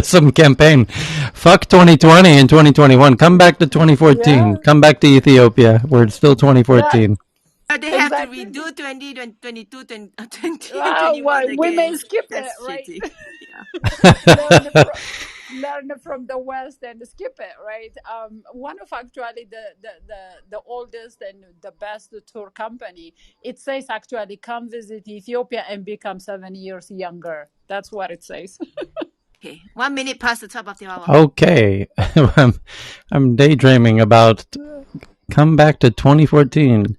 some campaign. Fuck 2020 and 2021. Come back to 2014. Yeah, Come back to Ethiopia. We're still yeah, 2014. They have to exactly. redo 2022, 20 and Ah, 21 well, we may again. skip it, That's right? shitty. Yeah. learn from learn from the West and skip it, right? One of actually the oldest and the best tour company. It says actually come visit Ethiopia and become 7 years younger. That's what it says. Okay. 1 minute past the top of the hour. Okay. I'm daydreaming about come back to 2014.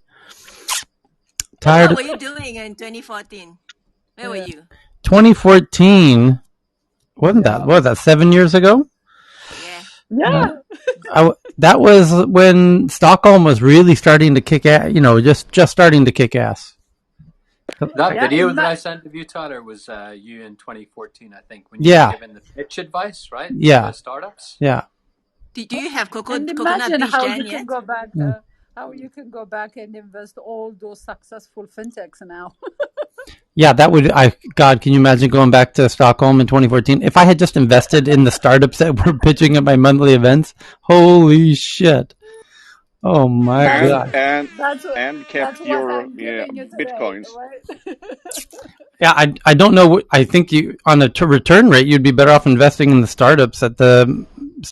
Tired What of were you doing in 2014? Where were Yeah, you? 2014. Wasn't that? yeah, What was that 7 years ago? Yeah. Uh, yeah, that was when Stockholm was really starting to kick ass. Just starting to kick ass. That yeah. video that I sent of you, Tyler, was you in 2014, I think, when you were Yeah, giving the pitch advice, right, to the yeah, startups. yeah. Do you have And Coconut imagine Beach how Jan you can yet? go back. Mm. How you can go back and invest all those successful fintechs now. Yeah, that would. God, can you imagine going back to Stockholm in 2014? If I had just invested in the startups that were pitching at my monthly events, holy shit! Oh my That's and god! and that's what and that's kept what your I'm giving you today, bitcoins. right? Yeah, I don't know. I think you on a return rate, you'd be better off investing in the startups at the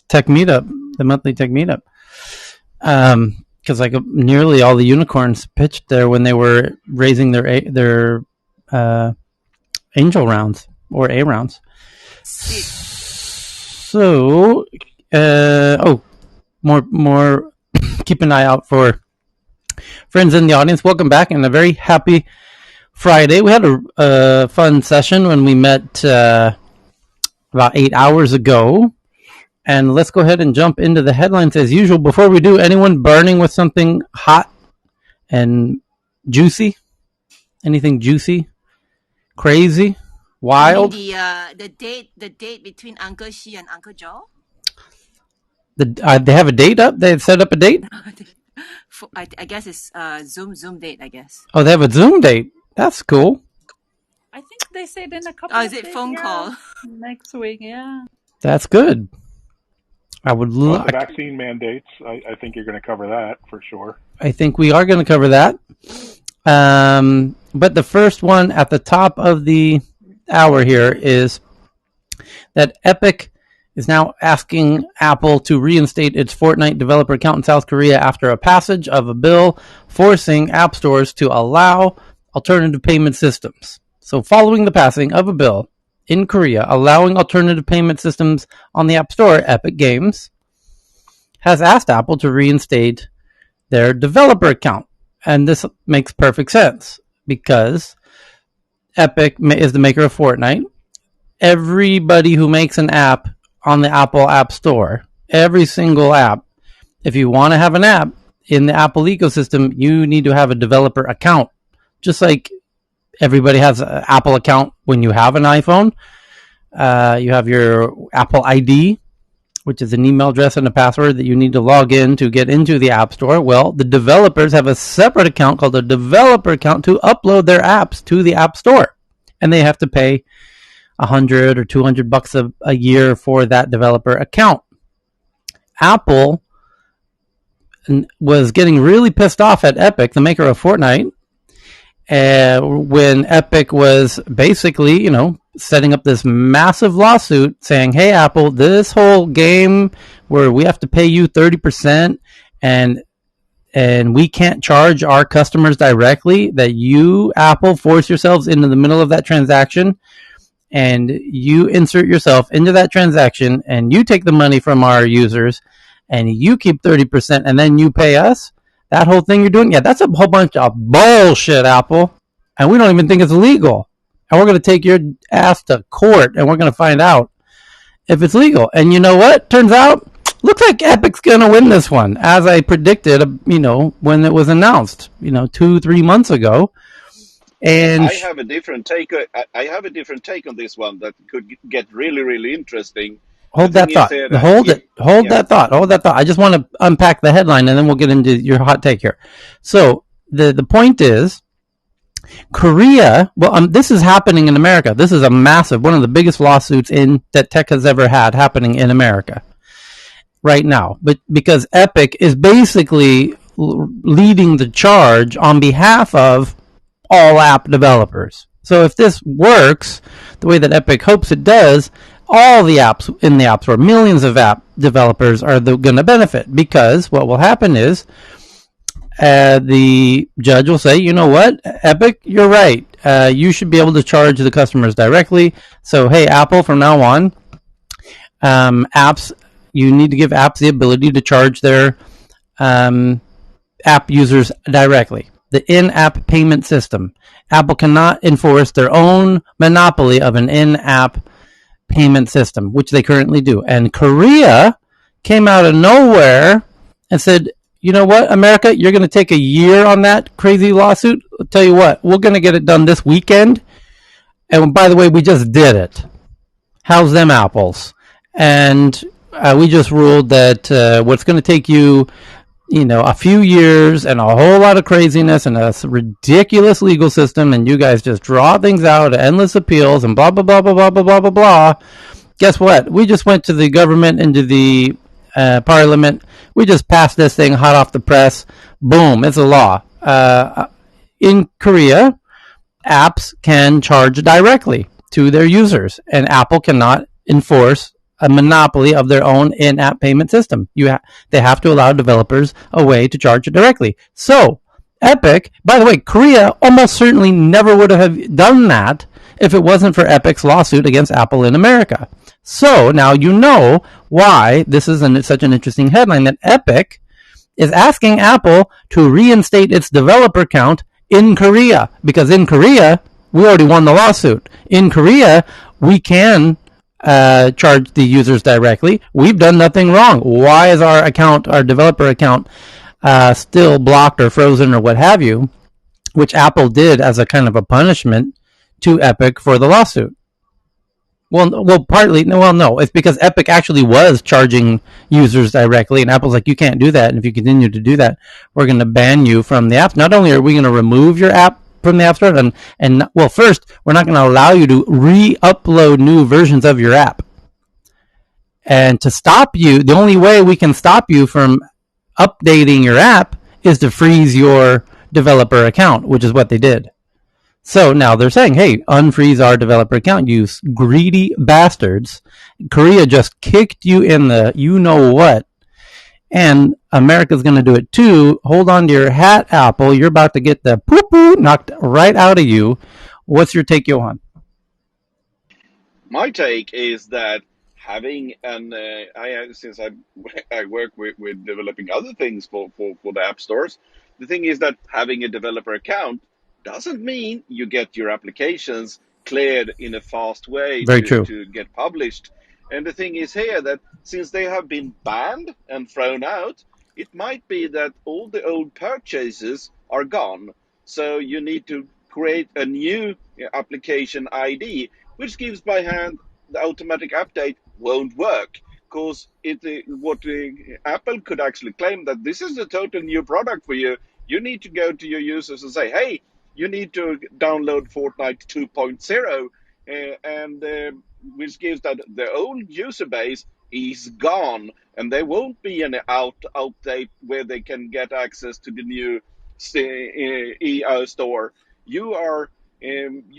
tech meetup, the monthly tech meetup. Because like nearly all the unicorns pitched there when they were raising their angel rounds or A rounds. Sweet. So, more. Keep an eye out for friends in the audience. Welcome back and a very happy Friday. We had a fun session when we met about 8 hours ago. And let's go ahead and jump into the headlines as usual. Before we do, anyone burning with something hot and juicy? Anything juicy, crazy, You mean wild? the date between Uncle Shi and Uncle Joe? They have a date up? They've set up a date? I guess it's Zoom date, I guess. Oh, they have a Zoom date. That's cool. I think they said in a couple Oh, of is it days, phone yeah, call? next week, yeah. That's good. I would Well, the like. vaccine mandates, I think you're going to cover that for sure. I think we are going to cover that. But the first one at the top of the hour here is that Epic is now asking Apple to reinstate its Fortnite developer account in South Korea after a passage of a bill forcing app stores to allow alternative payment systems. So following the passing of a bill in Korea allowing alternative payment systems on the App Store, Epic Games has asked Apple to reinstate their developer account. And this makes perfect sense because Epic is the maker of Fortnite. Everybody who makes an app on the Apple App Store, every single app, if you want to have an app in the Apple ecosystem, you need to have a developer account. Just like everybody has an Apple account when you have an iPhone. You have your Apple ID, which is an email address and a password that you need to log in to get into the App Store. Well, the developers have a separate account called a developer account to upload their apps to the App Store. And they have to pay $100 or $200 a year for that developer account. Apple was getting really pissed off at Epic, the maker of Fortnite, when Epic was basically, setting up this massive lawsuit saying, hey, Apple, this whole game where we have to pay you 30% and we can't charge our customers directly, that you, Apple, force yourselves into the middle of that transaction and you insert yourself into that transaction and you take the money from our users and you keep 30% and then you pay us. That whole thing you're doing, yeah, that's a whole bunch of bullshit, Apple. And we don't even think it's legal. And we're going to take your ass to court and we're going to find out if it's legal. And you know what? Turns out, looks like Epic's going to win this one, as I predicted, when it was announced, 2-3 months ago. And I have a different take. I have a different take on this one that could get really, really interesting. hold that thought. Hold that thought. I just want to unpack the headline and then we'll get into your hot take here. So the point is Korea, well, this is happening in America. This is a massive, one of the biggest lawsuits that tech has ever had happening in America right now. But because Epic is basically leading the charge on behalf of all app developers. So if this works the way that Epic hopes it does, all the apps in the App Store, millions of app developers are going to benefit, because what will happen is the judge will say, you know what, Epic, you're right. You should be able to charge the customers directly. So, hey, Apple, from now on, apps, you need to give apps the ability to charge their app users directly. The in-app payment system. Apple cannot enforce their own monopoly of an in-app payment system, which they currently do. And Korea came out of nowhere and said, you know what, America, you're going to take a year on that crazy lawsuit? I'll tell you what, we're going to get it done this weekend. And by the way, we just did it. How's them apples? And we just ruled that what's going to take you, a few years and a whole lot of craziness and a ridiculous legal system, and you guys just draw things out, endless appeals, and blah, blah, blah, blah, blah, blah, blah, blah, blah. Guess what? We just went to the government, into the parliament. We just passed this thing hot off the press. Boom, it's a law. In Korea, apps can charge directly to their users, and Apple cannot enforce a monopoly of their own in-app payment system. They have to allow developers a way to charge it directly. So, Epic, by the way, Korea almost certainly never would have done that if it wasn't for Epic's lawsuit against Apple in America. So, now you know why this is such an interesting headline, that Epic is asking Apple to reinstate its developer account in Korea. Because in Korea, we already won the lawsuit. In Korea, we can charge the users directly. We've done nothing wrong. Why is our developer account, still blocked or frozen or what have you, which Apple did as a kind of a punishment to Epic for the lawsuit? Well, partly, no, it's because Epic actually was charging users directly, and Apple's like, you can't do that, and if you continue to do that, we're going to ban you from the app. Not only are we going to remove your app from the App Store, and first, we're not going to allow you to re-upload new versions of your app. And to stop you, the only way we can stop you from updating your app is to freeze your developer account, which is what they did. So now they're saying, hey, unfreeze our developer account, you greedy bastards. Korea just kicked you in the you-know-what. And America's going to do it too. Hold on to your hat, Apple. You're about to get the poo-poo knocked right out of you. What's your take, Johan? My take is that having since I work with developing other things for the app stores, the thing is that having a developer account doesn't mean you get your applications cleared in a fast way to get published. And the thing is here that since they have been banned and thrown out, it might be that all the old purchases are gone. So you need to create a new application ID, which gives by hand the automatic update won't work. Because Apple could actually claim that this is a total new product for you. You need to go to your users and say, hey, you need to download Fortnite 2.0, which gives that the old user base is gone, and there won't be any update where they can get access to the new EO store. You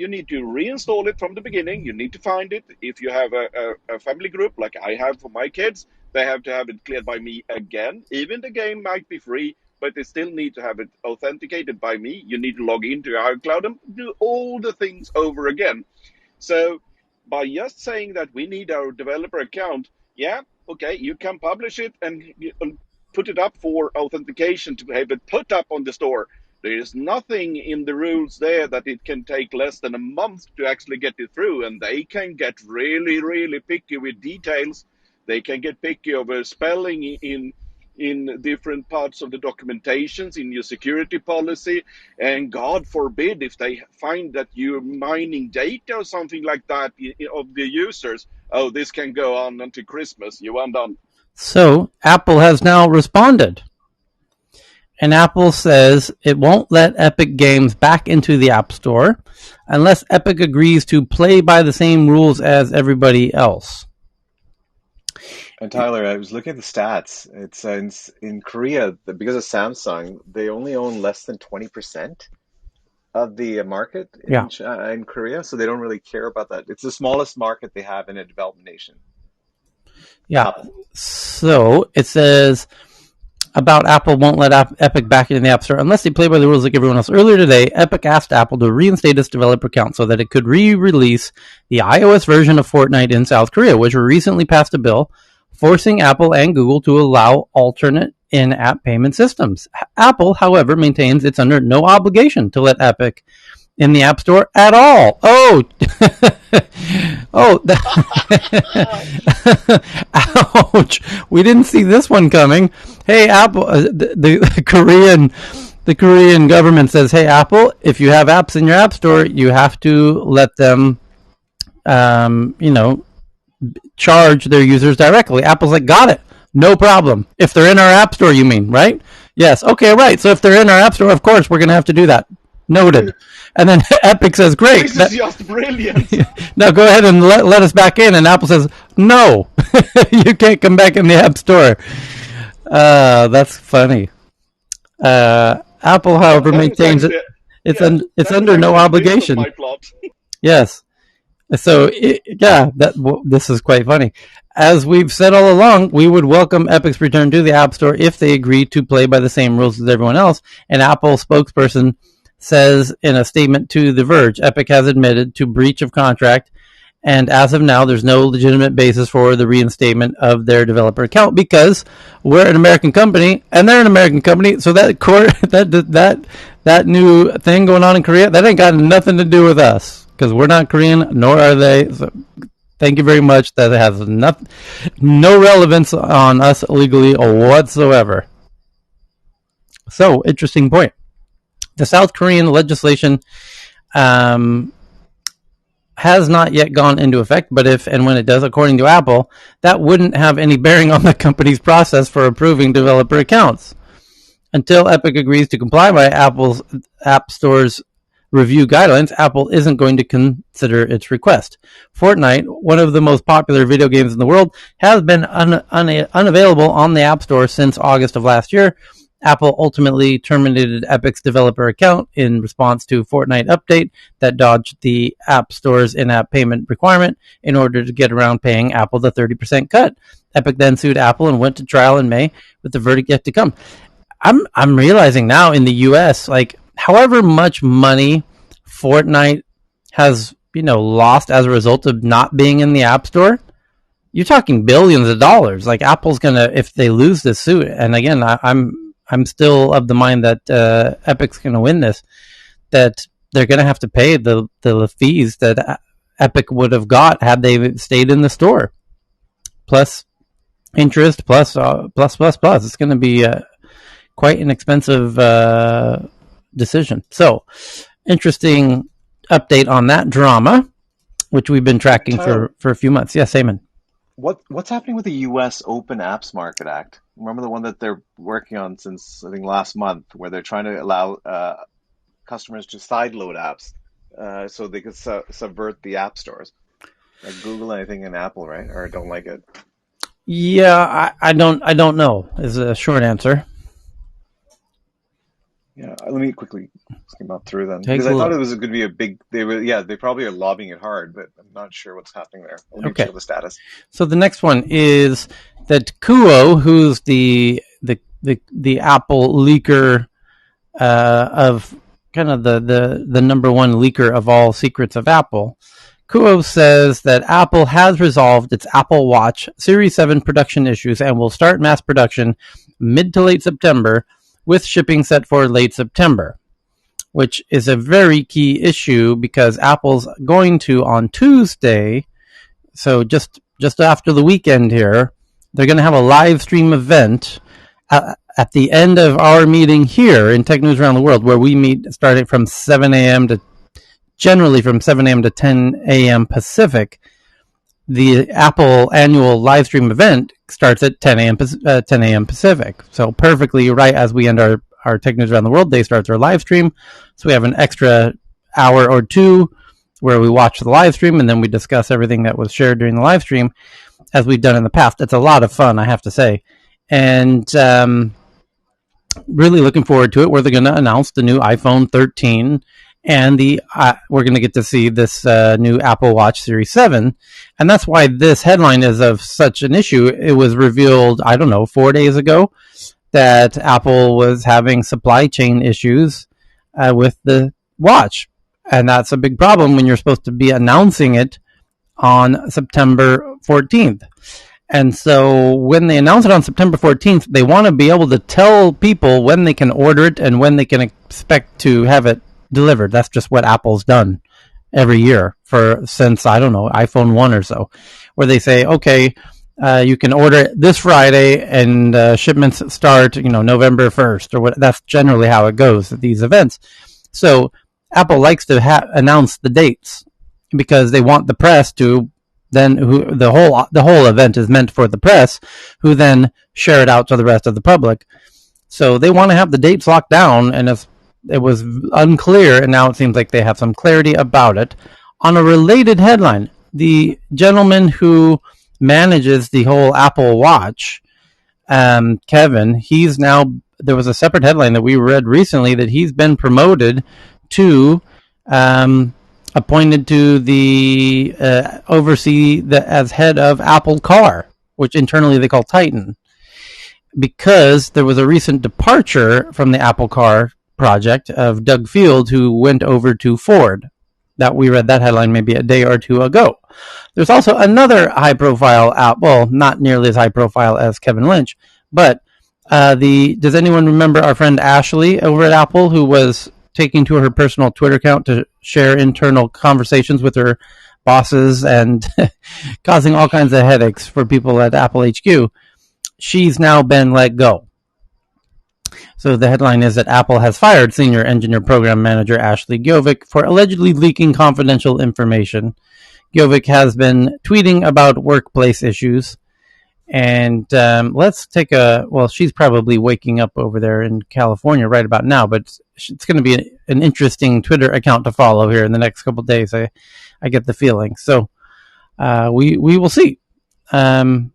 need to reinstall it from the beginning. You need to find it. If you have a family group like I have for my kids, they have to have it cleared by me again. Even the game might be free, but they still need to have it authenticated by me. You need to log into your iCloud and do all the things over again. So by just saying that we need our developer account, yeah, okay, you can publish it and put it up for authentication to have it put up on the store. There is nothing in the rules there that it can take less than a month to actually get it through, and they can get really, really picky with details. They can get picky over spelling in different parts of the documentations in your security policy, and God forbid if they find that you're mining data or something like that of the users. Oh, this can go on until Christmas. You undone. So Apple has now responded, And Apple says it won't let Epic Games back into the App Store unless Epic agrees to play by the same rules as everybody else. And Tyler, I was looking at the stats. It's in Korea, because of Samsung, they only own less than 20% of the market Yeah. in Korea, so they don't really care about that. It's the smallest market they have in a developed nation. Yeah. Apple. So it says about Apple won't let Epic back into the App Store unless they play by the rules like everyone else. Earlier today, Epic asked Apple to reinstate its developer account so that it could re-release the iOS version of Fortnite in South Korea, which recently passed a bill forcing Apple and Google to allow alternate in-app payment systems. Apple, however, maintains it's under no obligation to let Epic in the App Store at all. Oh, ouch! We didn't see this one coming. Hey, Apple, the Korean government says, "Hey, Apple, if you have apps in your App Store, you have to let them, charge their users directly." Apple's like, got it. No problem. If they're in our App Store, you mean, right? Yes. Okay, right. So if they're in our App Store, of course, we're going to have to do that. Noted. And then Epic says, great. This is just brilliant. Now go ahead and let us back in. And Apple says, no, you can't come back in the App Store. That's funny. Apple, however, maintains it. It's under no obligation. My plot. Yes. So, this is quite funny. As we've said all along, we would welcome Epic's return to the App Store if they agree to play by the same rules as everyone else. An Apple spokesperson says in a statement to The Verge, Epic has admitted to breach of contract, and as of now, there's no legitimate basis for the reinstatement of their developer account because we're an American company and they're an American company. So that new thing going on in Korea, that ain't got nothing to do with us. Because we're not Korean, nor are they. So thank you very much. That has no relevance on us legally whatsoever. So, interesting point. The South Korean legislation has not yet gone into effect, but if and when it does, according to Apple, that wouldn't have any bearing on the company's process for approving developer accounts. Until Epic agrees to comply by Apple's App Store's review guidelines, Apple isn't going to consider its request. Fortnite, one of the most popular video games in the world, has been unavailable on the App Store since August of last year. Apple ultimately terminated Epic's developer account in response to a Fortnite update that dodged the App Store's in-app payment requirement in order to get around paying Apple the 30% cut. Epic then sued Apple and went to trial in May, with the verdict yet to come. I'm realizing now in the U.S., like, however much money Fortnite has, lost as a result of not being in the App Store, you're talking billions of dollars. Like, Apple's gonna, if they lose this suit, and again, I'm still of the mind that Epic's gonna win this, that they're gonna have to pay the fees that Epic would have got had they stayed in the store, plus interest, plus. It's gonna be quite an expensive decision. So, interesting update on that drama, which we've been tracking for a few months. Yes, Eamon. What's happening with the U.S. Open Apps Market Act? Remember the one that they're working on since, I think, last month, where they're trying to allow customers to sideload apps so they could subvert the app stores, like Google, anything, and Apple, right? Or don't like it? Yeah, I don't know is a short answer. Yeah, let me quickly skim up through them because I thought it was going to be a big. They probably are lobbying it hard, but I'm not sure what's happening there. Let me show the status. So the next one is that Kuo, who's the Apple leaker of kind of the number one leaker of all secrets of Apple. Kuo says that Apple has resolved its Apple Watch Series 7 production issues and will start mass production mid to late September, with shipping set for late September, which is a very key issue because Apple's going to, on Tuesday, so just after the weekend here, they're going to have a live stream event at the end of our meeting here in Tech News Around the World, where we meet starting from 7 a.m. to 10 a.m. Pacific. The Apple annual live stream event starts at 10 a.m. Pacific. So perfectly right as we end our Tech News Around the World Day starts our live stream. So we have an extra hour or two where we watch the live stream and then we discuss everything that was shared during the live stream, as we've done in the past. It's a lot of fun, I have to say. And really looking forward to it, where they're going to announce the new iPhone 13 and we're going to get to see this new Apple Watch Series 7. And that's why this headline is of such an issue. It was revealed, 4 days ago, that Apple was having supply chain issues with the watch. And that's a big problem when you're supposed to be announcing it on September 14th. And so when they announce it on September 14th, they want to be able to tell people when they can order it and when they can expect to have it delivered. That's just what Apple's done every year since iPhone 1 or so, where they say, okay, you can order it this Friday and shipments start, November 1st or what. That's generally how it goes at these events. So Apple likes to announce the dates because they want the press to then the whole event is meant for the press, who then share it out to the rest of the public. So they want to have the dates locked down, and it was unclear, and now it seems like they have some clarity about it. On a related headline, the gentleman who manages the whole Apple Watch, Kevin, there was a separate headline that we read recently that he's been promoted to appointed to the oversee as head of Apple Car, which internally they call Titan, because there was a recent departure from the Apple Car project of Doug Field, who went over to Ford. That we read that headline maybe a day or two ago. There's also another high-profile not nearly as high-profile as Kevin Lynch, but does anyone remember our friend Ashley over at Apple, who was taking to her personal Twitter account to share internal conversations with her bosses and causing all kinds of headaches for people at Apple HQ? She's now been let go. So the headline is that Apple has fired senior engineer program manager Ashley Gjovic for allegedly leaking confidential information. Gjovic has been tweeting about workplace issues. And let's take she's probably waking up over there in California right about now, but it's going to be an interesting Twitter account to follow here in the next couple of days. I get the feeling. So we will see. Yep.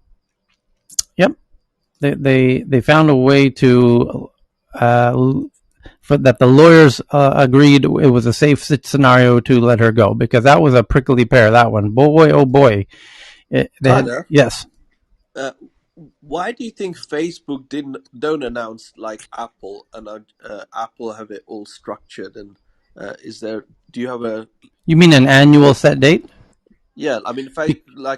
They found a way to that the lawyers agreed it was a safe scenario to let her go, because that was a prickly pear, that one. Boy, oh boy. Yes. Why do you think Facebook don't announce like Apple, and Apple have it all structured? And do you have a? You mean an annual set date? Yeah, I mean,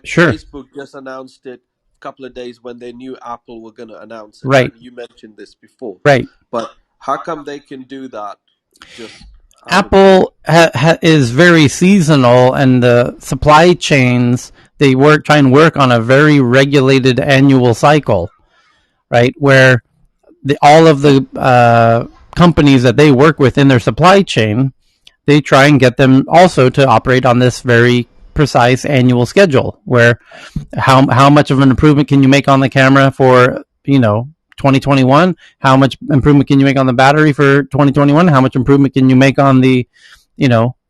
Sure. Facebook just announced it a couple of days when they knew Apple were going to announce it. Right. You mentioned this before. Right. But how come they can do that? Apple is very seasonal, and the supply chains, they try and work on a very regulated annual cycle, right? Where all of the companies that they work with in their supply chain, they try and get them also to operate on this very precise annual schedule, where how much of an improvement can you make on the camera for 2021? How much improvement can you make on the battery for 2021? How much improvement can you make on the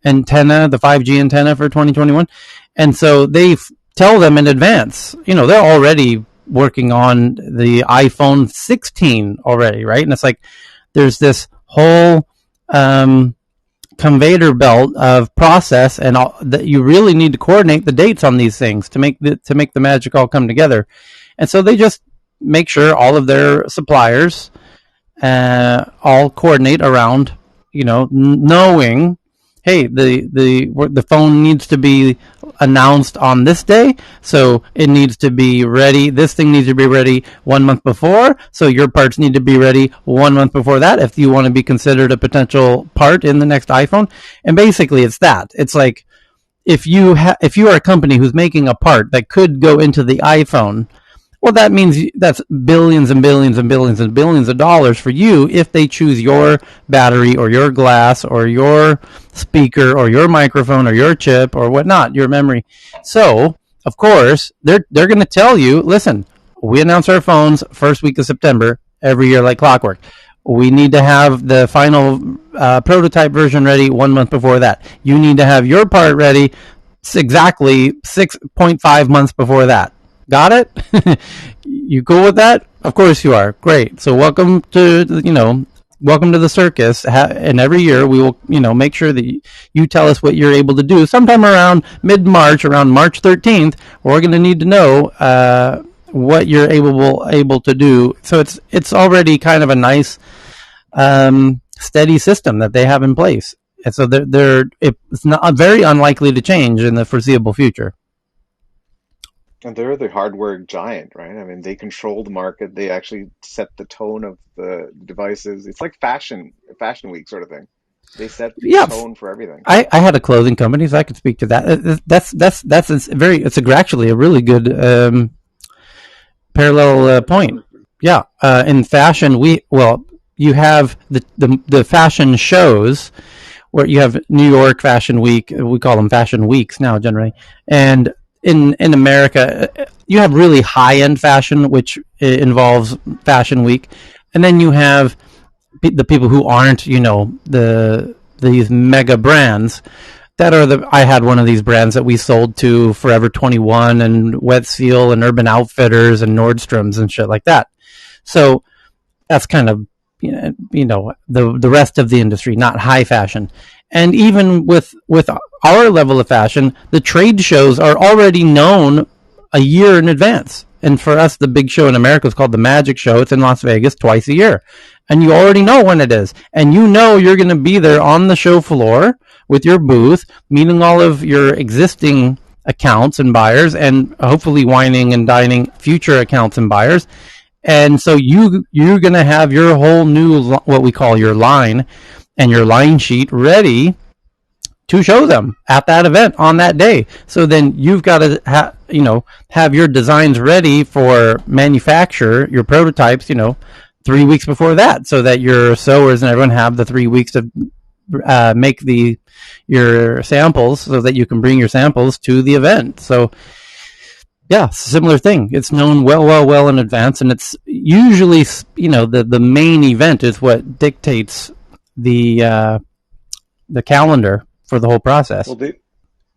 antenna, the 5G antenna for 2021? And so they tell them in advance. They're already working on the iPhone 16 already, right? And it's like there's this whole conveyor belt of process, and that you really need to coordinate the dates on these things to make the magic all come together. And so they just make sure all of their suppliers all coordinate around, knowing, hey, the phone needs to be announced on this day, so it needs to be ready. This thing needs to be ready 1 month before, so your parts need to be ready 1 month before that if you want to be considered a potential part in the next iPhone. And basically, it's that. It's like if you are a company who's making a part that could go into the iPhone, well, that means that's billions and billions and billions and billions of dollars for you if they choose your battery or your glass or your speaker or your microphone or your chip or whatnot, your memory. So, of course, they're going to tell you, listen, we announce our phones first week of September every year like clockwork. We need to have the final prototype version ready 1 month before that. You need to have your part ready exactly 6.5 months before that. Got it? You cool with that? Of course you are. Great. So welcome to the circus. And every year we will make sure that you tell us what you're able to do. Sometime around mid-March, around March 13th, we're going to need to know what you're able to do. So it's already kind of a nice steady system that they have in place. And so it's not very unlikely to change in the foreseeable future. And they're the hardware giant, right? I mean, they control the market. They actually set the tone of the devices. It's like fashion week sort of thing. They set the Yeah, tone for everything. I had a clothing company, so I could speak to that. It's actually a really good parallel point. Yeah, in fashion, you have the fashion shows where you have New York Fashion Week. We call them fashion weeks now, generally, and in America, you have really high end fashion, which involves Fashion Week, and then you have the people who aren't, these mega brands that are I had one of these brands that we sold to Forever 21 and Wet Seal and Urban Outfitters and Nordstroms and shit like that. So that's kind of, the rest of the industry, not high fashion. And even with our level of fashion, the trade shows are already known a year in advance. And for us, the big show in America is called the Magic Show. It's in Las Vegas twice a year. And you already know when it is. And you're going to be there on the show floor with your booth, meeting all of your existing accounts and buyers, and hopefully wining and dining future accounts and buyers. And so you're going to have your whole new, what we call your line, and your line sheet ready to show them at that event on that day. So then you've got to have your designs ready for manufacture, your prototypes, 3 weeks before that, so that your sewers and everyone have the 3 weeks to make your samples, so that you can bring your samples to the event. So yeah, similar thing. It's known well in advance, and it's usually the main event is what dictates the calendar for the whole process. Well,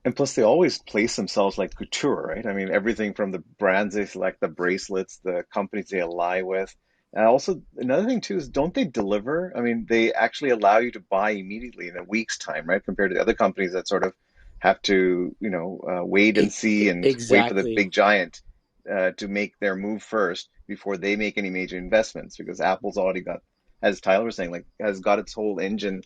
and plus they always place themselves like couture, right? I mean, everything from the brands they select, the bracelets, the companies they ally with. And also another thing too is, don't they deliver? I mean, they actually allow you to buy immediately in a week's time, right? Compared to the other companies that sort of have to, wait and see and wait for the Exactly. big giant to make their move first before they make any major investments, because Apple's already got, as Tyler was saying, like has got its whole engine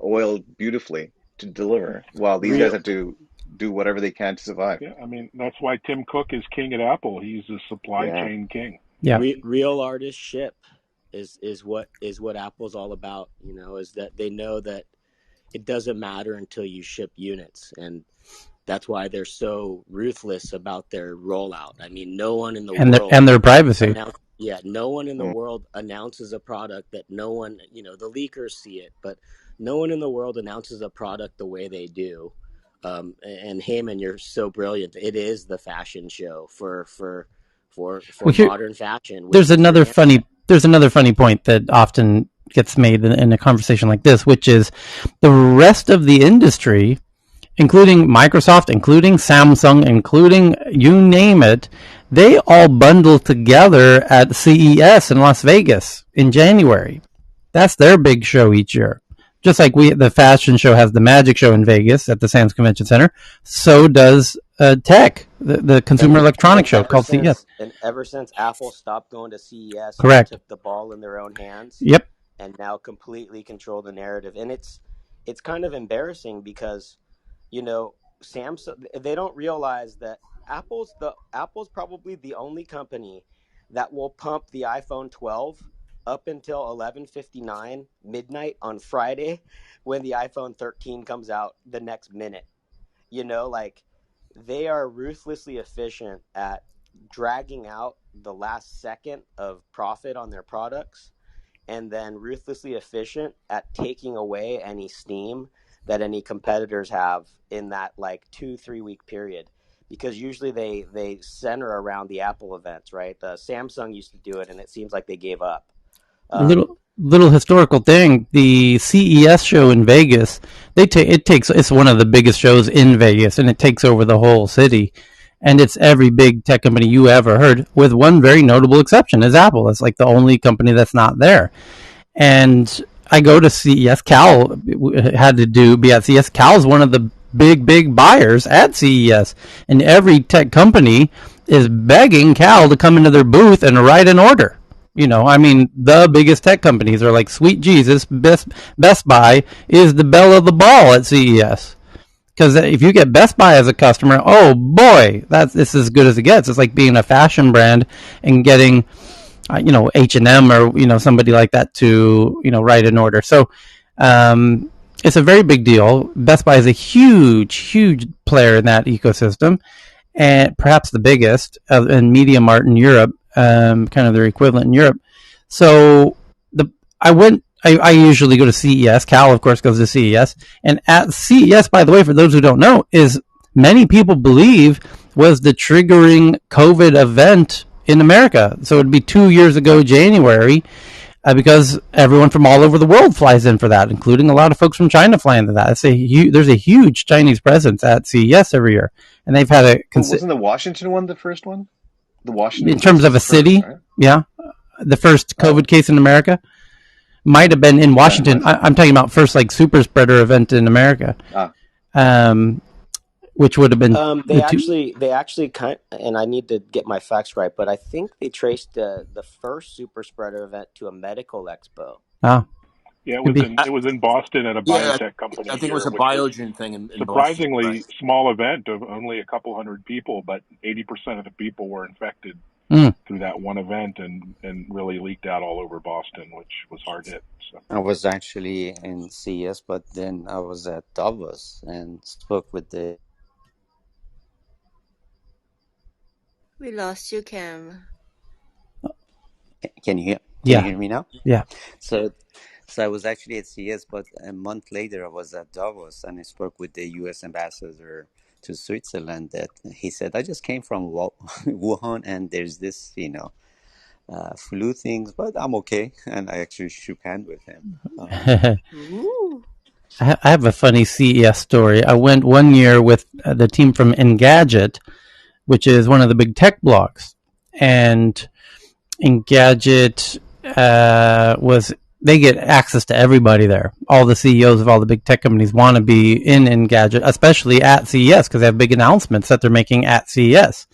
oiled beautifully to deliver, while these guys Real have to do whatever they can to survive. Yeah, I mean, that's why Tim Cook is king at Apple. He's the supply Yeah. chain king. Yeah. real artists ship is what Apple's all about, is that they know that it doesn't matter until you ship units, and that's why they're so ruthless about their rollout. I mean, no one in the world and their privacy. no one in the world announces a product that no one, the leakers see it, but no one in the world announces a product the way they do. And Heyman, you're so brilliant. It is the fashion show for modern fashion. There's another funny point that often gets made in a conversation like this, which is the rest of the industry, including Microsoft, including Samsung, including you name it, they all bundle together at CES in Las Vegas in January. That's their big show each year. Just like the fashion show has the Magic Show in Vegas at the Sands Convention Center, so does Tech, the Consumer Electronics Show called CES. And ever since Apple stopped going to CES, correct, and took the ball in their own hands. Yep. And now completely control the narrative. And it's kind of embarrassing because, Samsung, they don't realize that Apple's probably the only company that will pump the iPhone 12 up until 11:59 midnight on Friday, when the iPhone 13 comes out the next minute. They are ruthlessly efficient at dragging out the last second of profit on their products, and then ruthlessly efficient at taking away any steam that any competitors have in that 2-3 week period, because usually they center around the Apple events, right? Samsung used to do it, and it seems like they gave up. little historical thing, the CES show in Vegas, it's one of the biggest shows in Vegas, and it takes over the whole city. And it's every big tech company you ever heard, with one very notable exception, is Apple. It's like the only company that's not there. And I go to CES. Cal had to be at CES. Cal's one of the big buyers at CES. And every tech company is begging Cal to come into their booth and write an order. The biggest tech companies are like, sweet Jesus, Best Buy is the belle of the ball at CES. Because if you get Best Buy as a customer, oh boy, this is as good as it gets. It's like being a fashion brand and getting, H&M or somebody like that to write an order. So it's a very big deal. Best Buy is a huge player in that ecosystem, and perhaps the biggest, and MediaMarkt in Europe, kind of their equivalent in Europe. So I usually go to CES. Cal, of course, goes to CES. And at CES, by the way, for those who don't know, is many people believe was the triggering COVID event in America. So it'd be 2 years ago, January, because everyone from all over the world flies in for that, including a lot of folks from China flying to that. There's a huge Chinese presence at CES every year. And they've had wasn't the Washington one the first one? The Washington in terms of a city, right? Yeah. The first COVID case in America might have been in Washington. I'm talking about first super spreader event in America, which would have been. They actually and I need to get my facts right, but I think they traced the first super spreader event to a medical expo. Ah. Yeah, it was in Boston at a biotech company. I think it was a Biogen thing in surprisingly Boston, right? Small event of only a couple hundred people, but 80% of the people were infected through that one event, and really leaked out all over Boston, which was hard hit. So. I was actually in CES, but then I was at Davos and spoke with the. We lost you, Cam. Can you hear? Yeah. Can you hear me now? Yeah. So I was actually at CES, but a month later I was at Davos and I spoke with the U.S. ambassador to Switzerland. That he said, I just came from Wuhan and there's this, flu things, but I'm okay. And I actually shook hands with him. I have a funny CES story. I went one year with the team from Engadget, which is one of the big tech blogs. And Engadget they get access to everybody there. All the CEOs of all the big tech companies want to be in Engadget, especially at CES, because they have big announcements that they're making at CES.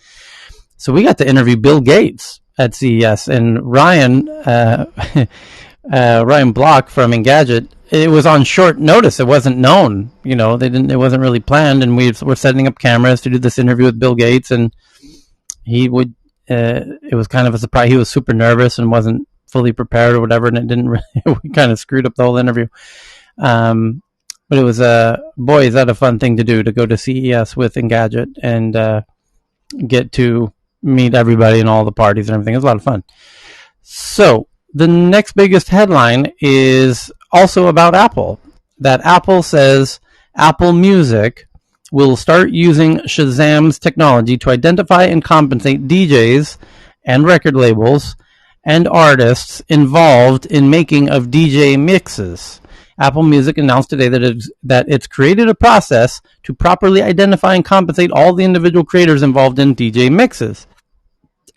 So we got to interview Bill Gates at CES, and Ryan Block from Engadget. It was on short notice. It wasn't known. It wasn't really planned, and we were setting up cameras to do this interview with Bill Gates, and he would. It was kind of a surprise. He was super nervous and wasn't fully prepared or whatever, and it didn't really, we kind of screwed up the whole interview. But it was boy, is that a fun thing to do, to go to CES with Engadget and get to meet everybody and all the parties and everything. It was a lot of fun. So the next biggest headline is also about Apple. That Apple says Apple Music will start using Shazam's technology to identify and compensate DJs and record labels and artists involved in making of DJ mixes. Apple Music announced today that it's created a process to properly identify and compensate all the individual creators involved in DJ mixes.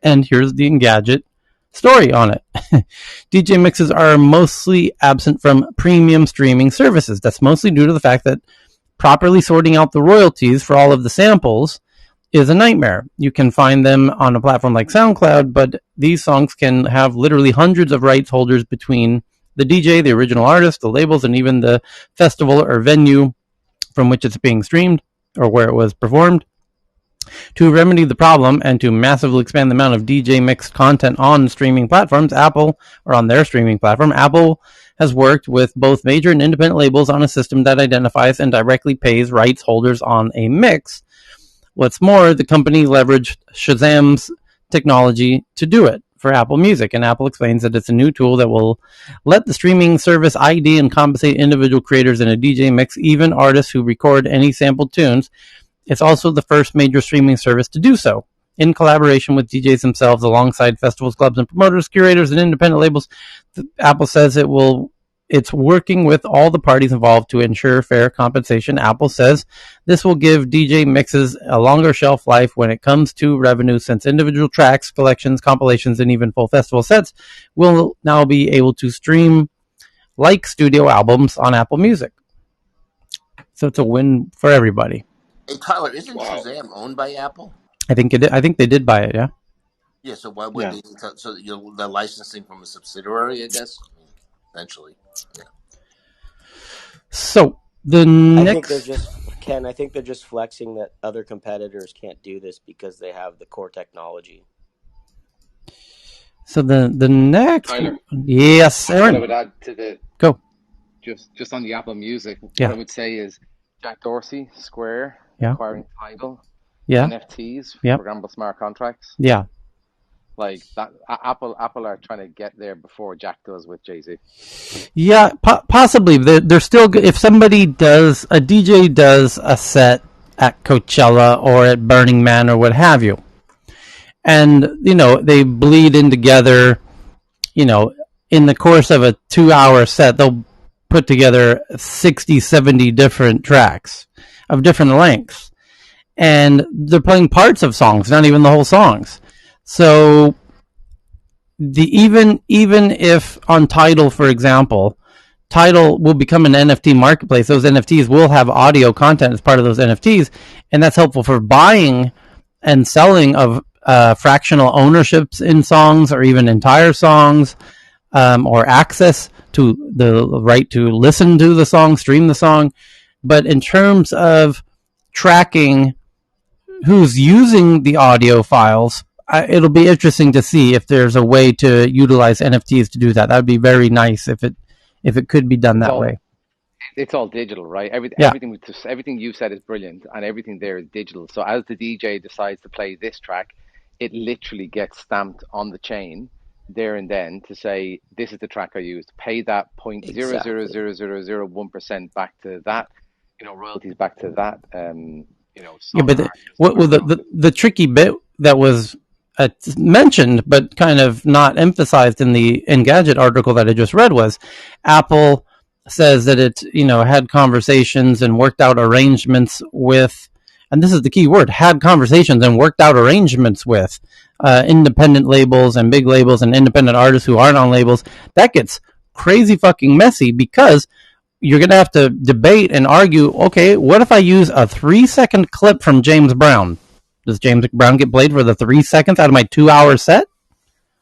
And here's the Engadget story on it. DJ mixes are mostly absent from premium streaming services. That's mostly due to the fact that properly sorting out the royalties for all of the samples is a nightmare. You can find them on a platform like SoundCloud, but these songs can have literally hundreds of rights holders between the DJ, the original artist, the labels, and even the festival or venue from which it's being streamed or where it was performed. To remedy the problem and to massively expand the amount of DJ mixed content on streaming platforms, Apple has worked with both major and independent labels on a system that identifies and directly pays rights holders on a mix. What's more, the company leveraged Shazam's technology to do it for Apple Music, and Apple explains that it's a new tool that will let the streaming service ID and compensate individual creators in a DJ mix, even artists who record any sampled tunes. It's also the first major streaming service to do so. in collaboration with DJs themselves, alongside festivals, clubs, and promoters, curators, and independent labels. Apple says it's working with all the parties involved to ensure fair compensation. Apple says this will give DJ mixes a longer shelf life when it comes to revenue, since individual tracks, collections, compilations, and even full festival sets will now be able to stream like studio albums on Apple Music. So it's a win for everybody. Hey, Tyler, isn't Wow. Shazam owned by Apple? I think they did buy it, yeah? Yeah, so why would they? So they're licensing from a subsidiary, I guess? Eventually. Yeah. So the next... I think they're just flexing that other competitors can't do this because they have the core technology. So the next... Tyler. Yes, Aaron. What I would add to the... Go. Just on the Apple Music, Yeah. what I would say is Jack Dorsey, Square, Yeah. acquiring Tidal, Yeah. NFTs, Yeah. programmable smart contracts. Yeah. Like that, Apple are trying to get there before Jack does with Jay-Z. Yeah, possibly. They're still... If somebody does... A DJ does a set at Coachella or at Burning Man or what have you, and, you know, they bleed in together, you know, in the course of a 2-hour set, they'll put together 60, 70 different tracks of different lengths. And they're playing parts of songs, not even the whole songs. So even if on Tidal, for example, Tidal will become an NFT marketplace, those NFTs will have audio content as part of those NFTs, and that's helpful for buying and selling of fractional ownerships in songs, or even entire songs, or access to the right to listen to the song, stream the song. But in terms of tracking who's using the audio files, it'll be interesting to see if there's a way to utilize NFTs to do that. That would be very nice if it could be done that way. It's all digital, right? Yeah. Everything you said is brilliant, and everything there is digital. So as the DJ decides to play this track, it literally gets stamped on the chain there and then to say, this is the track I used. Pay that 0.000001% back to that, royalties back to that. Yeah, but the tricky bit that was mentioned but kind of not emphasized in the Engadget article that I just read was Apple says that it had conversations and worked out arrangements with, and this is the key word, had conversations and worked out arrangements with independent labels and big labels and independent artists who aren't on labels. That gets crazy fucking messy, because you're going to have to debate and argue, okay, what if I use a 3-second clip from James Brown? Does James Brown get played for the 3 seconds out of my 2-hour set?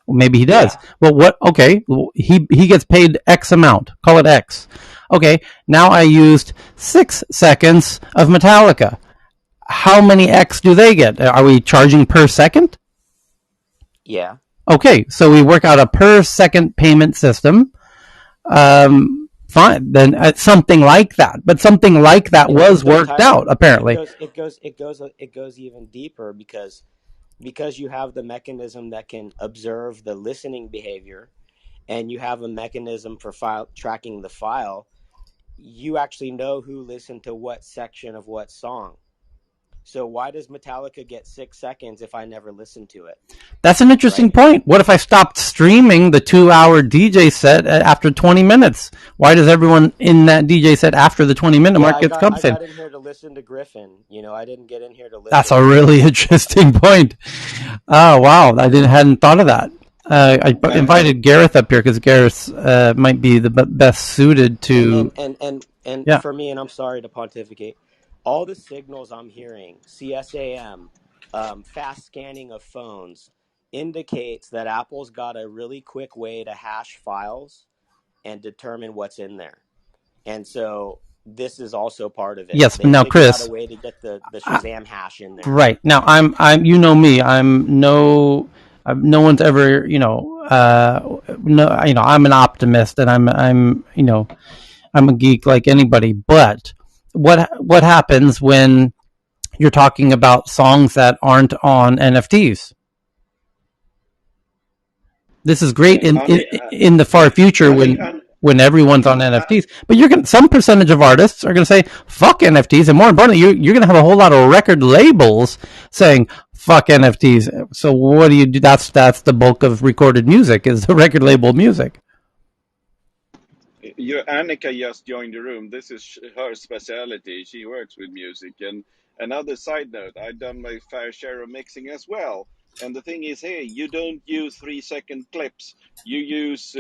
Well, maybe he does. Yeah. Well, what? Okay, he gets paid X amount. Call it X. Okay, now I used 6 seconds of Metallica. How many X do they get? Are we charging per second? Yeah. Okay, so we work out a per second payment system. Fine, then something like that. But something like that was worked out, apparently. It goes even deeper, because you have the mechanism that can observe the listening behavior, and you have a mechanism for tracking the file. You actually know who listened to what section of what song. So why does Metallica get 6 seconds if I never listened to it? That's an interesting point. What if I stopped streaming the 2-hour DJ set after 20 minutes? Why does everyone in that DJ set after the 20-minute mark get compensated? I got in here to listen to Griffin. I didn't get in here to listen. That's a really interesting point. Oh, wow. I hadn't thought of that. I invited Gareth up here because Gareth might be the best suited to... And yeah. For me, and I'm sorry to pontificate, all the signals I'm hearing, CSAM, fast scanning of phones, indicates that Apple's got a really quick way to hash files and determine what's in there. And so this is also part of it. Yes, they now Chris, got a way to get the Shazam hash in there. Right. Now I'm you know me, no one's ever, I'm an optimist, and I'm a geek like anybody, but what happens when you're talking about songs that aren't on NFTs? This is great in the far future when everyone's on NFTs, but some percentage of artists are going to say fuck NFTs, and more importantly, you're going to have a whole lot of record labels saying fuck NFTs. So what do you do? That's the bulk of recorded music, is the record label music. Annika just joined the room. This is her specialty. She works with music. And another side note, I've done my fair share of mixing as well. And the thing is, here, you don't use 3-second clips. You use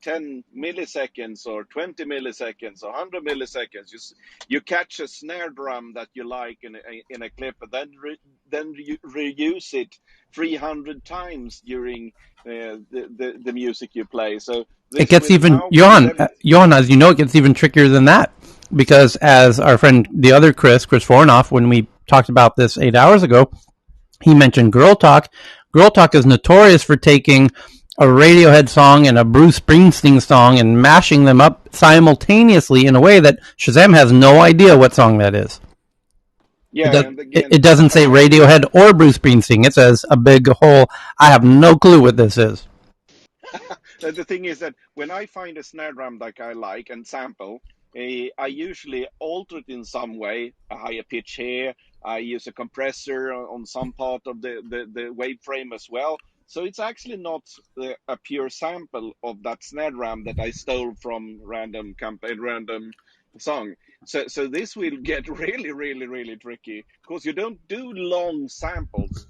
10 milliseconds or 20 milliseconds or 100 milliseconds. You catch a snare drum that you like in a clip, and then you reuse it 300 times during the music you play. So it gets even, Johan, as you know, it gets even trickier than that. Because as our friend, the other Chris Fornoff, when we talked about this 8 hours ago, he mentioned Girl Talk. Girl Talk is notorious for taking a Radiohead song and a Bruce Springsteen song and mashing them up simultaneously in a way that Shazam has no idea what song that is. Yeah, it doesn't say Radiohead or Bruce Springsteen. It says a big hole. I have no clue what this is. The thing is that when I find a snare drum that I like and sample, I usually alter it in some way, a higher pitch here. I use a compressor on some part of the waveframe as well. So it's actually not a pure sample of that snare drum that I stole from random song. So this will get really, really, really tricky, because you don't do long samples.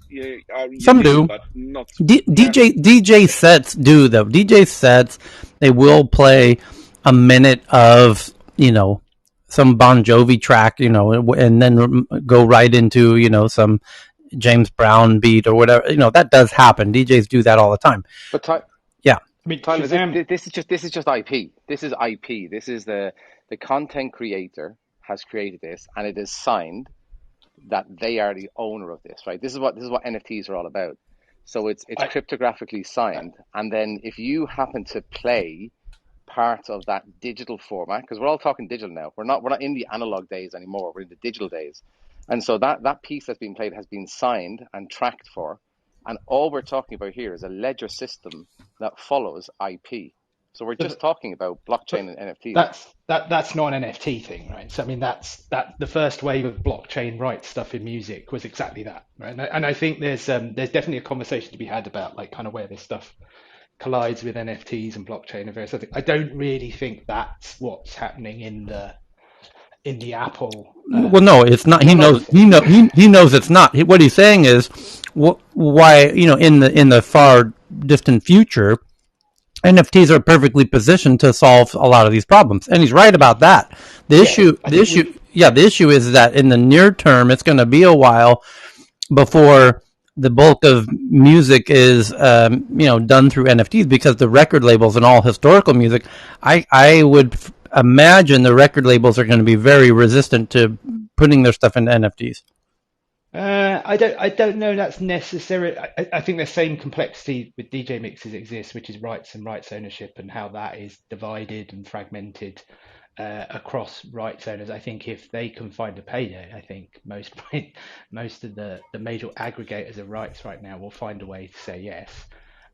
Some do, but not DJ sets do though. DJ sets, they will play a minute of, some Bon Jovi track, and then go right into, some James Brown beat or whatever. That does happen. DJs do that all the time. But yeah, I mean, Tyler, this is just IP. This is IP. This is the content creator has created this, and it is signed that they are the owner of this, right? This is what NFTs are all about. So it's cryptographically signed, and then if you happen to play part of that digital format, because we're all talking digital now. We're not in the analog days anymore. We're in the digital days, and so that piece that's being played has been signed and tracked for, and all we're talking about here is a ledger system that follows IP. So we're just talking about blockchain and NFTs. That's not an NFT thing, right? So I mean, that's the first wave of blockchain rights stuff in music was exactly that, right? And I think there's definitely a conversation to be had about like kind of where this stuff collides with NFTs and blockchain and various other things. I don't really think that's what's happening in the Apple. Well, no, it's not. He knows it's not. What he's saying is, why in the far distant future, NFTs are perfectly positioned to solve a lot of these problems, and he's right about that. The issue is that in the near term, it's going to be a while before the bulk of music is done through NFTs, because the record labels and all historical music, I would imagine the record labels are going to be very resistant to putting their stuff into NFTs. I don't know that's necessary. I think the same complexity with DJ mixes exists, which is rights and rights ownership and how that is divided and fragmented across rights owners. I think if they can find a payday, I think most of the major aggregators of rights right now will find a way to say yes.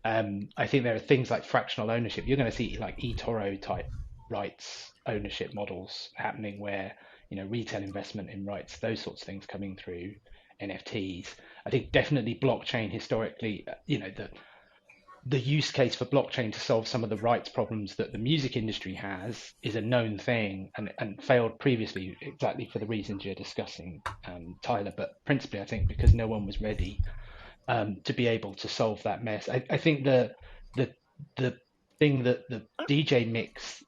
I think there are things like fractional ownership. You're going to see like eToro type rights ownership models happening where retail investment in rights, those sorts of things coming through NFTs. I think definitely blockchain historically, the use case for blockchain to solve some of the rights problems that the music industry has is a known thing and failed previously exactly for the reasons you're discussing, Tyler, but principally I think because no one was ready to be able to solve that mess. I think the thing that the DJ mix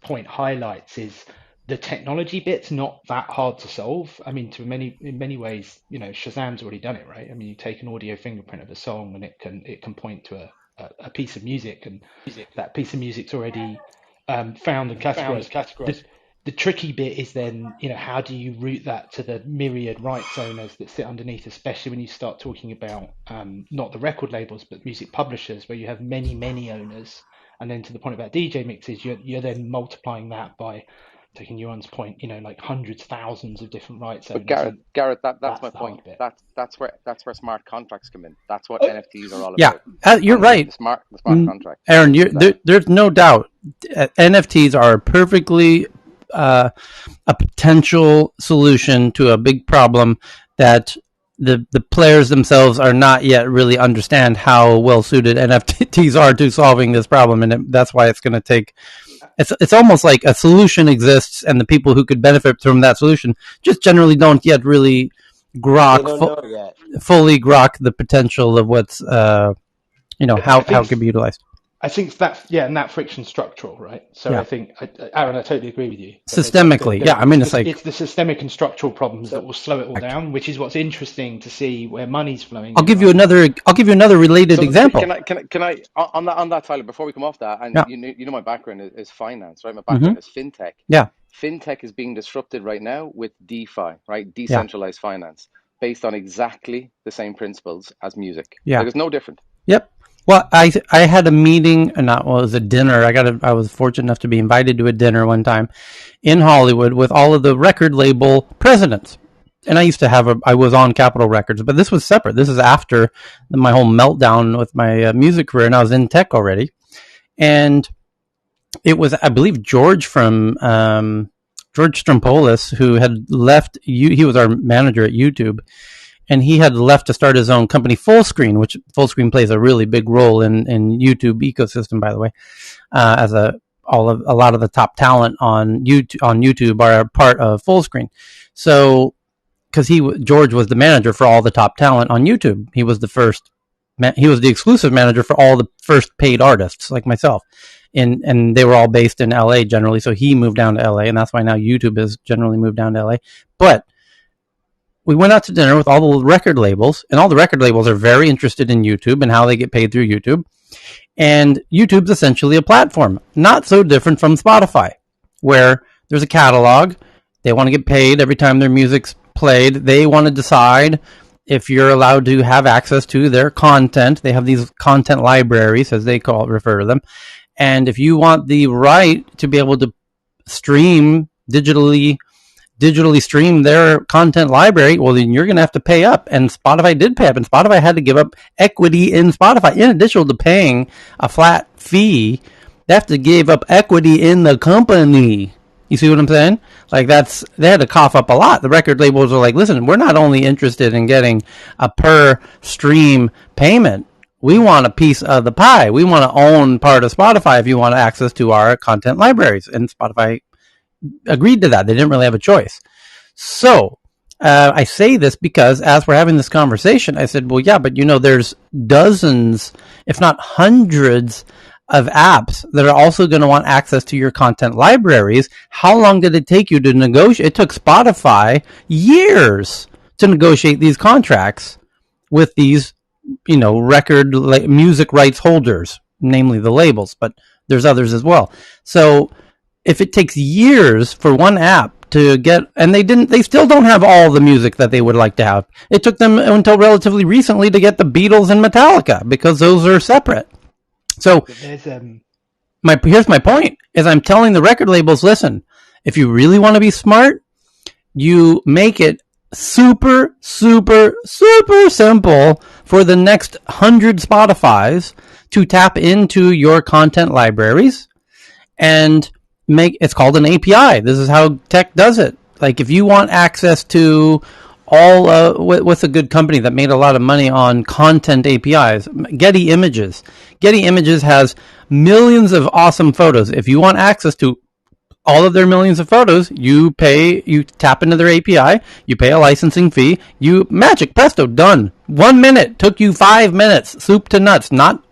point highlights is the technology bit's not that hard to solve. I mean, in many ways, Shazam's already done it, right? I mean, you take an audio fingerprint of a song and it can point to a piece of music, and that piece of music's already found and categorized. The tricky bit is then, how do you route that to the myriad rights owners that sit underneath, especially when you start talking about not the record labels, but music publishers, where you have many, many owners. And then to the point about DJ mixes, you're then multiplying that by, taking Johan's point, like hundreds, thousands of different rights owners. But Gareth, that's my point. That's where smart contracts come in. That's what NFTs are all about. Yeah, you're right. The smart contract. Aaron, there's no doubt. NFTs are perfectly a potential solution to a big problem that the players themselves are not yet really understand how well suited NFTs are to solving this problem, and that's why it's going to take. It's almost like a solution exists, and the people who could benefit from that solution just generally don't yet really fully grok the potential of what's how it can be utilized. I think and that friction's structural, right? So I think, Aaron, I totally agree with you. Systemically, it's the systemic and structural problems that will slow it all down, which is what's interesting to see where money's flowing. I'll give you another related example. Can I on that, Tyler? Before we come off that, and you know my background is finance, right? My background is fintech. Yeah, fintech is being disrupted right now with DeFi, right? Decentralized finance, based on exactly the same principles as music. Yeah, it's no different. Yep. Well, I had a meeting, it was a dinner. I was fortunate enough to be invited to a dinner one time in Hollywood with all of the record label presidents. And I used to I was on Capitol Records, but this was separate. This is after my whole meltdown with my music career, and I was in tech already. And it was, I believe, George Strampolis, who had left. He was our manager at YouTube. And he had left to start his own company, Fullscreen, which Fullscreen plays a really big role in YouTube ecosystem, by the way. As a lot of the top talent on YouTube are a part of Fullscreen. So, because George was the manager for all the top talent on YouTube, he was the exclusive manager for all the first paid artists like myself, and they were all based in LA generally. So he moved down to LA, and that's why now YouTube has generally moved down to LA, but. We went out to dinner with all the record labels, and all the record labels are very interested in YouTube and how they get paid through YouTube. And YouTube's essentially a platform, not so different from Spotify, where there's a catalog. They want to get paid every time their music's played. They want to decide if you're allowed to have access to their content. They have these content libraries, as they refer to them. And if you want the right to be able to digitally stream their content library, well, then you're going to have to pay up. And Spotify did pay up, and Spotify had to give up equity in Spotify. In addition to paying a flat fee, they have to give up equity in the company. You see what I'm saying? Like, they had to cough up a lot. The record labels are like, listen, we're not only interested in getting a per stream payment. We want a piece of the pie. We want to own part of Spotify if you want access to our content libraries. And Spotify agreed to that. They didn't really have a choice. So I say this because as we're having this conversation, I said, well, yeah, but there's dozens, if not hundreds of apps that are also going to want access to your content libraries. How long did it take you to negotiate? It took Spotify years to negotiate these contracts with these, record music rights holders, namely the labels, but there's others as well. So if it takes years for one app to get, and they still don't have all the music that they would like to have. It took them until relatively recently to get the Beatles and Metallica, because those are separate. So here's my point, is I'm telling the record labels, listen, if you really want to be smart, you make it super, super, super simple for the next 100 Spotifys to tap into your content libraries, and it's called an API. This is how tech does it. Like, if you want access to all, what's a good company that made a lot of money on content APIs? Getty Images. Getty Images has millions of awesome photos. If you want access to all of their millions of photos, you tap into their API, you pay a licensing fee, magic, presto, done. 1 minute, took you 5 minutes, soup to nuts, not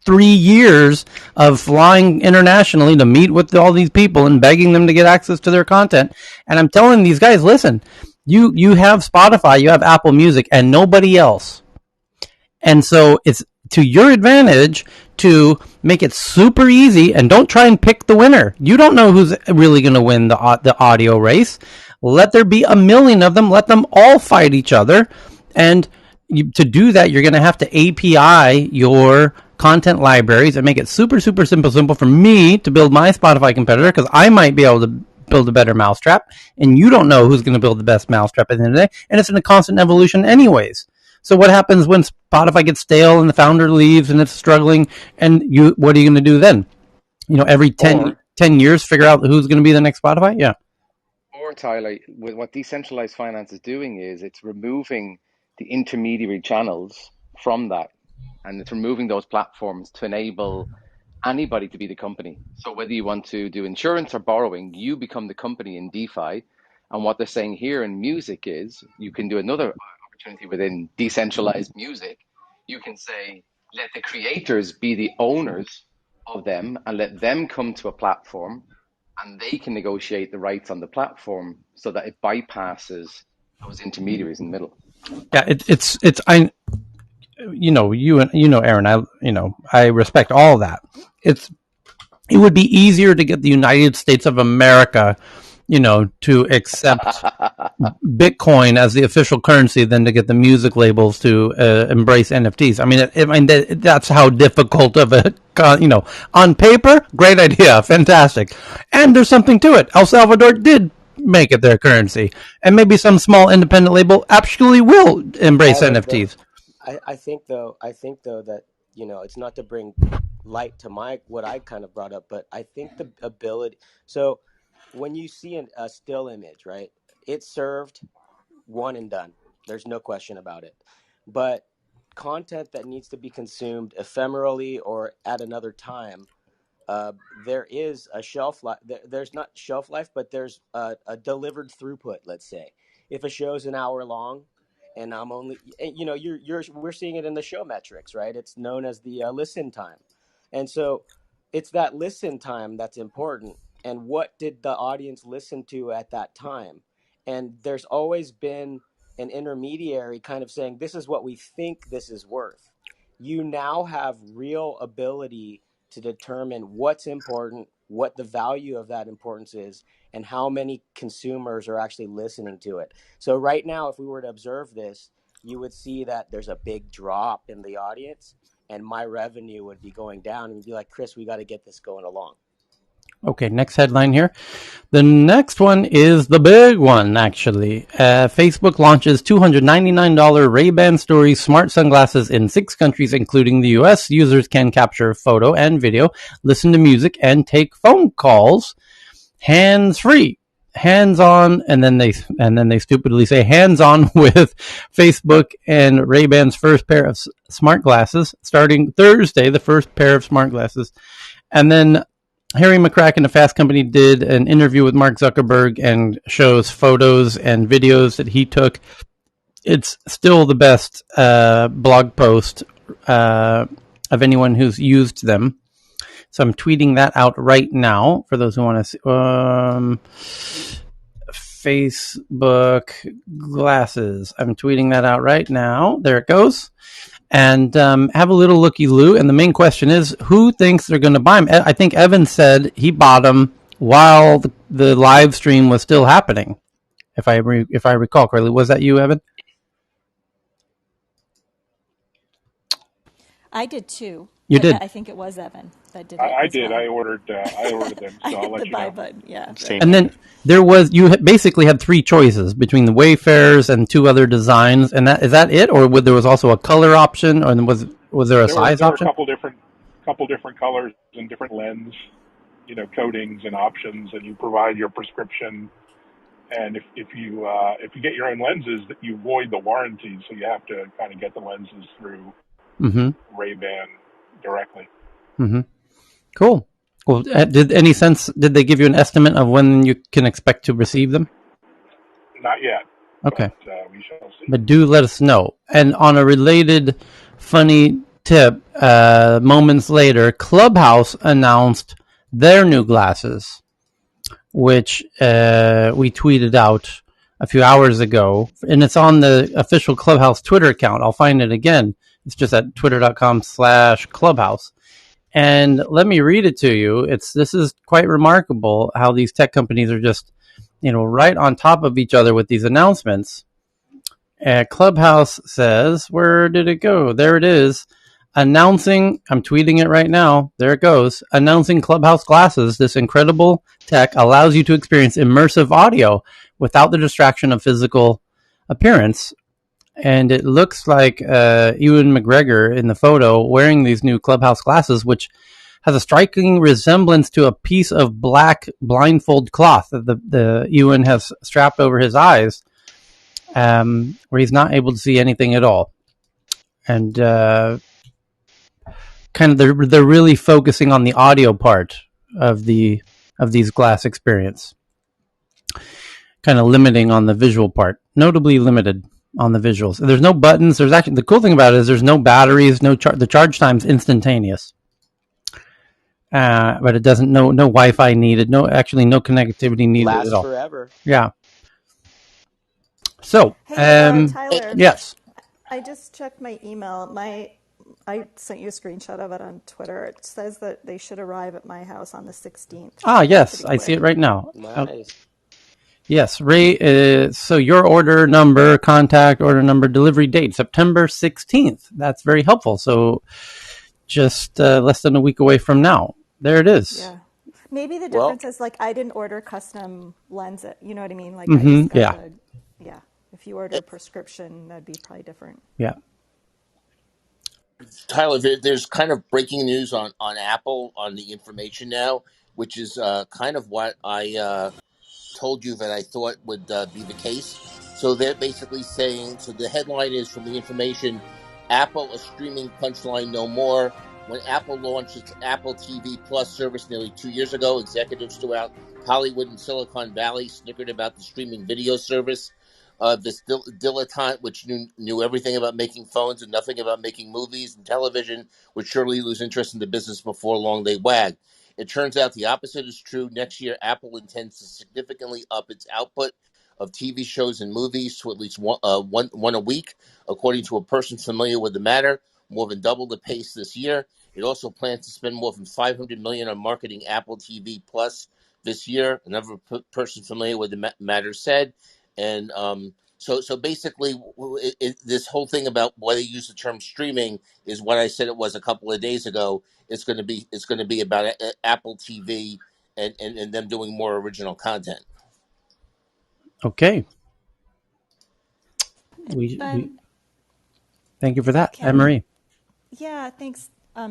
3 years of flying internationally to meet with all these people and begging them to get access to their content. And I'm telling these guys, listen, you have Spotify, you have Apple Music, and nobody else. And so it's to your advantage to make it super easy, and don't try and pick the winner. You don't know who's really going to win the audio race. Let there be 1 million of them. Let them all fight each other. And to do that, you're going to have to API your content libraries and make it super, super simple for me to build my Spotify competitor, because I might be able to build a better mousetrap, and you don't know who's going to build the best mousetrap at the end of the day, and it's in a constant evolution anyways. So what happens when Spotify gets stale and the founder leaves and it's struggling, and what are you going to do then? Every 10 years, figure out who's going to be the next Spotify? Yeah. Or, Tyler, what decentralized finance is doing is it's removing the intermediary channels from that. And it's removing those platforms to enable anybody to be the company. So whether you want to do insurance or borrowing, you become the company in DeFi. And what they're saying here in music is you can do another opportunity within decentralized music. You can say, let the creators be the owners of them and let them come to a platform and they can negotiate the rights on the platform so that it bypasses those intermediaries in the middle. Yeah, I, Aaron, I respect all that. It would be easier to get the United States of America, to accept Bitcoin as the official currency than to get the music labels to embrace NFTs. I mean, that's how difficult of a, on paper, great idea, fantastic. And there's something to it. El Salvador did make it their currency. And maybe some small independent label actually will embrace NFTs. I think though that, it's not to bring light to what I kind of brought up, but I think the ability, so when you see a still image, right, it's served one and done. There's no question about it. But content that needs to be consumed ephemerally or at another time, there is a shelf life. There's not shelf life, but there's a delivered throughput. Let's say if a show's an hour long, and I'm only, we're seeing it in the show metrics, right? It's known as the listen time, and so it's that listen time that's important. And what did the audience listen to at that time? And there's always been an intermediary kind of saying, this is what we think this is worth. You now have real ability to determine what's important, what the value of that importance is, and how many consumers are actually listening to it. So right now, if we were to observe this, you would see that there's a big drop in the audience and my revenue would be going down, and you'd be like, Chris, we got to get this going along. Okay, next headline here. The next one is the big one, actually. Facebook launches $299 Ray-Ban Stories smart sunglasses in 6 countries, including the US. Users can capture photo and video, listen to music, and take phone calls hands-free. Hands-on, and then they stupidly say hands-on with Facebook and Ray-Ban's first pair of smart glasses starting Thursday, the first pair of smart glasses. And then Harry McCracken of Fast Company did an interview with Mark Zuckerberg and shows photos and videos that he took. It's still the best blog post of anyone who's used them. So I'm tweeting that out right now for those who want to see. Facebook glasses. I'm tweeting that out right now. There it goes. And have a little looky-loo. And the main question is, who thinks they're going to buy them? I think Evan said he bought them while the live stream was still happening. If I recall correctly, was that you, Evan? I did too. You did. I think it was Evan that did it. I did. Well. I ordered them, so I'll let you know. I hit the buy button. Yeah. And then you basically had 3 choices between the Wayfarers and 2 other designs, and is that it, or there was also a color option, or was there a size option? There were a couple different colors and different lens, coatings and options, and you provide your prescription. And if you get your own lenses, that you void the warranty, so you have to kind of get the lenses through Ray-Ban directly. Mm-hmm. Cool. Well, did they give you an estimate of when you can expect to receive them? Not yet. Okay. But, we shall see. But do let us know. And on a related funny tip, moments later, Clubhouse announced their new glasses, which we tweeted out a few hours ago. And it's on the official Clubhouse Twitter account. I'll find it again. It's just at twitter.com/Clubhouse. And let me read it to you. This is quite remarkable how these tech companies are just, right on top of each other with these announcements. Clubhouse says, where did it go? There it is. Announcing, I'm tweeting it right now. There it goes. Announcing Clubhouse glasses. This incredible tech allows you to experience immersive audio without the distraction of physical appearance. And it looks like Ewan McGregor in the photo wearing these new Clubhouse glasses, which has a striking resemblance to a piece of black blindfold cloth that the Ewan has strapped over his eyes. where he's not able to see anything at all. And kind of they're really focusing on the audio part of these glass experience, kind of limiting on the visual part, notably limited on the visuals. There's no buttons. There's actually, the cool thing about it is there's no batteries, the charge time's instantaneous. But it doesn't, no Wi-Fi needed, no connectivity needed Lasts at all. forever. Yeah. So, Hey, Tyler. yes. I just checked my email. I sent you a screenshot of it on Twitter. It says that they should arrive at my house on the 16th. Ah, yes, I see it right now. Nice. Yes, Ray. So your order number, contact, order number, delivery date, September 16th. That's very helpful. So just less than a week away from now. There it is. Yeah. Maybe the difference is like I didn't order custom lenses. You know what I mean? Like Mm-hmm, I just got yeah. If you order a prescription, that'd be probably different. Yeah. Tyler, there's kind of breaking news on Apple on the information now, which is kind of what I told you that I thought would be the case. So they're basically saying, so the headline is from the information, Apple, a streaming punchline no more. When Apple launched its Apple TV Plus service nearly 2 years ago, executives throughout Hollywood and Silicon Valley snickered about the streaming video service. This dilettante, which knew everything about making phones and nothing about making movies and television, would surely lose interest in the business before long they wag. It turns out the opposite is true. Next year, Apple intends to significantly up its output of TV shows and movies to at least one a week, according to a person familiar with the matter, more than double the pace this year. It also plans to spend more than $500 million on marketing Apple TV Plus this year, another person familiar with the matter said. And so basically, this whole thing about why they use the term streaming is what I said it was a couple of days ago. It's going to be about Apple TV and them doing more original content. Okay. We thank you for that, Anne-Marie. Yeah, thanks,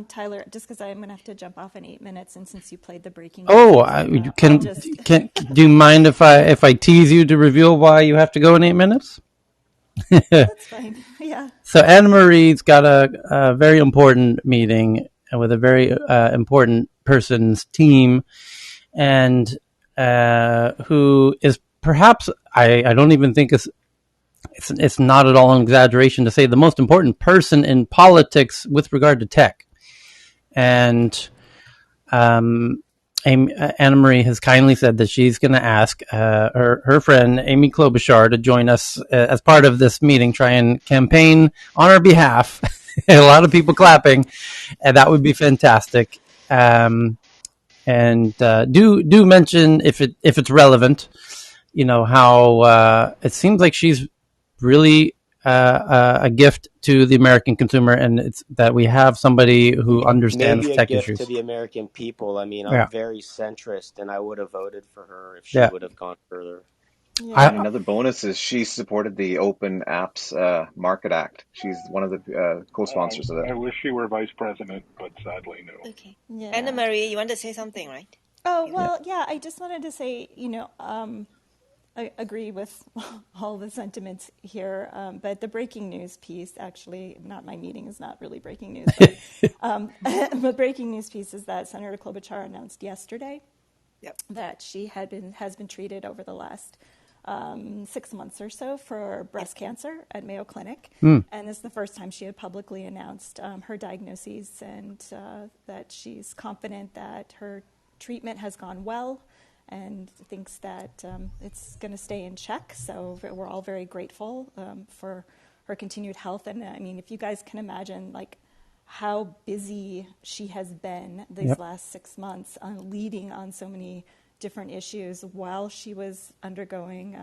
Tyler. Just because I'm going to have to jump off in 8 minutes, and since you played the breaking news, can do you mind if I tease you to reveal why you have to go in 8 minutes? That's fine. Yeah. So Anne-Marie's got a very important meeting with a very important person's team, and who is perhaps I don't even think it's not at all an exaggeration to say the most important person in politics with regard to tech. And Anne-Marie has kindly said that she's going to ask her friend Amy Klobuchar to join us as part of this meeting, try and campaign on our behalf. A lot of people clapping, and that would be fantastic. And do mention if it's relevant, how it seems like she's really a gift to the American consumer, and it's that we have somebody who understands maybe a tech gift issues to the American people. I mean, I'm very centrist, and I would have voted for her if she would have gone further. Yeah. Another bonus is she supported the Open Apps Market Act. She's one of the co-sponsors of it. I wish she were vice president, but sadly no. Okay. Yeah. Anne-Marie, you want to say something, right? Oh, well, yeah, I just wanted to say, I agree with all the sentiments here, but the breaking news piece, actually, not my meeting is not really breaking news, but the breaking news piece is that Senator Klobuchar announced yesterday that she has been treated over the last 6 months or so for breast cancer at Mayo Clinic, and this is the first time she had publicly announced her diagnoses, and that she's confident that her treatment has gone well, and thinks that it's going to stay in check. So we're all very grateful for her continued health. And I mean, if you guys can imagine, like, how busy she has been these last 6 months, leading on so many different issues while she was undergoing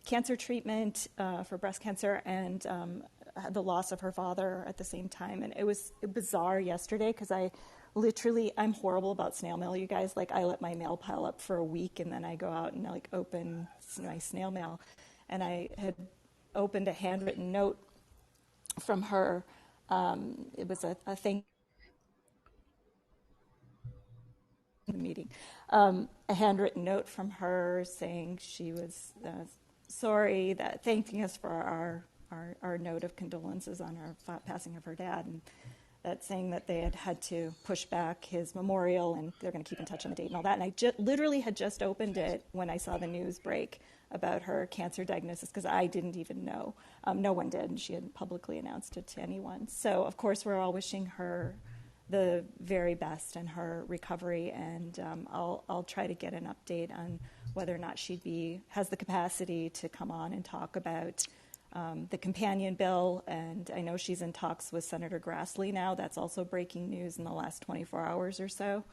cancer treatment for breast cancer, and the loss of her father at the same time. And it was bizarre yesterday because I'm horrible about snail mail, you guys. Like, I let my mail pile up for a week, and then I go out and like open my snail mail. And I had opened a handwritten note from her. It was a thank the meeting, a handwritten note from her saying she was sorry, that thanking us for our note of condolences on our passing of her dad, and that saying that they had to push back his memorial and they're going to keep in touch on the date and all that. And I literally had just opened it when I saw the news break about her cancer diagnosis, because I didn't even know. No one did, and she hadn't publicly announced it to anyone. So, of course, we're all wishing her the very best in her recovery, and I'll try to get an update on whether or not has the capacity to come on and talk about the companion bill. And I know she's in talks with Senator Grassley now. That's also breaking news in the last 24 hours or so,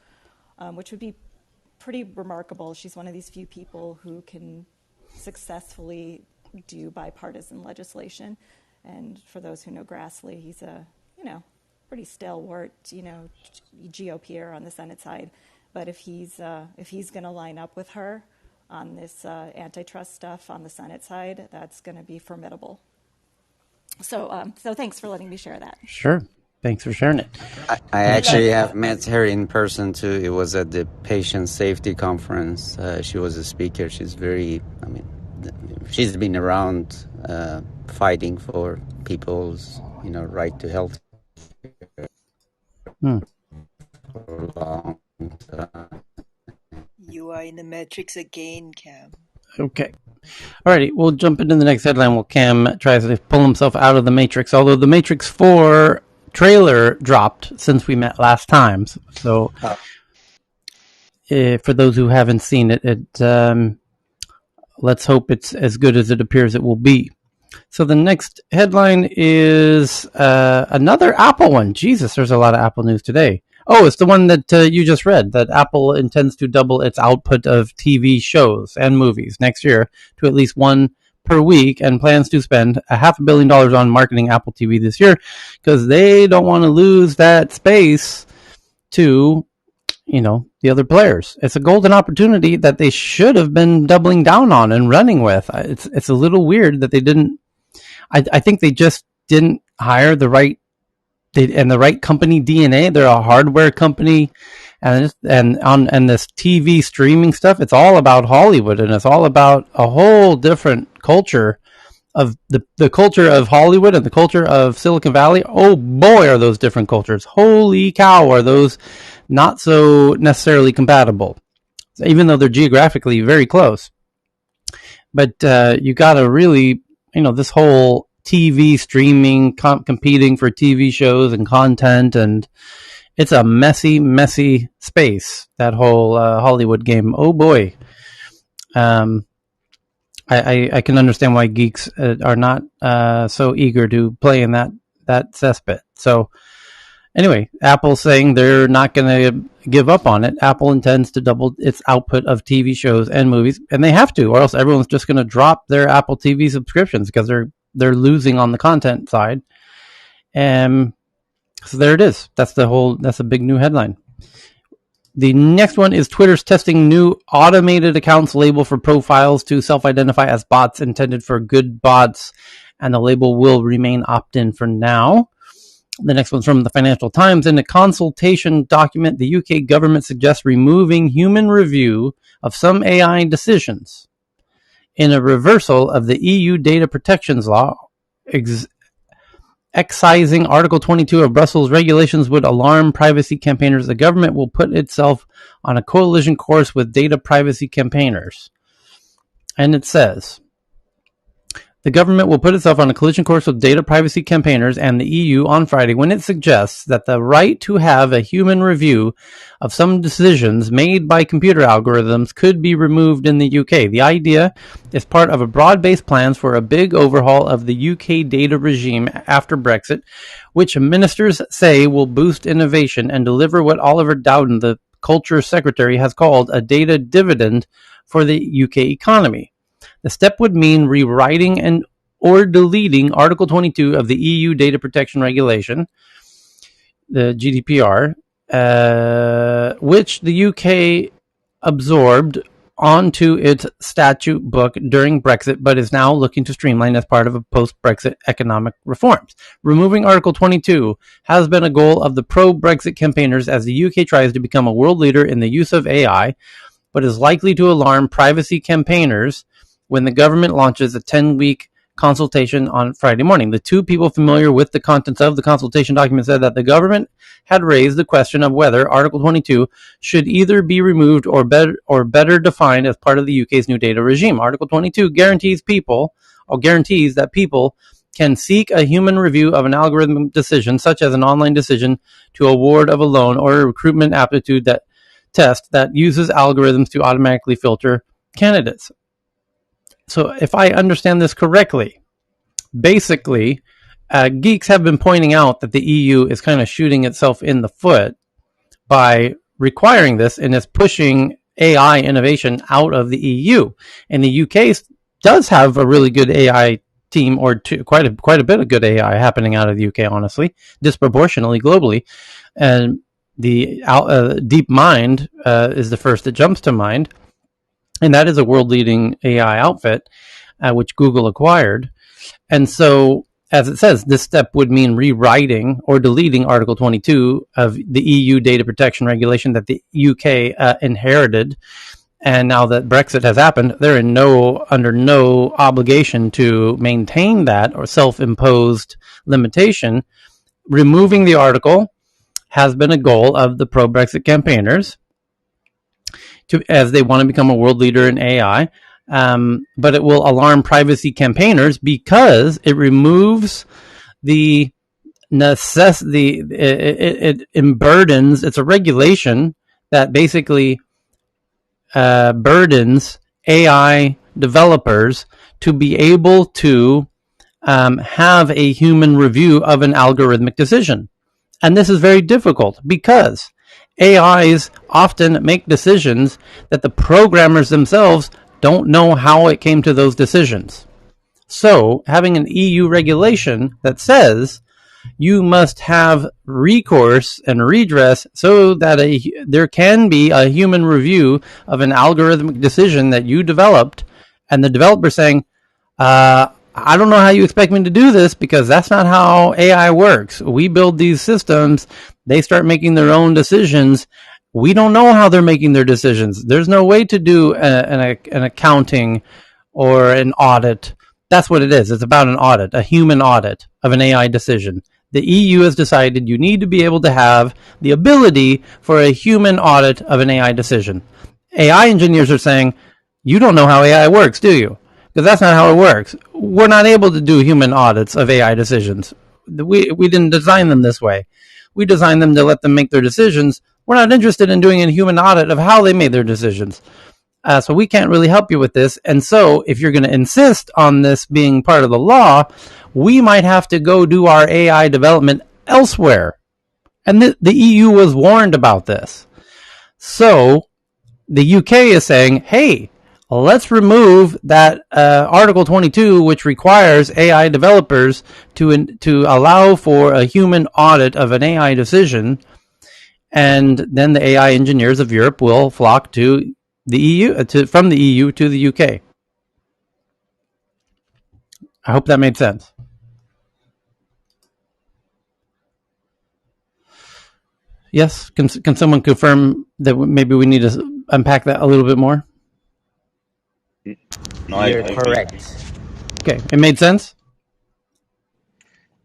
which would be pretty remarkable. She's one of these few people who can successfully do bipartisan legislation. And for those who know Grassley, he's a, pretty stalwart, GOPer on the Senate side. But if he's going to line up with her on this antitrust stuff on the Senate side, that's going to be formidable. So thanks for letting me share that. Sure. Thanks for sharing it. I actually have met her in person too. It was at the patient safety conference. She was a speaker. She's she's been around fighting for people's, right to health for a long time. You are in the Matrix again, Cam. Okay. Alrighty, we'll jump into the next headline while Cam tries to pull himself out of the Matrix. Although the Matrix 4 trailer dropped since we met last time. So for those who haven't seen it, let's hope it's as good as it appears it will be. So the next headline is another Apple one. Jesus, there's a lot of Apple news today. Oh, it's the one that you just read, that Apple intends to double its output of TV shows and movies next year to at least one per week, and plans to spend $500 million on marketing Apple TV this year because they don't want to lose that space to, the other players. It's a golden opportunity that they should have been doubling down on and running with. It's a little weird that they didn't. I think they just didn't hire the right company DNA. They're a hardware company, and this TV streaming stuff, it's all about Hollywood, and it's all about a whole different culture of the culture of Hollywood and the culture of Silicon Valley. Oh boy, are those different cultures. Holy cow, are those not so necessarily compatible, even though they're geographically very close. But you got to really, this whole TV streaming, competing for TV shows and content, and it's a messy, messy space, that whole Hollywood game. Oh boy. I can understand why geeks are not so eager to play in that cesspit. So anyway, Apple's saying they're not going to give up on it. Apple intends to double its output of TV shows and movies, and they have to, or else everyone's just going to drop their Apple TV subscriptions because they're losing on the content side. So there it is. That's a big new headline. The next one is Twitter's testing new automated accounts label for profiles to self-identify as bots intended for good bots, and the label will remain opt-in for now. The next one's from the Financial Times. In a consultation document, the UK government suggests removing human review of some AI decisions in a reversal of the EU data protections law. Excising Article 22 of Brussels regulations would alarm privacy campaigners. The government will put itself on a coalition course with data privacy campaigners. And it says, the government will put itself on a collision course with data privacy campaigners and the EU on Friday when it suggests that the right to have a human review of some decisions made by computer algorithms could be removed in the UK. The idea is part of a broad-based plans for a big overhaul of the UK data regime after Brexit, which ministers say will boost innovation and deliver what Oliver Dowden, the Culture Secretary, has called a data dividend for the UK economy. The step would mean rewriting or deleting Article 22 of the EU Data Protection Regulation, the GDPR, which the UK absorbed onto its statute book during Brexit, but is now looking to streamline as part of a post-Brexit economic reforms. Removing Article 22 has been a goal of the pro-Brexit campaigners as the UK tries to become a world leader in the use of AI, but is likely to alarm privacy campaigners when the government launches a 10-week consultation on Friday morning. The two people familiar with the contents of the consultation document said that the government had raised the question of whether Article 22 should either be removed or better defined as part of the UK's new data regime. Article 22 guarantees that people can seek a human review of an algorithmic decision, such as an online decision to award of a loan or a recruitment aptitude test that uses algorithms to automatically filter candidates. So if I understand this correctly, basically, geeks have been pointing out that the EU is kind of shooting itself in the foot by requiring this and is pushing AI innovation out of the EU. And the UK does have a really good AI team, or two, quite a bit of good AI happening out of the UK, honestly, disproportionately globally. And the DeepMind is the first that jumps to mind. And that is a world-leading AI outfit, which Google acquired. And so, as it says, this step would mean rewriting or deleting Article 22 of the EU data protection regulation that the UK inherited. And now that Brexit has happened, they're under no obligation to maintain that or self-imposed limitation. Removing the article has been a goal of the pro-Brexit campaigners, as they want to become a world leader in AI, but it will alarm privacy campaigners because it removes the necessity. It burdens. It's a regulation that basically burdens AI developers to be able to have a human review of an algorithmic decision, and this is very difficult because AIs often make decisions that the programmers themselves don't know how it came to those decisions. So having an EU regulation that says you must have recourse and redress so that there can be a human review of an algorithmic decision that you developed, and the developer saying, I don't know how you expect me to do this because that's not how AI works. We build these systems. They start making their own decisions. We don't know how they're making their decisions. There's no way to do an accounting or an audit. That's what it is. It's about an audit, a human audit of an AI decision. The EU has decided you need to be able to have the ability for a human audit of an AI decision. AI engineers are saying, you don't know how AI works, do you? Because that's not how it works. We're not able to do human audits of AI decisions. We didn't design them this way. We designed them to let them make their decisions. We're not interested in doing a human audit of how they made their decisions. So we can't really help you with this. And so if you're going to insist on this being part of the law, we might have to go do our AI development elsewhere. And the EU was warned about this. So the UK is saying, hey, let's remove that Article 22, which requires AI developers to allow for a human audit of an AI decision, and then the AI engineers of Europe will flock to the EU, from the EU to the UK. I hope that made sense. Yes, can someone confirm that maybe we need to unpack that a little bit more? No, You're I correct. Okay, it made sense?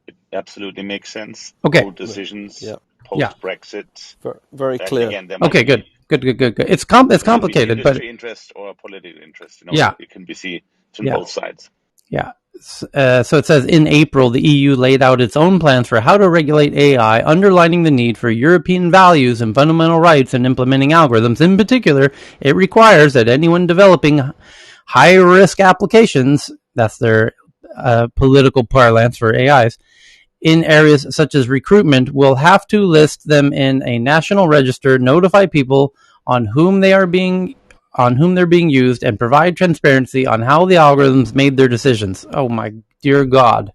it absolutely makes sense. Okay. Both decisions Yeah. post-Brexit. Very Then clear. again, there might Okay, good. be Good. It's complicated, but industry interest or political interest. Yeah. It can be seen from Yeah. both sides. yeah. So it says in April, the EU laid out its own plans for how to regulate AI, underlining the need for European values and fundamental rights in implementing algorithms. In particular, it requires that anyone developing high-risk applications, that's their political parlance for AIs, in areas such as recruitment, will have to list them in a national register, notify people on whom they're being used, and provide transparency on how the algorithms made their decisions. Oh my dear God.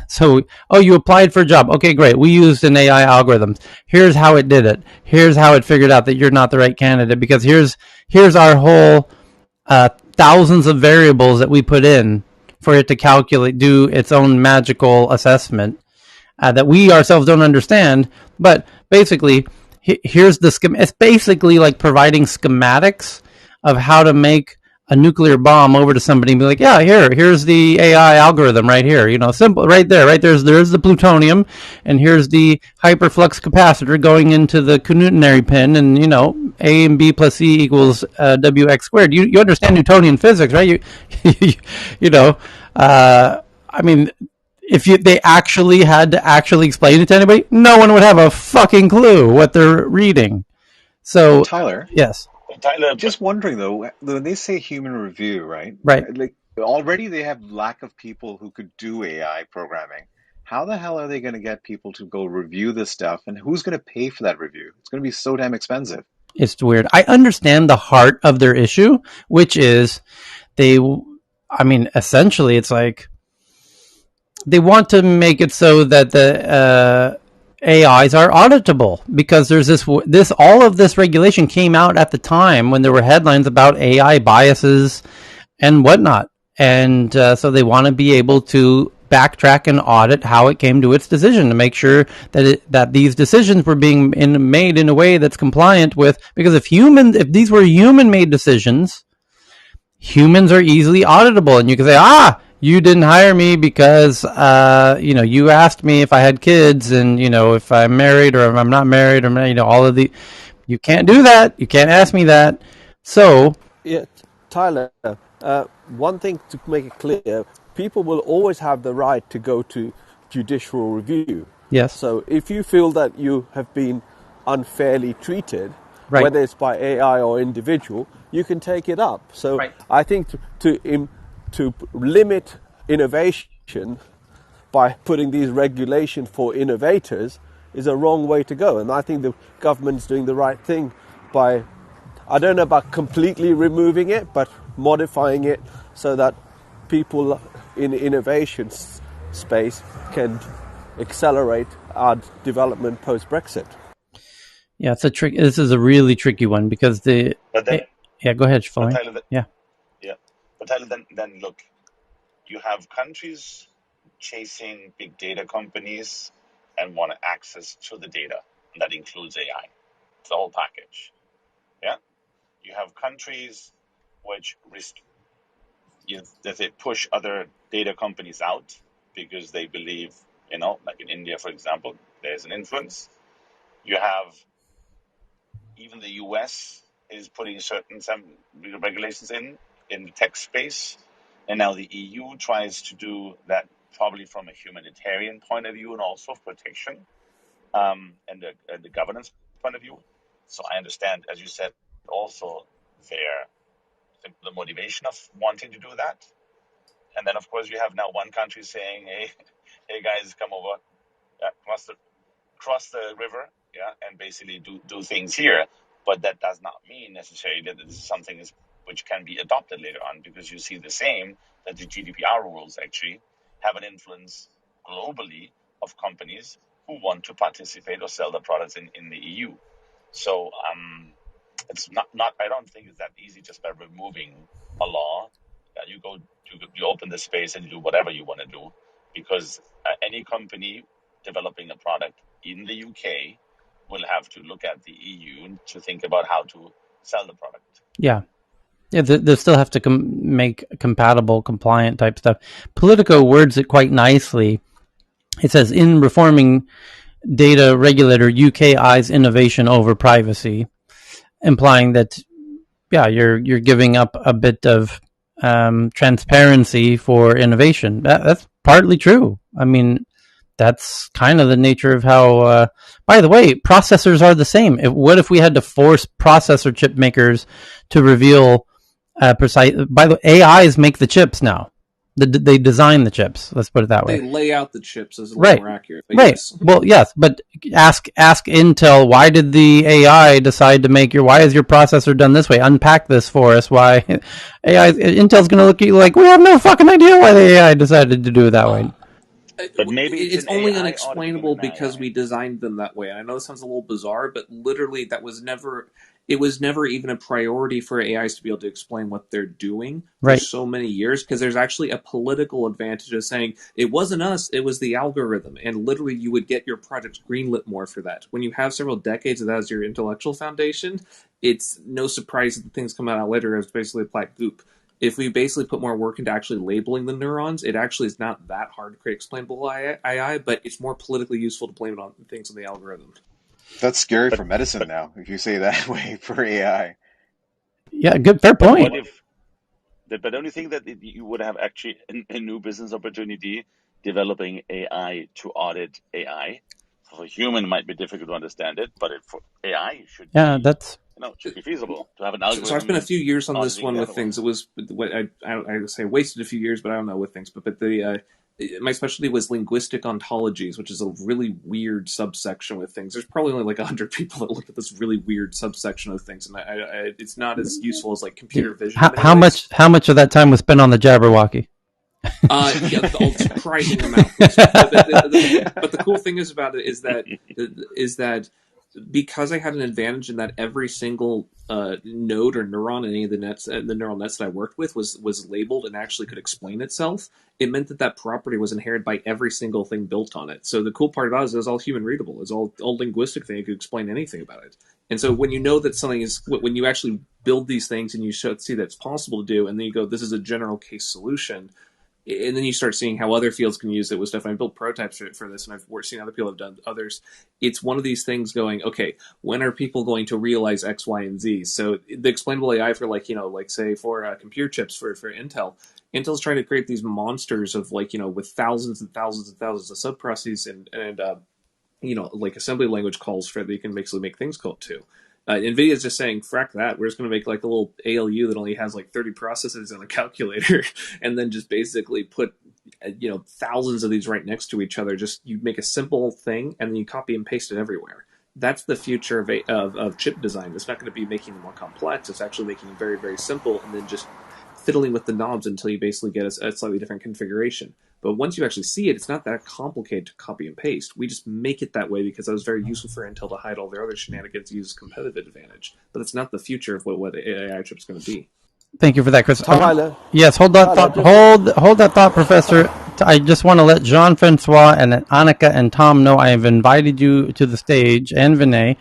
So, you applied for a job. Okay, great. We used an AI algorithm. Here's how it did it. Here's how it figured out that you're not the right candidate, because here's our whole thousands of variables that we put in for it to do its own magical assessment that we ourselves don't understand. But basically, here's the schema. It's basically like providing schematics of how to make a nuclear bomb over to somebody and be like, yeah, here's the AI algorithm right here, simple, right there's the plutonium, and here's the hyperflux capacitor going into the quaternary pin, and A and B plus C equals WX squared. You understand Newtonian physics, right? I mean, if they actually had to actually explain it to anybody, no one would have a fucking clue what they're reading. So, Tyler, yes. Tyler, just wondering though, when they say human review, right? Right. Like already they have lack of people who could do AI programming. How the hell are they going to get people to go review this stuff, and who's going to pay for that review? It's going to be so damn expensive. It's weird. I understand the heart of their issue, which is essentially it's like they want to make it so that the AIs are auditable, because there's all of this regulation came out at the time when there were headlines about AI biases and whatnot. And so they want to be able to backtrack and audit how it came to its decision to make sure that these decisions were being made in a way that's compliant with, because if these were human-made decisions, humans are easily auditable, and you can say, you didn't hire me because you asked me if I had kids, and if I'm married or if I'm not married, or all of the. You can't do that. You can't ask me that. So Yeah, Tyler, one thing to make it clear, people will always have the right to go to judicial review. Yes. So if you feel that you have been unfairly treated, right. whether it's by AI or individual, you can take it up. So right. I think to limit innovation by putting these regulations for innovators is a wrong way to go. And I think the government's doing the right thing by, I don't know about completely removing it, but modifying it so that people in innovation space can accelerate our development post-Brexit. Yeah, it's a trick. This is a really tricky one because but then, go ahead, Florian. Yeah. But Tyler, then look, you have countries chasing big data companies and want access to the data. And that includes AI. It's the whole package. Yeah. You have countries which that they push other data companies out because they believe, like in India, for example, there's an influence. You have even the US is putting some regulations in the tech space, and now the EU tries to do that probably from a humanitarian point of view and also protection and the governance point of view. So I understand, as you said, also the motivation of wanting to do that. And then, of course, you have now one country saying, hey guys, come over, cross the river, and basically do things here. But that does not mean necessarily that this is something which can be adopted later on, because you see the same, that the GDPR rules actually have an influence globally of companies who want to participate or sell their products in the EU. So it's not. I don't think it's that easy just by removing a law. You open the space and you do whatever you want to do, because any company developing a product in the UK will have to look at the EU to think about how to sell the product. Yeah. They still have to make compatible, compliant type stuff. Politico words it quite nicely. It says, in reforming data regulator, UK eyes innovation over privacy, implying that, you're giving up a bit of transparency for innovation. That's partly true. I mean, that's kind of the nature of how, by the way, processors are the same. What if we had to force processor chip makers to reveal precise, by the way, AIs make the chips now. They design the chips. Let's put it that way. They lay out the chips as a little more accurate. Right. Yes. Well, yes, but ask Intel, why did the AI decide to why is your processor done this way? Unpack this for us. Why Intel's going to look at you like, we have no fucking idea why the AI decided to do it that way. But maybe it's only unexplainable because we designed them that way. I know it sounds a little bizarre, but literally it was never even a priority for AIs to be able to explain what they're doing for so many years, because there's actually a political advantage of saying it wasn't us, it was the algorithm, and literally you would get your projects greenlit more for that. When you have several decades of that as your intellectual foundation, it's no surprise that things come out later as basically black goop. if we basically put more work into actually labeling the neurons, it actually is not that hard to create explainable AI, but it's more politically useful to blame it on things in the algorithm. That's scary for medicine now, if you say that way for AI. Yeah, good, fair point. But don't you think that you would have actually a new business opportunity developing AI to audit AI? For a human, it might be difficult to understand it, but for AI, should be feasible to have an algorithm. So I spent a few years on this one with things. It was what I say wasted a few years, but I don't know with things. But my specialty was linguistic ontologies, which is a really weird subsection with things. There's probably only like 100 people that look at this really weird subsection of things, and it's not as useful as like computer vision. How much of that time was spent on the Jabberwocky? Yeah, a surprising amount. But the cool thing is about it is that because I had an advantage in that every single node or neuron in any of the neural nets that I worked with was labeled and actually could explain itself. It meant that property was inherited by every single thing built on it. So the cool part about it is it was all human readable. It's all linguistic thing. You could explain anything about it. And so when you know that something is, when you actually build these things and you see that it's possible to do, and then you go, this is a general case solution, and then you start seeing how other fields can use it with stuff. I built prototypes for this, and I've seen other people have done others. It's one of these things going, okay, when are people going to realize X, Y, and Z? So the explainable AI for say for computer chips for Intel, Intel's trying to create these monsters of with thousands and thousands and thousands of subprocesses and like assembly language calls for that you can basically make things called to. NVIDIA is just saying, frack that. We're just going to make like a little ALU that only has like 30 processes and a calculator, and then just basically put thousands of these right next to each other. Just you make a simple thing, and then you copy and paste it everywhere. That's the future of chip design. It's not going to be making them more complex. It's actually making them very, very simple, and then just fiddling with the knobs until you basically get a slightly different configuration. But once you actually see it, it's not that complicated to copy and paste. We just make it that way because that was very useful for Intel to hide all their other shenanigans, use competitive advantage. But it's not the future of what AI chip is going to be. Thank you for that, Chris. Tyler. Yes, hold that thought. Hold that thought, Professor. I just want to let Jean-Francois and Annika and Tom know I have invited you to the stage, and Vinay.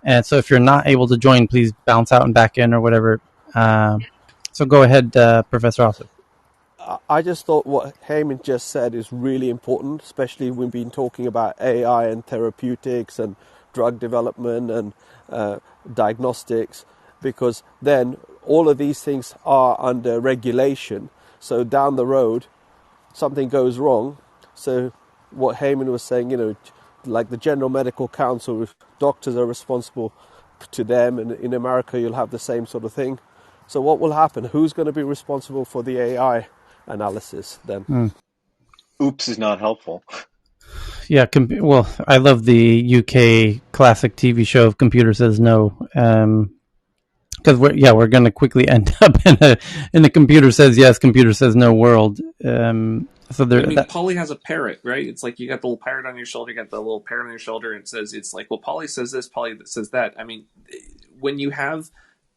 And so if you're not able to join, please bounce out and back in or whatever. So go ahead, Professor Alsop. I just thought what Heyman just said is really important, especially when we've been talking about AI and therapeutics and drug development and diagnostics, because then all of these things are under regulation. So down the road, something goes wrong. So what Heyman was saying, like the General Medical Council, doctors are responsible to them, and in America you'll have the same sort of thing. So what will happen? Who's going to be responsible for the AI analysis then? Oops is not helpful. Yeah, well, I love the UK classic TV show of Computer Says No, because we're going to quickly end up in a Computer Says Yes, Computer Says No world. So Polly has a parrot, right? It's like you got the little parrot on your shoulder, you got the little parrot on your shoulder, and it's like, well, Polly says this, Polly says that. I mean, when you have...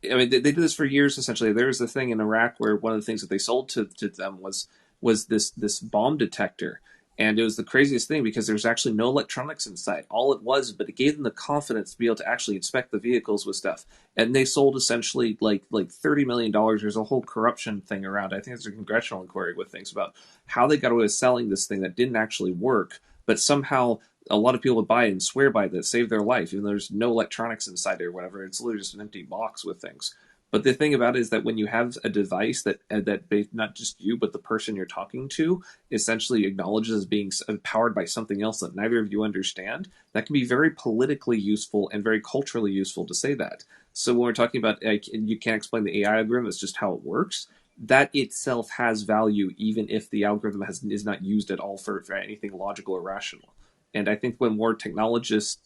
they did this for years, essentially. There was a thing in Iraq where one of the things that they sold to them was this bomb detector. And it was the craziest thing because there's actually no electronics inside. All it was, but it gave them the confidence to be able to actually inspect the vehicles with stuff. And they sold essentially like $30 million. There's a whole corruption thing around. I think there's a congressional inquiry with things about how they got away with selling this thing that didn't actually work, but somehow a lot of people would buy it and swear by it, that saved their life, even though there's no electronics inside it or whatever. It's literally just an empty box with things. But the thing about it is that when you have a device that not just you, but the person you're talking to essentially acknowledges as being powered by something else that neither of you understand, that can be very politically useful and very culturally useful to say that. So when we're talking about you can't explain the AI algorithm, it's just how it works, that itself has value even if the algorithm is not used at all for anything logical or rational. And I think when more technologists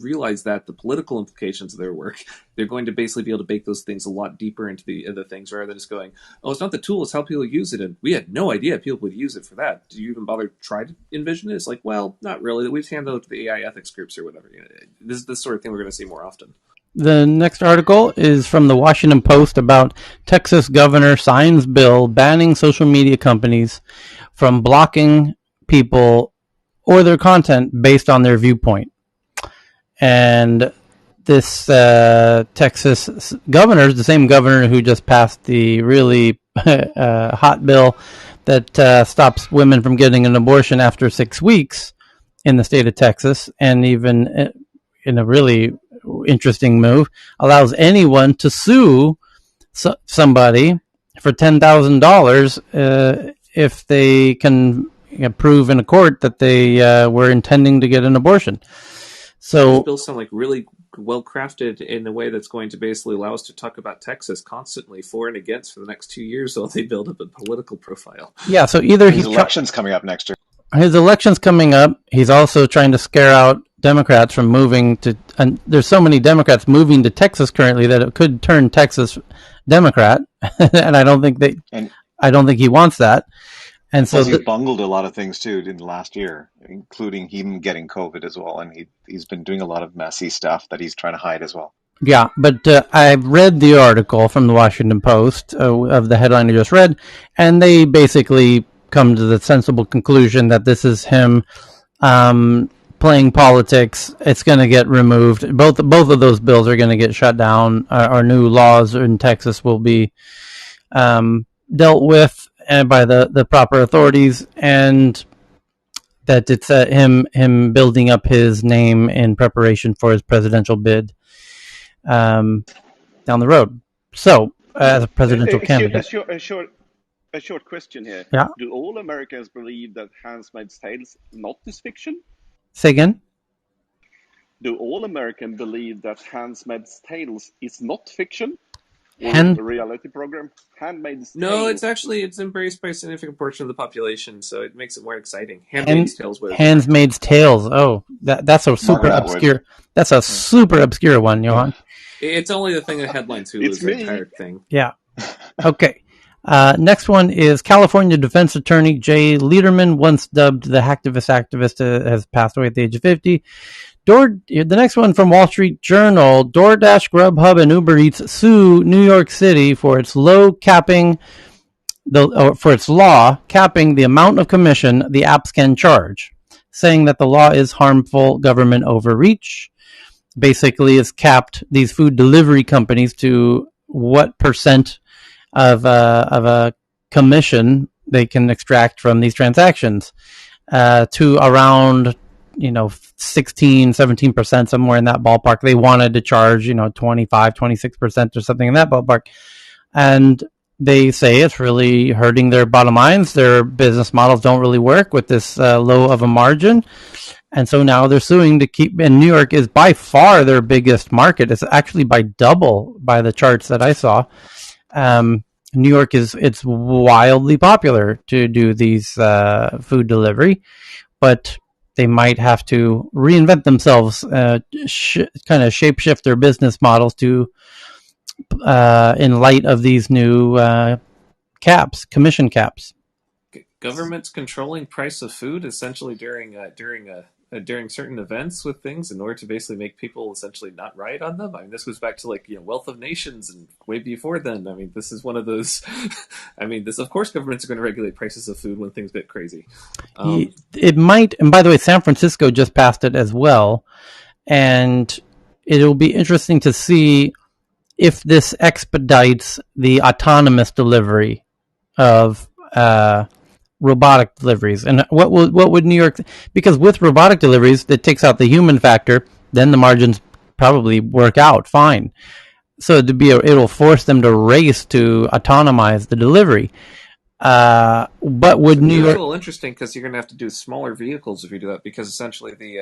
realize that the political implications of their work, they're going to basically be able to bake those things a lot deeper into the things rather than just going, oh, it's not the tool, it's how people use it. And we had no idea people would use it for that. Do you even bother try to envision it? It's like, well, not really. We just hand it to the AI ethics groups or whatever. This is the sort of thing we're going to see more often. The next article is from the Washington Post about Texas governor signs bill banning social media companies from blocking people or their content based on their viewpoint. And this Texas governor is the same governor who just passed the really hot bill that stops women from getting an abortion after 6 weeks in the state of Texas, and even in a really interesting move, allows anyone to sue somebody for $10,000 if they can prove in a court that they were intending to get an abortion. So these bills sound like really well crafted in a way that's going to basically allow us to talk about Texas constantly for and against for the next 2 years while they build up a political profile. Yeah, so either his election's coming up next year. His election's coming up. He's also trying to scare out Democrats from moving to, and there's so many Democrats moving to Texas currently that it could turn Texas Democrat, and I don't think he wants that. And so he bungled a lot of things too in the last year, including him getting COVID as well, and he's been doing a lot of messy stuff that he's trying to hide as well. Yeah, but I've read the article from the Washington Post of the headline I just read, and they basically come to the sensible conclusion that this is him playing politics. It's going to get removed. Both of those bills are going to get shut down. Our new laws in Texas will be dealt with by the proper authorities, and that it's him building up his name in preparation for his presidential bid down the road. So, as a presidential candidate, a short question here. Yeah. Do all Americans believe that *Handmaid's Tale* not is fiction? Say again. Do all Americans believe that *Handmaid's Tale* is not fiction? A reality program? *Handmaid's Tale*. No, it's embraced by a significant portion of the population, so it makes it more exciting. *Handmaid's Tales*. *Handmaid's Tales*. Oh, that's a super obscure. That's a super obscure one, Johan. It's only the thing that headlines Hulu's entire thing. Yeah. Okay. Next one is California defense attorney Jay Lederman, once dubbed the hacktivist activist, has passed away at the age of 50. The next one from Wall Street Journal: DoorDash, Grubhub, and Uber Eats sue New York City for its law capping the amount of commission the apps can charge, saying that the law is harmful government overreach. Basically, it's capped these food delivery companies to what percent of a commission they can extract from these transactions, to around 16-17%, somewhere in that ballpark. They wanted to charge 25-26% or something in that ballpark, and they say it's really hurting their bottom lines. Their business models don't really work with this low of a margin, and so now they're suing to keep. And New York is by far their biggest market. It's actually by double by the charts that I saw. New York it's wildly popular to do these food delivery, but they might have to reinvent themselves, kind of shapeshift their business models to, in light of these new commission caps. Government's controlling price of food essentially during certain events with things in order to basically make people essentially not ride on them. I mean, this goes back to Wealth of Nations and way before then. I mean, this is one of those. I mean, of course, governments are going to regulate prices of food when things get crazy. It might, and by the way, San Francisco just passed it as well, and it'll be interesting to see if this expedites the autonomous delivery of robotic deliveries. And what would New York, because with robotic deliveries it takes out the human factor, then the margins probably work out fine. So it'll force them to race to autonomize the delivery. But would New York... It's a little interesting because you're going to have to do smaller vehicles if you do that, because essentially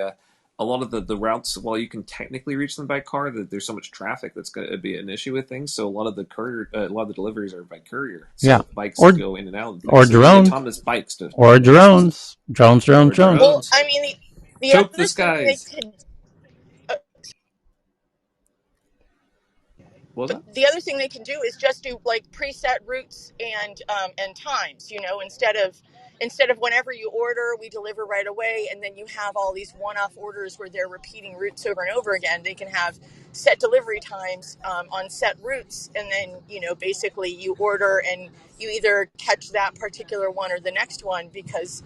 a lot of the routes, while you can technically reach them by car, that there's so much traffic that's going to be an issue with things. So a lot of the deliveries are by courier. So bikes go in and out. Or drones. Autonomous bikes. Or drones. Drones. Well, I mean, the Choke other the skies. The other thing they can do is just do preset routes and times. Instead of whenever you order, we deliver right away, and then you have all these one-off orders where they're repeating routes over and over again. They can have set delivery times on set routes, and then basically you order and you either catch that particular one or the next one, because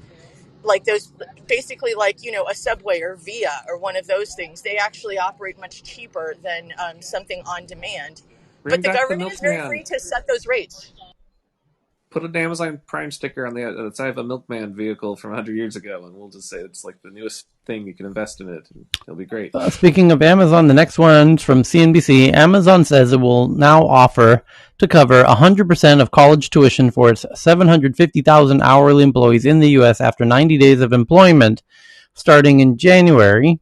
those basically a Subway or Via or one of those things, they actually operate much cheaper than something on demand. But the government is very free to set those rates. Put an Amazon Prime sticker on the side of a milkman vehicle from 100 years ago, and we'll just say it's like the newest thing. You can invest in it, and it'll be great. Speaking of Amazon, the next one's from CNBC. Amazon says it will now offer to cover 100% of college tuition for its 750,000 hourly employees in the U.S. after 90 days of employment, starting in January.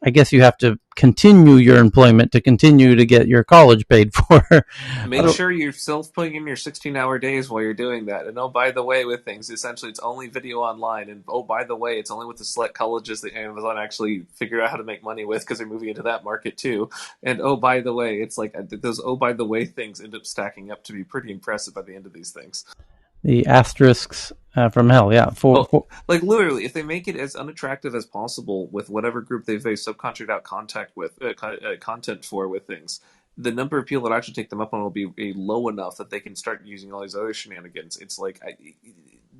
I guess you have to continue your employment to continue to get your college paid for. Make sure you're putting in your 16-hour days while you're doing that. And oh, by the way, with things, essentially it's only video online. And oh, by the way, it's only with the select colleges that Amazon actually figured out how to make money with, because they're moving into that market too. And oh, by the way, it's like those oh, by the way things end up stacking up to be pretty impressive by the end of these things. The asterisks from hell, yeah. Like literally, if they make it as unattractive as possible with whatever group they've subcontract out content for with things, the number of people that actually take them up on will be low enough that they can start using all these other shenanigans. It's like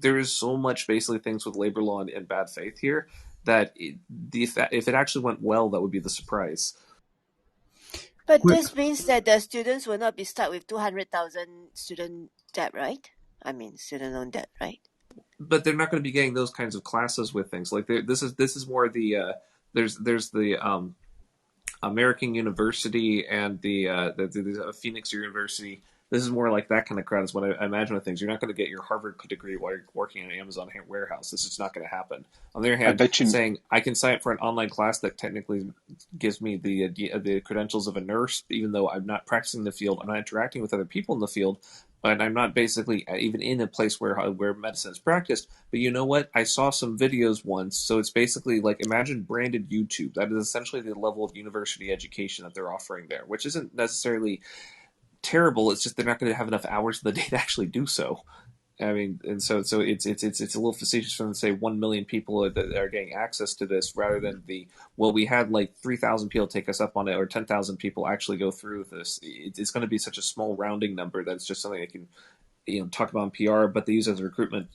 there is so much basically things with labor law and bad faith here that if it actually went well, that would be the surprise. But this means that the students will not be stuck with 200,000 student debt, right? I mean, student loan debt, right? But they're not going to be getting those kinds of classes with things like this is more the there's the American University and the Phoenix University. This is more like that kind of crowd is what I imagine with things. You're not going to get your Harvard degree while you're working in an Amazon warehouse. This is not going to happen. On the other hand, saying I can sign up for an online class that technically gives me the credentials of a nurse, even though I'm not practicing the field, I'm not interacting with other people in the field, and I'm not basically even in a place where medicine is practiced. But you know what? I saw some videos once. So it's basically like, imagine branded YouTube. That is essentially the level of university education that they're offering there, which isn't necessarily terrible. It's just they're not going to have enough hours in the day to actually do so. I mean, and so it's a little facetious for them to say 1 million people that are getting access to this, rather than we had like 3,000 people take us up on it, or 10,000 people actually go through this. It's going to be such a small rounding number that it's just something they can talk about in PR, but they use it as a recruitment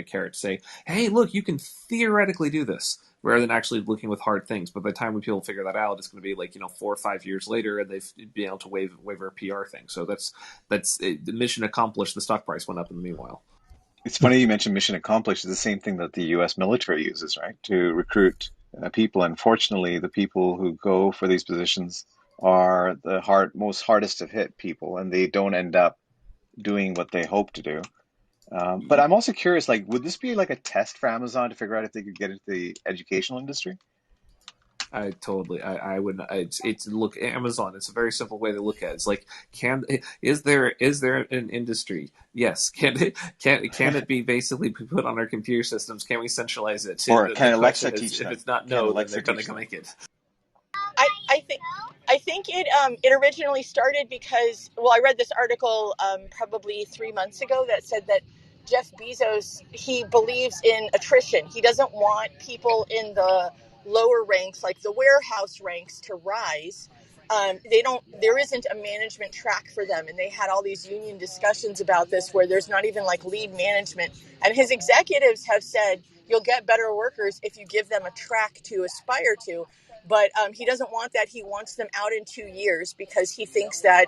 carrot to say, hey, look, you can theoretically do this, rather than actually looking with hard things. But by the time people figure that out, it's going to be like 4 or 5 years later, and they've been able to waiver a PR thing. So that's the mission accomplished. The stock price went up in the meanwhile. It's funny you mentioned mission accomplished. It's the same thing that the U.S. military uses, right, to recruit people. Unfortunately, the people who go for these positions are the hardest to hit people, and they don't end up doing what they hope to do. But I'm also curious, like, would this be like a test for Amazon to figure out if they could get into the educational industry? I wouldn't. It's look, Amazon. It's a very simple way to look at it. It's like, is there an industry? Yes. Can it be basically put on our computer systems? Can we centralize it? Or can Alexa teach them? If it's not no, then they're going to make it. I think it originally started because, well, I read this article probably 3 months ago that said that Jeff Bezos, he believes in attrition. He doesn't want people in the lower ranks, like the warehouse ranks, to rise. There isn't a management track for them. And they had all these union discussions about this where there's not even like lead management. And his executives have said, you'll get better workers if you give them a track to aspire to. But he doesn't want that. He wants them out in 2 years because he thinks that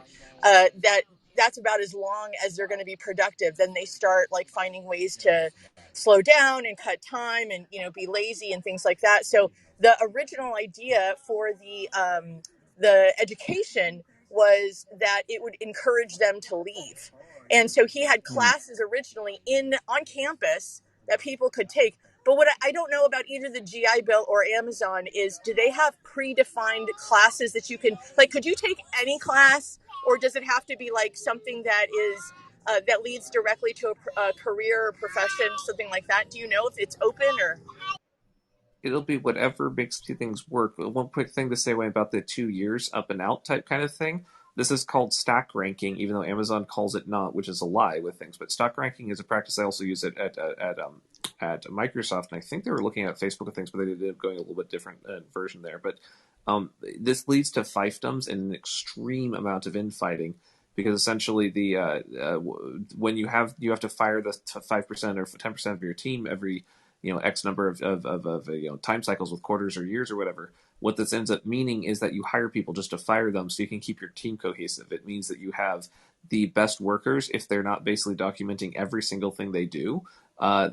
that's about as long as they're going to be productive. Then they start like finding ways to slow down and cut time and be lazy and things like that. So the original idea for the education was that it would encourage them to leave. And so he had classes originally on campus that people could take. But what I don't know about either the GI Bill or Amazon is, do they have predefined classes that you can, like, could you take any class, or does it have to be like something that is that leads directly to a career or profession, something like that? Do you know if it's open or? It'll be whatever makes things work. But one quick thing to say about the 2 years up and out type kind of thing. This is called stack ranking, even though Amazon calls it not, which is a lie with things. But stack ranking is a practice I also use at Microsoft, and I think they were looking at Facebook and things, but they ended up going a little bit different version there. But this leads to fiefdoms and an extreme amount of infighting, because essentially when you have to fire the 5% or 10% of your team every X number of time cycles with quarters or years or whatever. What this ends up meaning is that you hire people just to fire them so you can keep your team cohesive. It means that you have the best workers, if they're not basically documenting every single thing they do,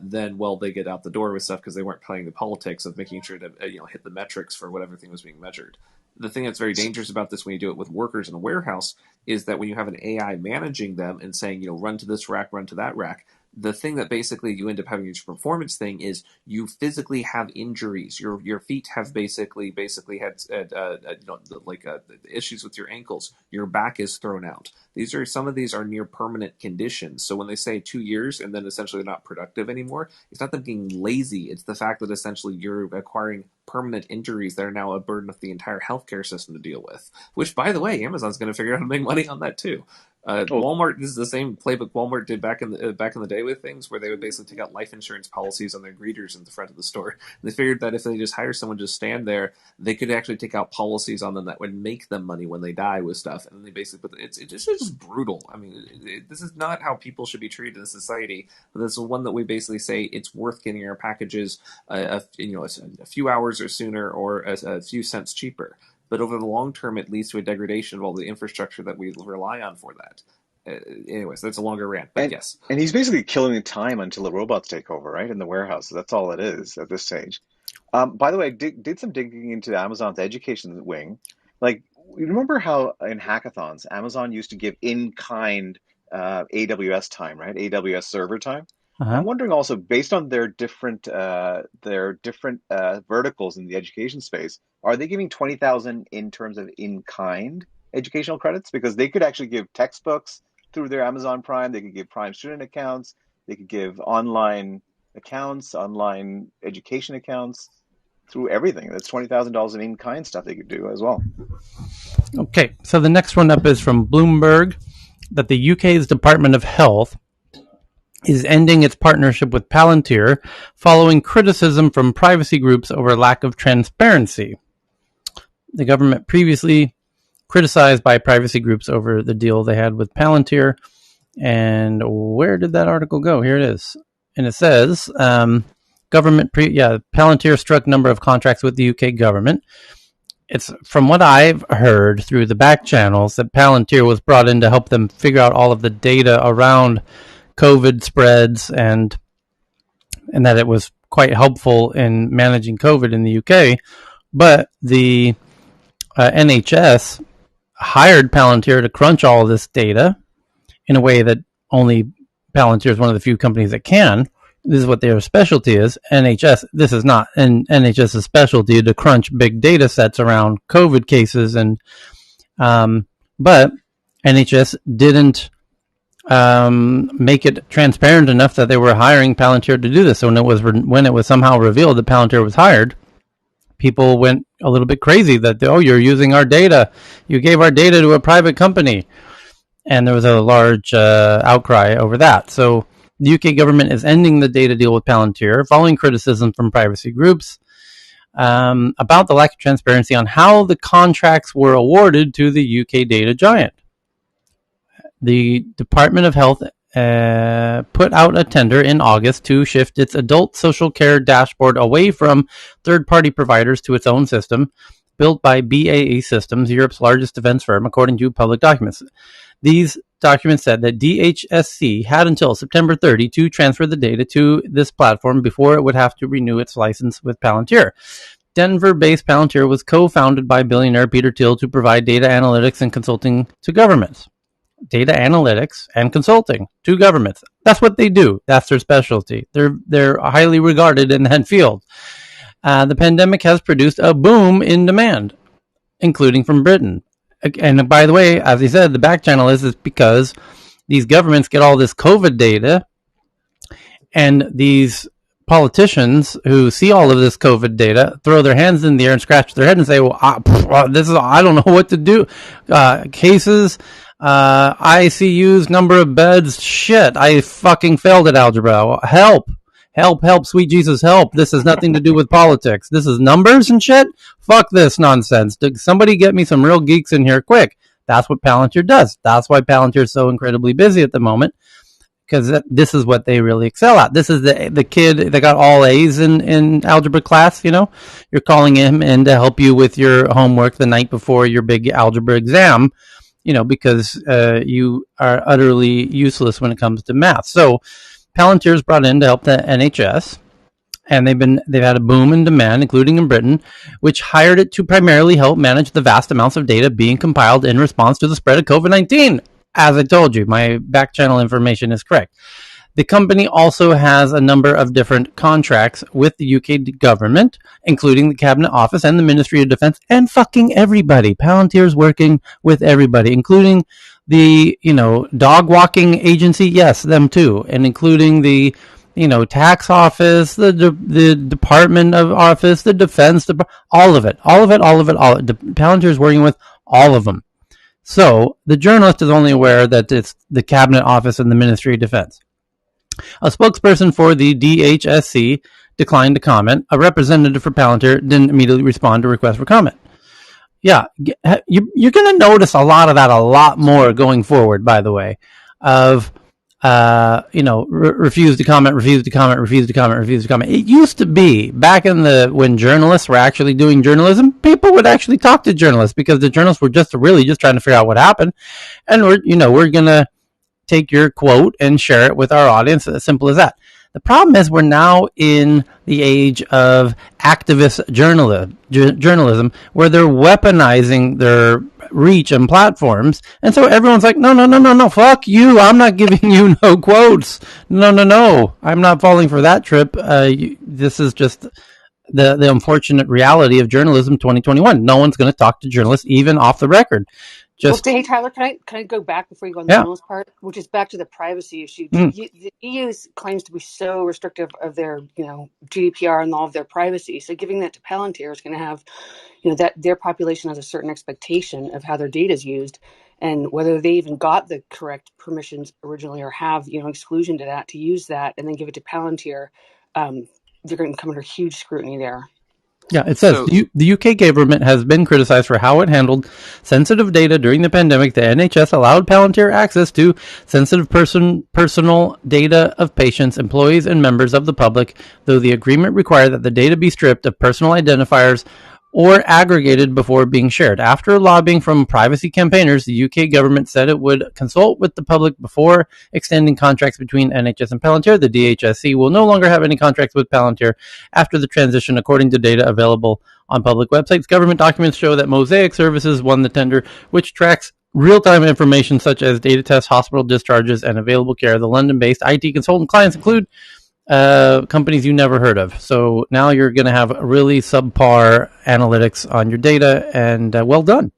then, well, they get out the door with stuff because they weren't playing the politics of making sure to hit the metrics for whatever thing was being measured. The thing that's very dangerous about this when you do it with workers in a warehouse is that when you have an AI managing them and saying, run to this rack, run to that rack, the thing that basically you end up having as your performance thing is you physically have injuries. Your feet have basically had issues with your ankles. Your back is thrown out. Some of these are near permanent conditions. So when they say 2 years and then essentially they're not productive anymore, it's not them being lazy. It's the fact that essentially you're acquiring permanent injuries that are now a burden of the entire healthcare system to deal with. Which, by the way, Amazon's going to figure out how to make money on that too. Walmart, this is the same playbook Walmart did back in the day with things, where they would basically take out life insurance policies on their greeters in the front of the store. And they figured that if they just hire someone to just stand there, they could actually take out policies on them that would make them money when they die with stuff. And then they basically, it's just brutal. I mean, this is not how people should be treated in society. But this is one that we basically say it's worth getting our packages a few hours or sooner, or a few cents cheaper. But over the long term, it leads to a degradation of all the infrastructure that we rely on for that. Anyways, that's a longer rant, but yes. And he's basically killing the time until the robots take over, right, in the warehouse. That's all it is at this stage. By the way, I did some digging into Amazon's education wing. Like, you remember how in hackathons, Amazon used to give in-kind AWS time, right? AWS server time. I'm wondering also, based on their different verticals in the education space, are they giving 20,000 in terms of in-kind educational credits? Because they could actually give textbooks through their Amazon Prime. They could give Prime student accounts. They could give online accounts, online education accounts, through everything. That's $20,000 in in-kind stuff they could do as well. Okay, so the next one up is from Bloomberg, that the UK's Department of Health is ending its partnership with Palantir following criticism from privacy groups over lack of transparency. The government previously criticized by privacy groups over the deal they had with Palantir. And where did that article go? Here it is. And it says, Palantir struck a number of contracts with the UK government. It's from what I've heard through the back channels that Palantir was brought in to help them figure out all of the data around COVID spreads, and that it was quite helpful in managing COVID in the UK. But the NHS hired Palantir to crunch all of this data in a way that only Palantir is one of the few companies that can. This is what their specialty is. NHS, this is not an NHS's specialty to crunch big data sets around COVID cases, but NHS didn't make it transparent enough that they were hiring Palantir to do this. So when it was somehow revealed that Palantir was hired, people went a little bit crazy that, you're using our data. You gave our data to a private company. And there was a large outcry over that. So the UK government is ending the data deal with Palantir following criticism from privacy groups about the lack of transparency on how the contracts were awarded to the UK data giant. The Department of Health put out a tender in August to shift its adult social care dashboard away from third-party providers to its own system, built by BAE Systems, Europe's largest defense firm, according to public documents. These documents said that DHSC had until September 30 to transfer the data to this platform before it would have to renew its license with Palantir. Denver-based Palantir was co-founded by billionaire Peter Thiel to provide data analytics and consulting to governments. Data analytics and consulting to governments. That's what they do. That's their specialty. They're highly regarded in that field. The pandemic has produced a boom in demand, including from Britain. And by the way, as he said, the back channel is because these governments get all this COVID data, and these politicians who see all of this COVID data throw their hands in the air and scratch their head and say, I don't know what to do. Cases, ICUs, number of beds, shit, I fucking failed at algebra. Help, sweet Jesus, help. This has nothing to do with politics. This is numbers and shit? Fuck this nonsense. Somebody get me some real geeks in here quick. That's what Palantir does. That's why Palantir is so incredibly busy at the moment, because this is what they really excel at. This is the kid that got all A's in algebra class, You're calling him in to help you with your homework the night before your big algebra exam, because you are utterly useless when it comes to math. So Palantir is brought in to help the NHS, and they've had a boom in demand, including in Britain, which hired it to primarily help manage the vast amounts of data being compiled in response to the spread of COVID-19. As I told you, my back channel information is correct. The company also has a number of different contracts with the UK government, including the Cabinet Office and the Ministry of Defence, and fucking everybody. Palantir's working with everybody, including the, dog walking agency. Yes, them too. And including the, tax office, the Department of Office, the Defense, all of it. Palantir's working with all of them. So the journalist is only aware that it's the Cabinet Office and the Ministry of Defence. A spokesperson for the DHSC declined to comment. A representative for Palantir didn't immediately respond to requests for comment. Yeah, you're going to notice a lot of that, a lot more going forward, by the way, of, refuse to comment. It used to be back when journalists were actually doing journalism, people would actually talk to journalists because the journalists were just trying to figure out what happened. And we're going to take your quote and share it with our audience. As simple as that. The problem is we're now in the age of activist journalism where they're weaponizing their reach and platforms. And so everyone's like, no, fuck you. I'm not giving you no quotes. No. I'm not falling for that trip. This is just the unfortunate reality of journalism 2021. No one's going to talk to journalists even off the record. Hey Tyler, can I go back before you go on the journalist part, which is back to the privacy issue? The EU claims to be so restrictive of their, GDPR and all of their privacy. So giving that to Palantir is going to have, that their population has a certain expectation of how their data is used, and whether they even got the correct permissions originally or have, exclusion to that to use that and then give it to Palantir. They're going to come under huge scrutiny there. Yeah, it says the UK government has been criticized for how it handled sensitive data during the pandemic. The NHS allowed Palantir access to sensitive personal data of patients, employees, and members of the public, though the agreement required that the data be stripped of personal identifiers or aggregated before being shared. After lobbying from privacy campaigners, the UK government said it would consult with the public before extending contracts between NHS and Palantir. The DHSC will no longer have any contracts with Palantir after the transition, according to data available on public websites. Government documents show that Mosaic Services won the tender, which tracks real-time information such as data tests, hospital discharges, and available care. The London-based IT consultant clients include companies you never heard of. So now you're going to have really subpar analytics on your data, and well done.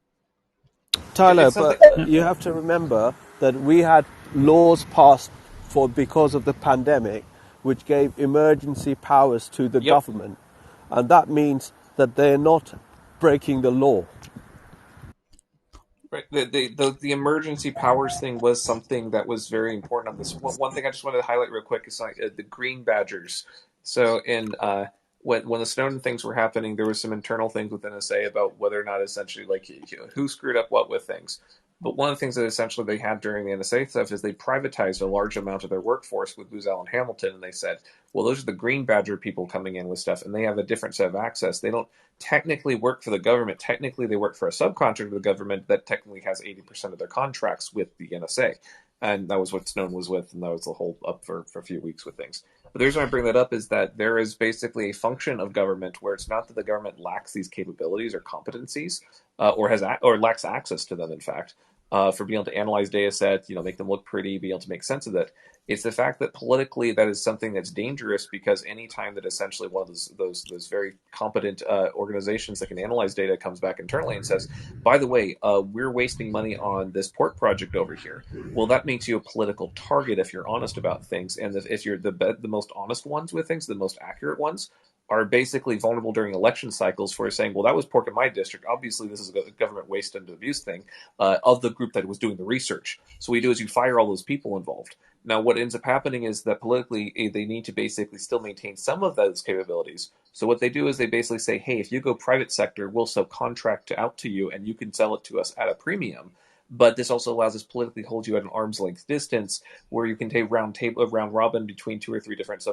Tyler, but you have to remember that we had laws passed because of the pandemic, which gave emergency powers to the government. And that means that they're not breaking the law. Right. The emergency powers thing was something that was very important on this. One thing I just wanted to highlight real quick is the green badgers. So when the Snowden things were happening, there was some internal things with NSA about whether or not essentially who screwed up what with things. But one of the things that essentially they had during the NSA stuff is they privatized a large amount of their workforce with Booz Allen Hamilton, and they said, well, those are the green badger people coming in with stuff, and they have a different set of access. They don't technically work for the government. Technically, they work for a subcontractor of the government that technically has 80% of their contracts with the NSA. And that was what Snowden was with, and that was the whole up for a few weeks with things. But the reason I bring that up is that there is basically a function of government where it's not that the government lacks these capabilities or competencies, or lacks access to them, in fact, for being able to analyze data sets, make them look pretty, be able to make sense of it. It's the fact that politically that is something that's dangerous, because any time that essentially one of those very competent organizations that can analyze data comes back internally and says, by the way, we're wasting money on this port project over here. Well, that makes you a political target if you're honest about things. And if you're the most honest ones with things, the most accurate ones, are basically vulnerable during election cycles for saying, well, that was pork in my district. Obviously, this is a government waste and abuse thing of the group that was doing the research. So what you do is you fire all those people involved. Now, what ends up happening is that politically, they need to basically still maintain some of those capabilities. So what they do is they basically say, hey, if you go private sector, we'll subcontract out to you and you can sell it to us at a premium. But this also allows us politically hold you at an arm's length distance where you can take round robin between 2 or 3 different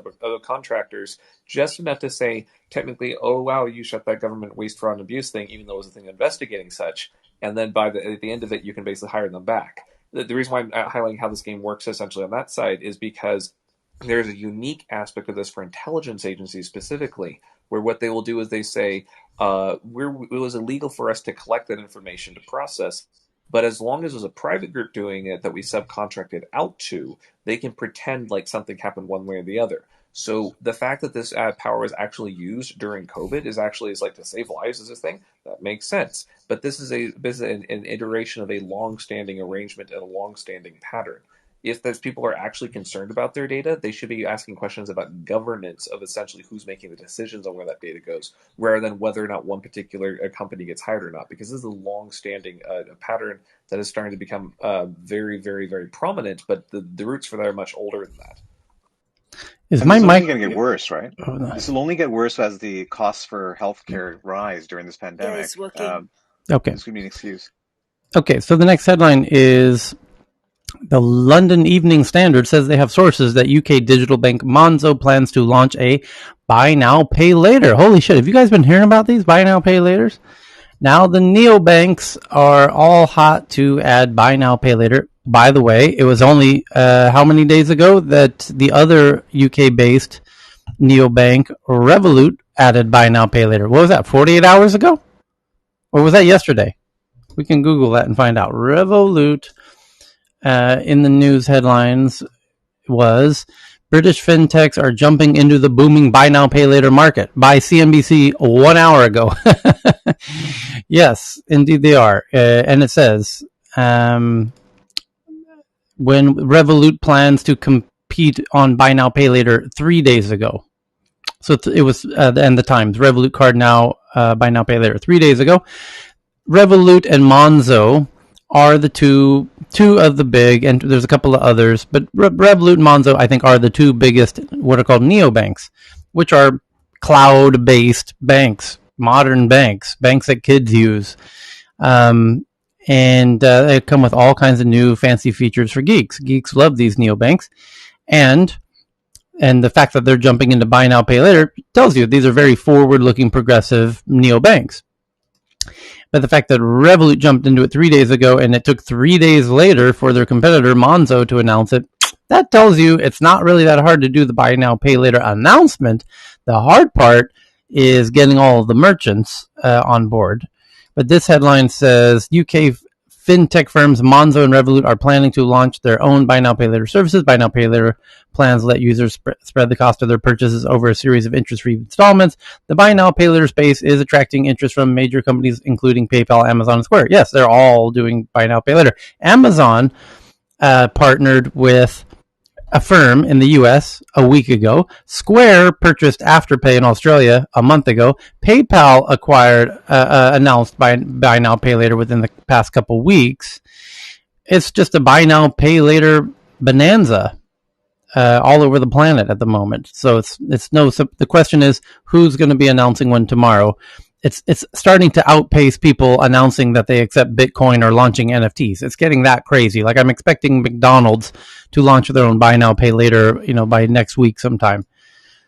contractors, just enough to say, technically, oh, wow, you shut that government waste, fraud, and abuse thing, even though it was a thing investigating such. and then at the end of it, you can basically hire them back. The reason why I'm highlighting how this game works essentially on that side is because there's a unique aspect of this for intelligence agencies specifically, where what they will do is they say, it was illegal for us to collect that information to process, but as long as it was a private group doing it that we subcontracted out to, they can pretend like something happened one way or the other. So the fact that this power was actually used during COVID is like to save lives is this thing. That makes sense. But this is an iteration of a long-standing arrangement and a long-standing pattern. If those people are actually concerned about their data, they should be asking questions about governance of essentially who's making the decisions on where that data goes, rather than whether or not one particular company gets hired or not. Because this is a long-standing pattern that is starting to become very, very, very prominent, but the roots for that are much older than that. This is only going to get worse, right? Oh, no. This will only get worse as the costs for healthcare rise during this pandemic. Yeah, it's working. Okay. This could be an excuse. Okay, so the next headline is the London Evening Standard says they have sources that UK digital bank Monzo plans to launch a buy now, pay later. Holy shit, have you guys been hearing about these buy now, pay laters? Now the neobanks are all hot to add buy now, pay later. By the way, it was only how many days ago that the other UK-based neobank Revolut added buy now, pay later. What was that, 48 hours ago? Or was that yesterday? We can Google that and find out. Revolut, in the news headlines, was British fintechs are jumping into the booming buy now, pay later market by CNBC 1 hour ago. Yes, indeed they are. And it says, when Revolut plans to compete on buy now, pay later 3 days ago. So it was, and the Times, Revolut Card Now, buy now, pay later 3 days ago. Revolut and Monzo are the two of the big, and there's a couple of others, but Revolut and Monzo, I think, are the two biggest, what are called neobanks, which are cloud-based banks, modern banks that kids use. And they come with all kinds of new fancy features for geeks. Geeks love these neobanks. And the fact that they're jumping into buy now, pay later tells you these are very forward-looking, progressive neobanks. But the fact that Revolut jumped into it 3 days ago and it took 3 days later for their competitor Monzo to announce it, that tells you it's not really that hard to do the buy now, pay later announcement. The hard part is getting all of the merchants on board. But this headline says UK fintech firms Monzo and Revolut are planning to launch their own buy now, pay later services. Buy now, pay later plans let users spread the cost of their purchases over a series of interest-free installments. The buy now, pay later space is attracting interest from major companies, including PayPal, Amazon, and Square. Yes, they're all doing buy now, pay later. Amazon partnered with Affirm in the US a week ago. Square purchased Afterpay in Australia a month ago. PayPal announced buy now, pay later within the past couple weeks. It's just a buy now, pay later bonanza all over the planet at the moment. So the question is, who's going to be announcing one tomorrow? It's starting to outpace people announcing that they accept Bitcoin or launching NFTs. It's getting that crazy. Like, I'm expecting McDonald's to launch their own buy now, pay later, by next week sometime.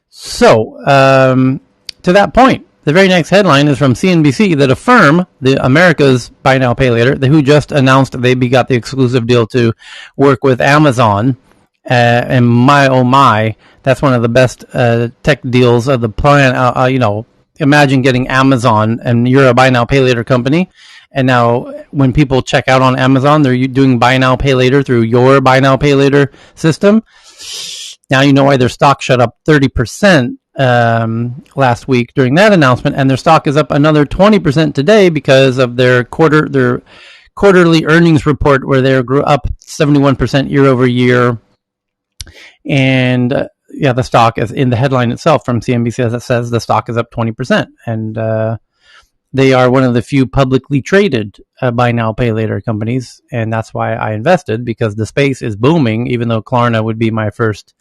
So, to that point, the very next headline is from CNBC that Affirm, the America's buy now, pay later, who just announced they got the exclusive deal to work with Amazon. And my, oh my, that's one of the best tech deals of the planet. Imagine getting Amazon and you're a buy now, pay later company. And now when people check out on Amazon, they're doing buy now, pay later through your buy now, pay later system. Now you know why their stock shot up 30% last week during that announcement. And their stock is up another 20% today because of their quarterly earnings report where they grew up 71% year over year. And the stock is in the headline itself from CNBC, as it says, the stock is up 20%. And they are one of the few publicly traded buy now, pay later companies. And that's why I invested, because the space is booming, even though Klarna would be my first.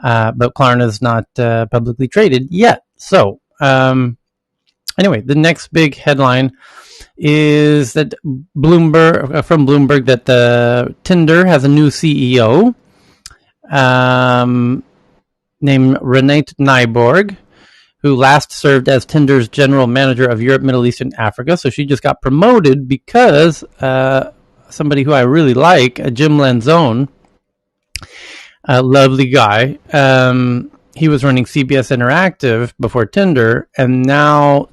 But Klarna is not publicly traded yet. So anyway, the next big headline is that from Bloomberg, that Tinder has a new CEO. Named Renate Nyborg, who last served as Tinder's general manager of Europe, Middle East, and Africa. So she just got promoted because somebody who I really like, Jim Lanzone, a lovely guy, he was running CBS Interactive before Tinder, and now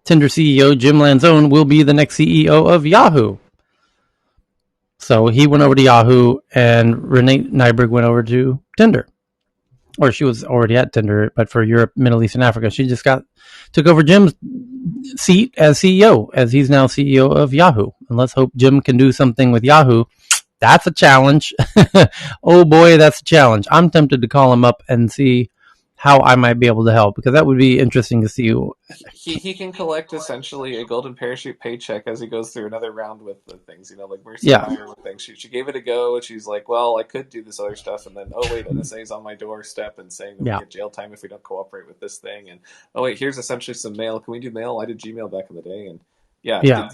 Tinder CEO Jim Lanzone will be the next CEO of Yahoo. So he went over to Yahoo, and Renee Nyberg went over to Tinder. Or she was already at Tinder, but for Europe, Middle East, and Africa. She just took over Jim's seat as CEO, as he's now CEO of Yahoo. And let's hope Jim can do something with Yahoo. That's a challenge. Oh boy, that's a challenge. I'm tempted to call him up and see how I might be able to help, because that would be interesting to see. He can collect essentially a golden parachute paycheck as he goes through another round with the things, like Mercy Meyer with things. She gave it a go, and she's like, well, I could do this other stuff, and then, oh wait, NSA's on my doorstep and saying that we get jail time if we don't cooperate with this thing, and oh wait, here's essentially some mail. Can we do mail? I did Gmail back in the day, and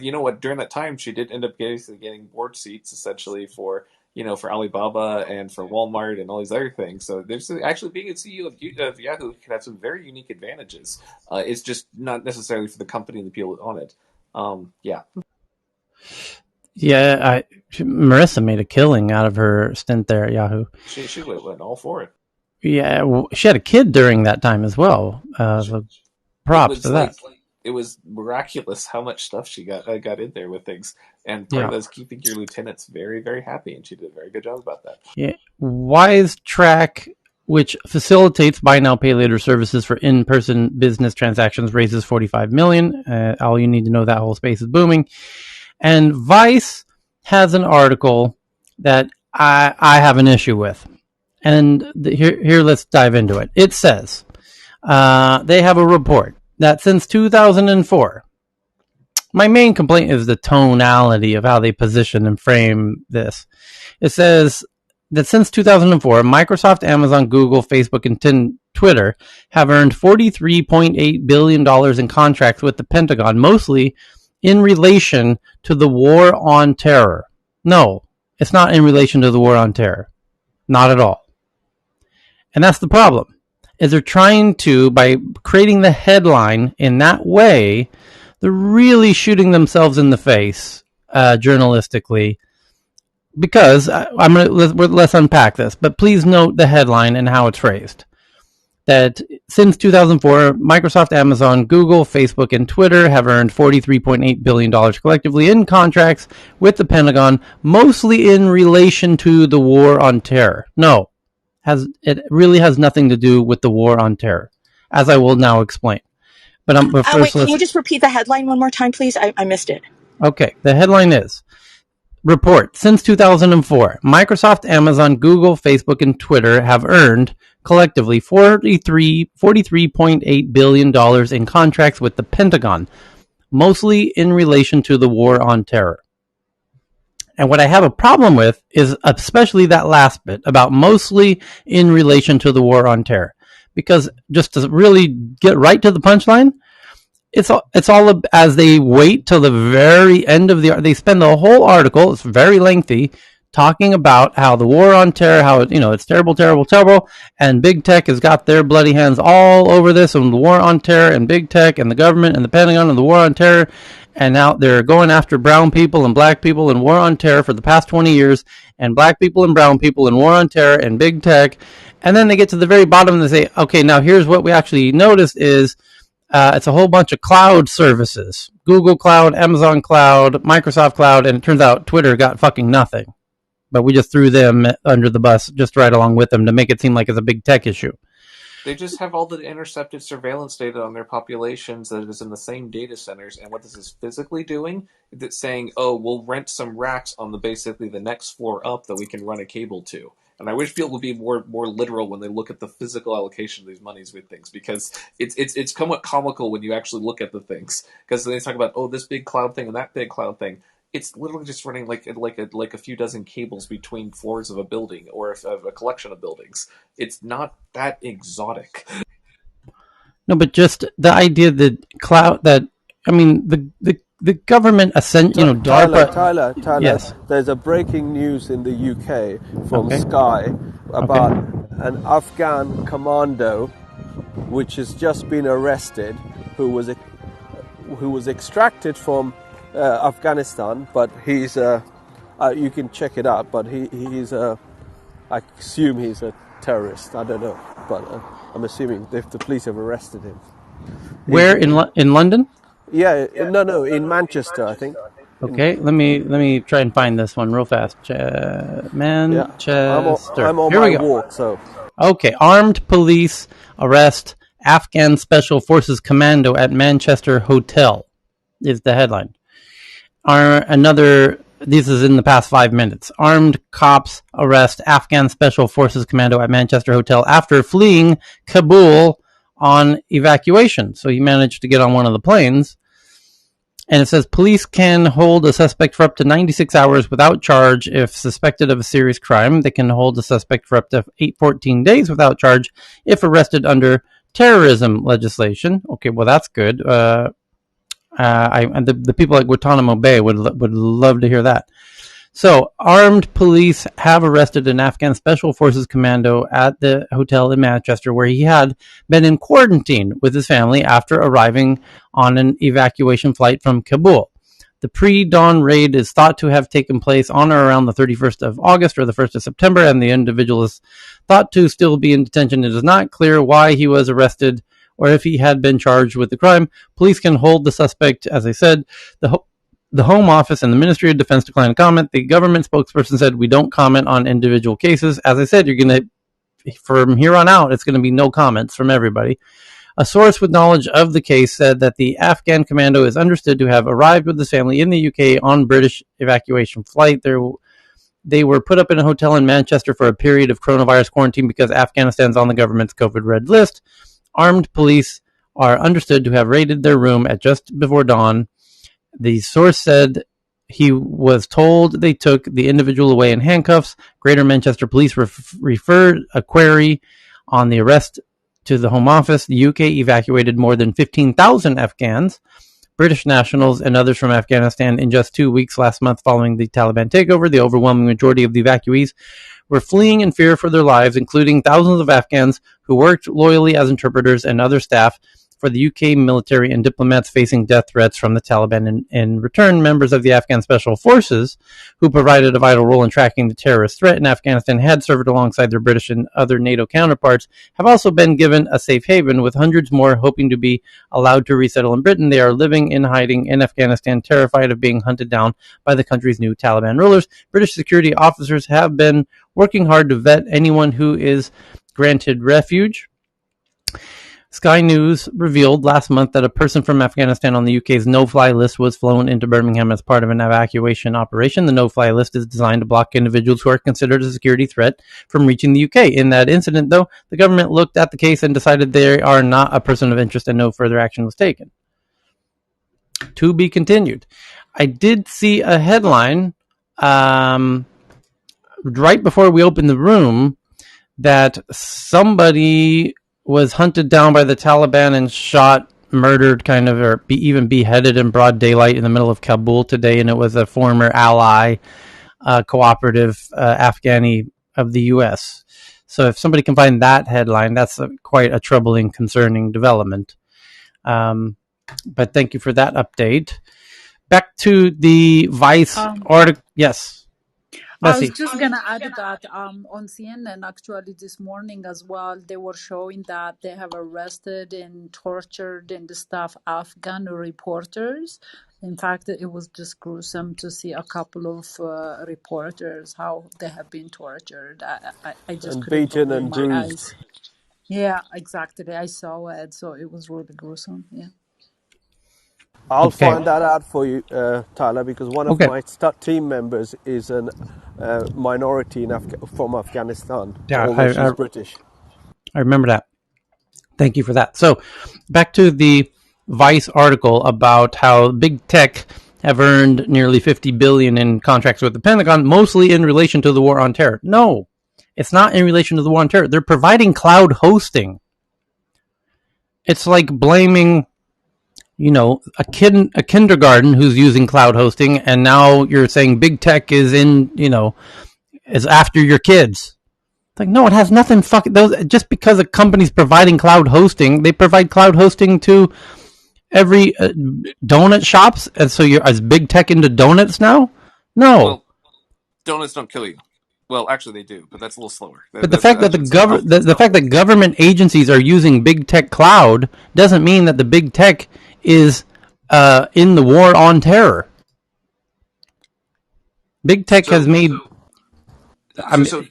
you know what, during that time she did end up getting board seats essentially for for Alibaba and for Walmart and all these other things. So there's actually being a CEO of Yahoo can have some very unique advantages. It's just not necessarily for the company and the people on it. Marissa made a killing out of her stint there at Yahoo. She went all for it. Yeah, well, she had a kid during that time as well. So props to that. It was miraculous how much stuff she got in there with things, and part of that is keeping your lieutenants very, very happy, and she did a very good job about that. Yeah, WiseTrack, which facilitates buy now pay later services for in-person business transactions, raises $45 million. All you need to know, that whole space is booming. And Vice has an article that I have an issue with, and here let's dive into it. It says they have a report that since 2004, my main complaint is the tonality of how they position and frame this. It says that since 2004, Microsoft, Amazon, Google, Facebook, and Twitter have earned $43.8 billion in contracts with the Pentagon, mostly in relation to the war on terror. No, it's not in relation to the war on terror. Not at all. And that's the problem. Is they're trying to, by creating the headline in that way, they're really shooting themselves in the face journalistically. Because let's unpack this, but please note the headline and how it's phrased. That since 2004, Microsoft, Amazon, Google, Facebook, and Twitter have earned $43.8 billion collectively in contracts with the Pentagon, mostly in relation to the war on terror. No. It really has nothing to do with the war on terror, as I will now explain. But first, can you just repeat the headline one more time, please? I missed it. Okay, the headline is, report, since 2004, Microsoft, Amazon, Google, Facebook, and Twitter have earned, collectively, $43.8 billion in contracts with the Pentagon, mostly in relation to the war on terror. And what I have a problem with is especially that last bit about mostly in relation to the war on terror. Because just to really get right to the punchline, it's all as they wait till the very end of they spend the whole article, it's very lengthy, talking about how the war on terror, how it's terrible, terrible, terrible, and big tech has got their bloody hands all over this, and the war on terror, and big tech, and the government, and the Pentagon, and the war on terror. And now they're going after brown people and black people in war on terror for the past 20 years, and black people and brown people in war on terror and big tech. And then they get to the very bottom and they say, okay, now here's what we actually noticed is it's a whole bunch of cloud services. Google Cloud, Amazon Cloud, Microsoft Cloud, and it turns out Twitter got fucking nothing. But we just threw them under the bus just right along with them to make it seem like it's a big tech issue. They just have all the intercepted surveillance data on their populations that is in the same data centers, and what this is physically doing is it's saying, oh, we'll rent some racks on basically the next floor up that we can run a cable to. And I wish people would be more literal when they look at the physical allocation of these monies with things, because it's somewhat comical when you actually look at the things. Because they talk about, oh, this big cloud thing and that big cloud thing. It's literally just running like a few dozen cables between floors of a building or of a collection of buildings. It's not that exotic. No, but just the idea that the government DARPA. Tyler. Yes. There's a breaking news in the UK from Sky about an Afghan commando which has just been arrested, who was extracted from Afghanistan, but he's you can check it out, but he's I assume he's a terrorist. I don't know, but I'm assuming the police have arrested him. Where in London? Yeah, no, in Manchester, I think. Okay, let me try and find this one real fast. Manchester. I'm on Here my we go. walk, so. Okay, armed police arrest Afghan Special Forces commando at Manchester Hotel is the headline. This is in the past 5 minutes. Armed cops arrest Afghan Special Forces commando at Manchester Hotel after fleeing Kabul on evacuation. So he managed to get on one of the planes. And it says police can hold a suspect for up to 96 hours without charge if suspected of a serious crime. They can hold a suspect for up to 14 days without charge if arrested under terrorism legislation. Okay, well, that's good. The people at Guantanamo Bay would love to hear that. So, armed police have arrested an Afghan Special Forces commando at the hotel in Manchester where he had been in quarantine with his family after arriving on an evacuation flight from Kabul. The pre-dawn raid is thought to have taken place on or around the 31st of August or the 1st of September, and the individual is thought to still be in detention. It is not clear why he was arrested or if he had been charged with the crime. Police can hold the suspect, as I said. The Home Office and the Ministry of Defense declined to comment. The government spokesperson said, "We don't comment on individual cases." As I said, from here on out, it's going to be no comments from everybody. A source with knowledge of the case said that the Afghan commando is understood to have arrived with his family in the UK on British evacuation flight. They were put up in a hotel in Manchester for a period of coronavirus quarantine because Afghanistan's on the government's COVID red list. Armed police are understood to have raided their room at just before dawn. The source said he was told they took the individual away in handcuffs. Greater Manchester Police referred a query on the arrest to the Home Office. The UK evacuated more than 15,000 Afghans, British nationals, and others from Afghanistan in just 2 weeks last month following the Taliban takeover. The overwhelming majority of the evacuees were fleeing in fear for their lives, including thousands of Afghans who worked loyally as interpreters and other staff for the UK military and diplomats facing death threats from the Taliban. In return, members of the Afghan Special Forces, who provided a vital role in tracking the terrorist threat in Afghanistan, had served alongside their British and other NATO counterparts, have also been given a safe haven, with hundreds more hoping to be allowed to resettle in Britain. They are living in hiding in Afghanistan, terrified of being hunted down by the country's new Taliban rulers. British security officers have been working hard to vet anyone who is granted refuge. Sky News revealed last month that a person from Afghanistan on the UK's no-fly list was flown into Birmingham as part of an evacuation operation. The no-fly list is designed to block individuals who are considered a security threat from reaching the UK. In that incident, though, the government looked at the case and decided they are not a person of interest and no further action was taken. To be continued. I did see a headline right before we opened the room that somebody was hunted down by the Taliban and shot, murdered, or even beheaded in broad daylight in the middle of Kabul today, and it was a former ally, cooperative Afghani of the U.S. So if somebody can find that headline, that's quite a troubling, concerning development. But thank you for that update. Back to the Vice article. Yes. I was just going to add that on CNN, actually, this morning as well, they were showing that they have arrested and tortured and stuff Afghan reporters. In fact, it was just gruesome to see a couple of reporters, how they have been tortured. I just and beaten and bruised. Eyes. Yeah, exactly. I saw it, so it was really gruesome. Yeah. I'll find that out for you, Tyler, because one of my team members is a minority from Afghanistan, although she's British. I remember that. Thank you for that. So, back to the Vice article about how big tech have earned nearly $50 billion in contracts with the Pentagon, mostly in relation to the war on terror. No, it's not in relation to the war on terror. They're providing cloud hosting. It's like blaming a kindergarten who's using cloud hosting, and now you're saying big tech is is after your kids. It's like, no, it has nothing fucking... Just because a company's providing cloud hosting, they provide cloud hosting to every donut shops, and so you're as big tech into donuts now? No. Well, donuts don't kill you. Well, actually, they do, but that's a little slower. But the fact that the fact that government agencies are using big tech cloud doesn't mean that the big tech is in the war on terror. Big tech has made.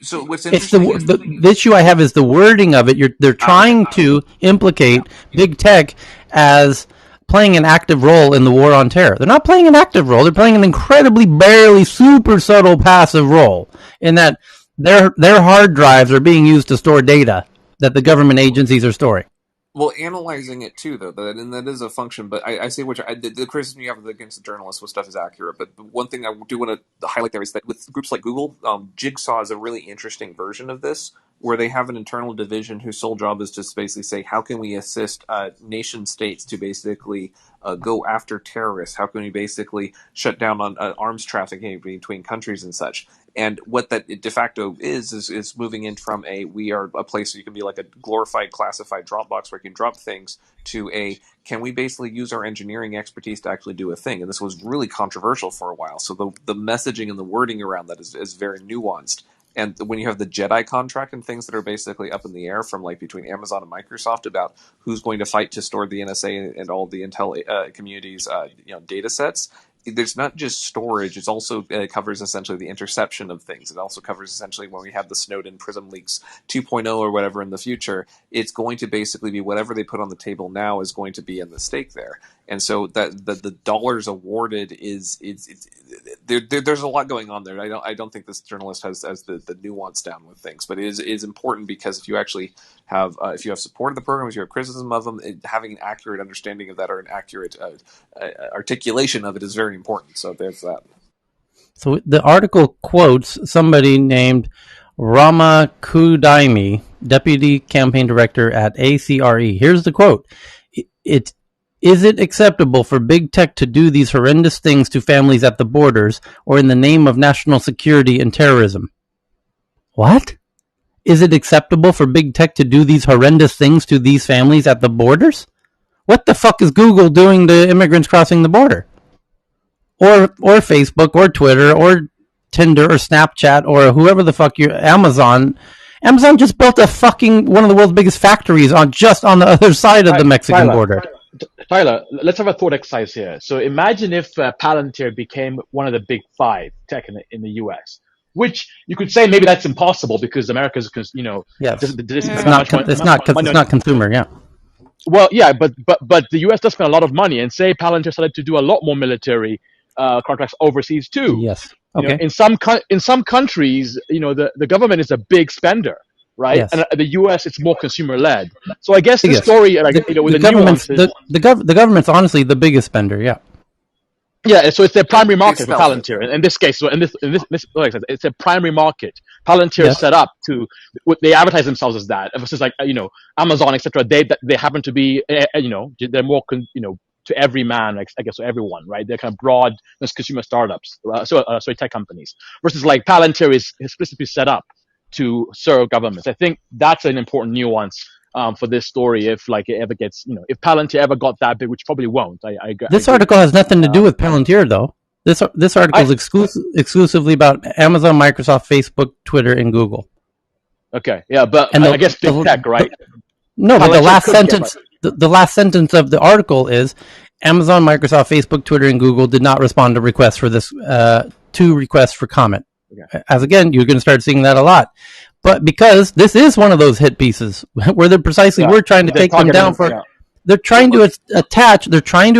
So what's interesting? The issue I have is the wording of it. They're trying to implicate big tech as playing an active role in the war on terror. They're not playing an active role. They're playing an incredibly, barely, super subtle passive role in that their hard drives are being used to store data that the government agencies are storing. Well, analyzing it too, though, and that is a function. But I say the criticism you have against the journalists with stuff is accurate. But one thing I do want to highlight there is that with groups like Google, Jigsaw is a really interesting version of this, where they have an internal division whose sole job is to basically say, how can we assist nation states to basically go after terrorists? How can we basically shut down on arms trafficking between countries and such? And what that de facto is moving in from we are a place where you can be like a glorified classified Dropbox where you can drop things to can we basically use our engineering expertise to actually do a thing? And this was really controversial for a while. So the messaging and the wording around that is very nuanced. And when you have the JEDI contract and things that are basically up in the air from like between Amazon and Microsoft about who's going to fight to store the NSA and all the intel community's data sets, there's not just storage. It's also covers essentially the interception of things. It also covers essentially when we have the Snowden Prism Leaks 2.0 or whatever in the future. It's going to basically be whatever they put on the table now is going to be in the stake there. And so that the dollars awarded there's a lot going on there. I don't think this journalist has the nuance down with things, but it is important because if you actually have if you have supported the program, if you have criticism of them, having an accurate understanding of that or an accurate articulation of it is very important. So there's that. So the article quotes somebody named Rama Kudaimi, Deputy Campaign Director at ACRE. Here's the quote. Is it acceptable for big tech to do these horrendous things to families at the borders or in the name of national security and terrorism? What? Is it acceptable for big tech to do these horrendous things to these families at the borders? What the fuck is Google doing to immigrants crossing the border? Or Facebook or Twitter or Tinder or Snapchat or whoever the fuck Amazon. Amazon just built a fucking one of the world's biggest factories just on the other side of the Mexican border. Tyler, let's have a thought exercise here. So imagine if Palantir became one of the big five tech in the US, which you could say maybe that's impossible because America's, yes. It's not consumer, yeah. Well, yeah, but the US does spend a lot of money, and say Palantir started to do a lot more military contracts overseas too. Yes. Okay. In some countries, the government is a big spender. Right, yes. And the U.S. it's more consumer led. So I guess this story, with the nuances, the government's honestly the biggest spender. Yeah. Yeah, so it's their primary market for Palantir. In this case, so in this, like I said, it's a primary market. Palantir is set up they advertise themselves as that. Versus like Amazon, etc. They happen to be they're more to every man, I guess, to everyone, right? They're kind of broad consumer startups, tech companies. Versus like Palantir is explicitly set up to serve governments. I think that's an important nuance for this story. If like it ever gets, if Palantir ever got that big, which probably won't. This article has nothing to do with Palantir, though. This article is exclusively about Amazon, Microsoft, Facebook, Twitter, and Google. Okay, yeah, but I guess big tech, right? No, but the last sentence of the article is Amazon, Microsoft, Facebook, Twitter, and Google did not respond to requests for this to requests for comment. Okay. As again, you're going to start seeing that a lot, but because this is one of those hit pieces where we're trying to take them down they're trying to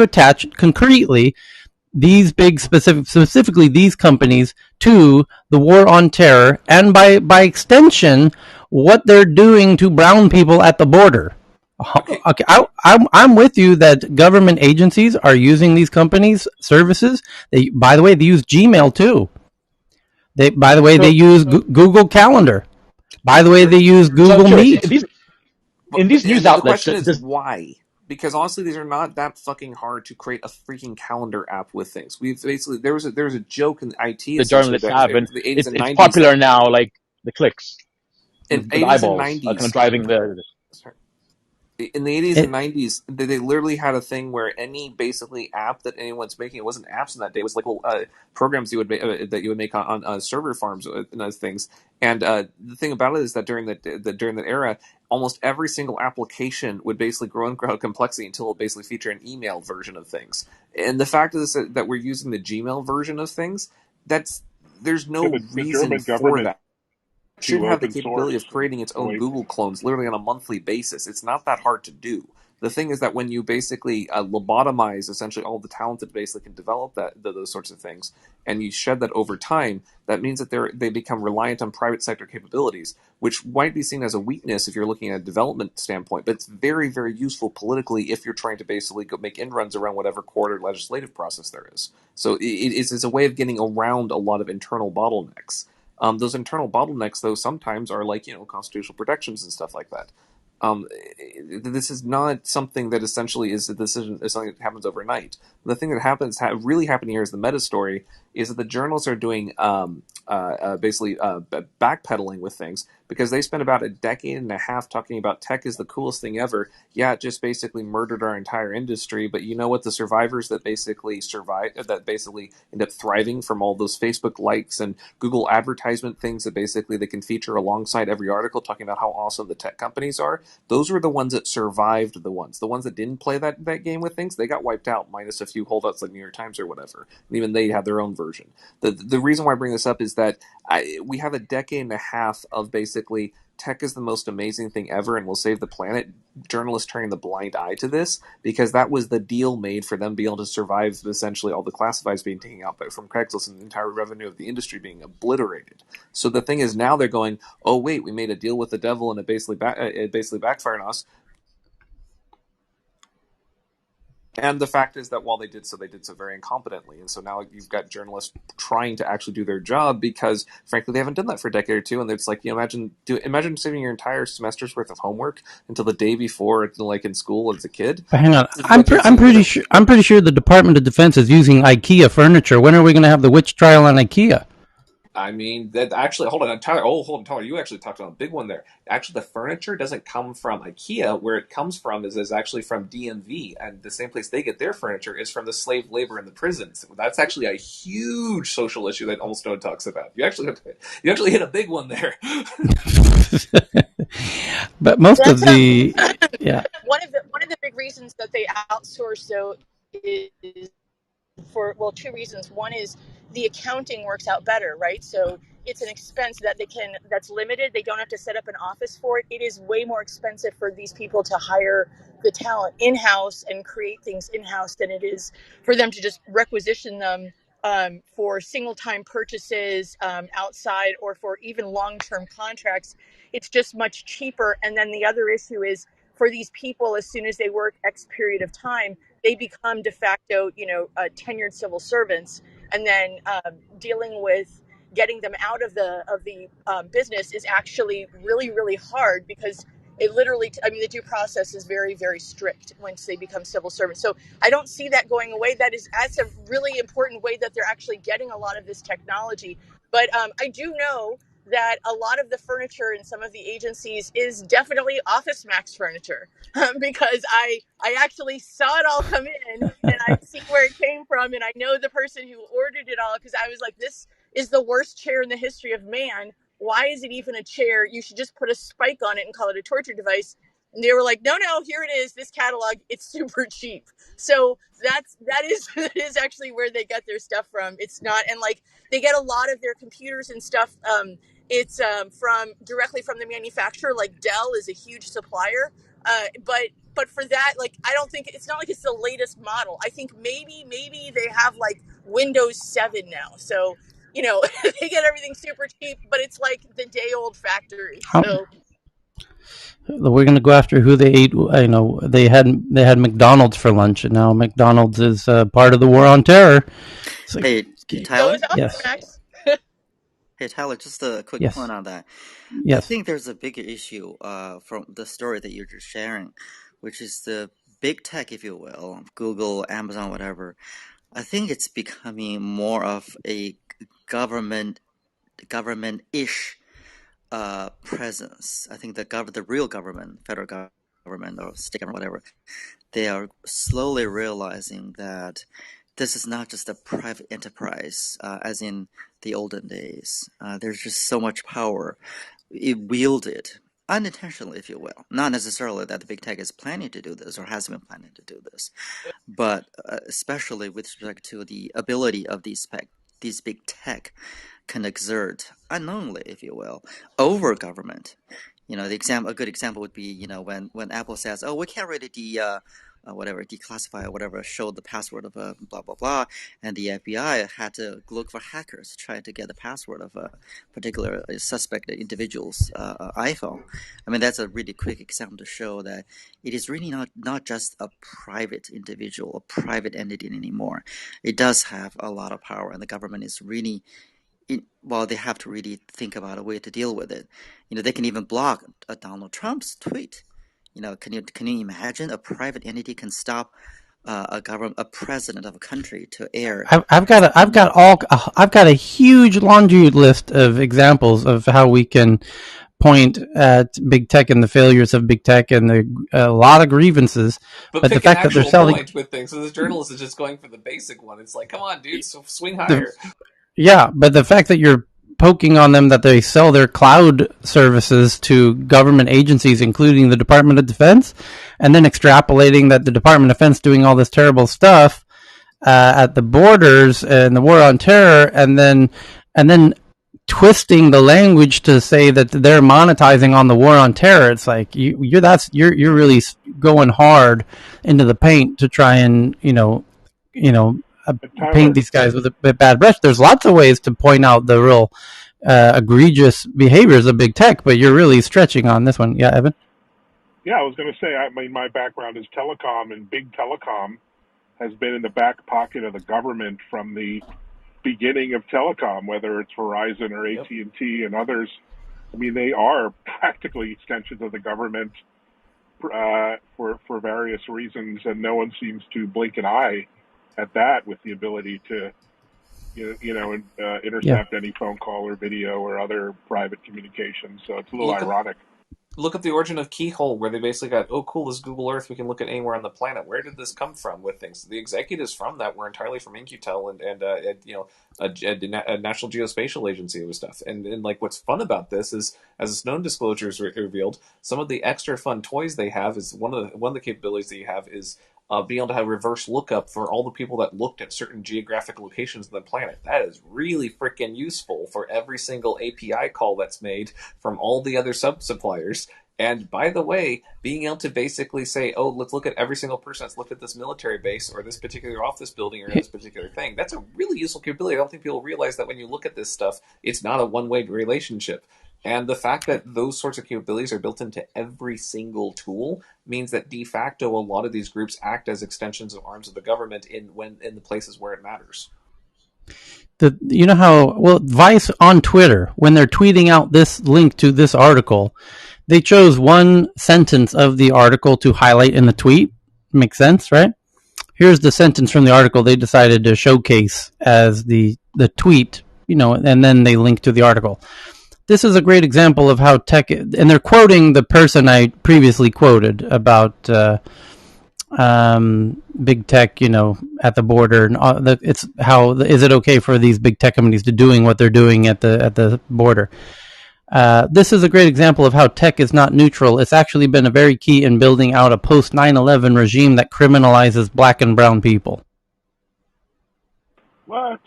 attach concretely these big specifically these companies to the war on terror, and by extension, what they're doing to brown people at the border. Okay, I'm with you that government agencies are using these companies' services. By the way, they use Gmail too. They use Google Calendar. By the way, they use Google Meet. In these news outlets, the question is why? Because honestly, these are not that fucking hard to create a freaking calendar app with things. We've basically there was a joke in IT. The journalists have, and it's popular now, like the clicks. in with 80s and eyeballs, kind 90s. of driving the. In the 80s and 90s, they literally had a thing where any basically app that anyone's making, it wasn't apps in that day, it was like little programs you would make, that you would make on server farms and those things. And the thing about it is that during that era, almost every single application would basically grow and grow complexity until it basically featured an email version of things. And the fact is that we're using the Gmail version of things, there's no the reason German for government that. Should have the open capability source of creating its the own way. Google clones literally on a monthly basis. It's not that hard to do. The thing is that when you basically lobotomize essentially all the talent that basically can develop those sorts of things, and you shed that over time, that means that they become reliant on private sector capabilities, which might be seen as a weakness if you're looking at a development standpoint, but it's very, very useful politically if you're trying to basically make inruns around whatever court or legislative process there is. So it's a way of getting around a lot of internal bottlenecks. Those internal bottlenecks, though, sometimes are like, constitutional protections and stuff like that. This is not something that essentially is a decision, is something that happens overnight. The thing that really happened here is the meta story is that the journalists are doing basically backpedaling with things because they spent about a decade and a half talking about tech is the coolest thing ever. Yeah, it just basically murdered our entire industry. But you know what? The survivors that basically end up thriving from all those Facebook likes and Google advertisement things that basically they can feature alongside every article talking about how awesome the tech companies are. Those were the ones that survived the ones. The ones that didn't play that game with things, they got wiped out, minus a few holdouts like New York Times or whatever. And even they had their own version. The reason why I bring this up is that we have a decade and a half of basically tech is the most amazing thing ever and will save the planet. Journalists turning the blind eye to this because that was the deal made for them to be able to survive essentially all the classifieds being taken out from Craigslist and the entire revenue of the industry being obliterated. So the thing is now they're going, oh wait, we made a deal with the devil and it basically backfired on us. And the fact is that while they did so very incompetently. And so now you've got journalists trying to actually do their job because, frankly, they haven't done that for a decade or two. And it's like, imagine saving your entire semester's worth of homework until the day before, like in school as a kid. But hang on, I'm pretty sure the Department of Defense is using IKEA furniture. When are we going to have the witch trial on IKEA? I mean, that actually, hold on, Tyler. Oh, hold on, Tyler. You actually talked about a big one there. Actually, the furniture doesn't come from IKEA. Where it comes from is actually from DMV, and the same place they get their furniture is from the slave labor in the prisons. That's actually a huge social issue that almost no one talks about. You actually hit a big one there. But most of the one of the big reasons that they outsource though is for two reasons. One is the accounting works out better, right? So it's an expense that's limited. They don't have to set up an office for it. It is way more expensive for these people to hire the talent in-house and create things in-house than it is for them to just requisition them for single-time purchases outside or for even long-term contracts. It's just much cheaper. And then the other issue is for these people, as soon as they work X period of time, they become de facto, tenured civil servants, and then dealing with getting them out of the business is actually really, really hard because it literally, the due process is very, very strict once they become civil servants. So I don't see that going away. That's a really important way that they're actually getting a lot of this technology. But I do know that a lot of the furniture in some of the agencies is definitely Office Max furniture because I actually saw it all come in and I see where it came from and I know the person who ordered it all because I was like, this is the worst chair in the history of man. Why is it even a chair? You should just put a spike on it and call it a torture device. And they were like, no, here it is. This catalog, it's super cheap. So that is actually where they get their stuff from. It's not, and like they get a lot of their computers and stuff. It's directly from the manufacturer. Like Dell is a huge supplier, but for that, like I don't think it's not like it's the latest model. I think maybe they have like Windows 7 now, so they get everything super cheap, but it's like the day old factory. So we're going to go after who they ate. I know they had McDonald's for lunch, and now McDonald's is part of the war on terror. So, hey, Tyler. Yes. Hey, Tyler, just a quick point on that. Yes. I think there's a bigger issue from the story that you're just sharing, which is the big tech, if you will, Google, Amazon, whatever. I think it's becoming more of a government-ish presence. I think the real government, federal government or state government, whatever, they are slowly realizing that this is not just a private enterprise, as in the olden days. There's just so much power wielded unintentionally, if you will. Not necessarily that the big tech is planning to do this or has been planning to do this, but especially with respect to the ability of these big tech can exert unknowingly, if you will, over government. A good example would be, when Apple says, "Oh, we can't really declassify or whatever, show the password of a blah blah blah," and the FBI had to look for hackers trying to get the password of a particular suspect individual's iPhone. I mean, that's a really quick example to show that it is really not just a private individual, a private entity anymore. It does have a lot of power, and the government is really, they have to really think about a way to deal with it. They can even block a Donald Trump's tweet. Can you imagine a private entity can stop a president of a country to air? I've got a huge laundry list of examples of how we can point at big tech and the failures of big tech and a lot of grievances. But the fact that they're selling with things, so this journalist is just going for the basic one. It's like, come on, dude, so swing higher. But the fact that you're poking on them that they sell their cloud services to government agencies, including the Department of Defense, and then extrapolating that the Department of Defense doing all this terrible stuff at the borders and the war on terror, and then twisting the language to say that they're monetizing on the war on terror. It's like you're really going hard into the paint to try and paint these guys with a bad brush. There's lots of ways to point out the real egregious behaviors of big tech, but you're really stretching on this one. Yeah, Evan? Yeah, I was going to say, my background is telecom, and big telecom has been in the back pocket of the government from the beginning of telecom, whether it's Verizon or AT&T and others. I mean, they are practically extensions of the government for various reasons, and no one seems to blink an eye at that, with the ability to intercept any phone call or video or other private communication. So it's a little ironic. Look at the origin of Keyhole, where they basically got, oh, cool, this is Google Earth. We can look at anywhere on the planet. Where did this come from with things? The executives from that were entirely from In-Q-Tel and a National Geospatial Agency with stuff. And like, what's fun about this is, as its known disclosures revealed, some of the extra fun toys they have is one of the capabilities that you have is being able to have reverse lookup for all the people that looked at certain geographic locations on the planet. That is really freaking useful for every single API call that's made from all the other sub-suppliers. And by the way, being able to basically say, oh, let's look at every single person that's looked at this military base or this particular office building or this particular thing. That's a really useful capability. I don't think people realize that when you look at this stuff, it's not a one-way relationship. And the fact that those sorts of capabilities are built into every single tool means that de facto a lot of these groups act as extensions of arms of the government in the places where it matters. Vice on Twitter, when they're tweeting out this link to this article, they chose one sentence of the article to highlight in the tweet. Makes sense, right? Here's the sentence from the article they decided to showcase as the tweet, and then they link to the article. This is a great example of how tech, and they're quoting the person I previously quoted about big tech, at the border, and it's how is it okay for these big tech companies to doing what they're doing at the border? This is a great example of how tech is not neutral. It's actually been a very key in building out a post 9/11 regime that criminalizes black and brown people. What?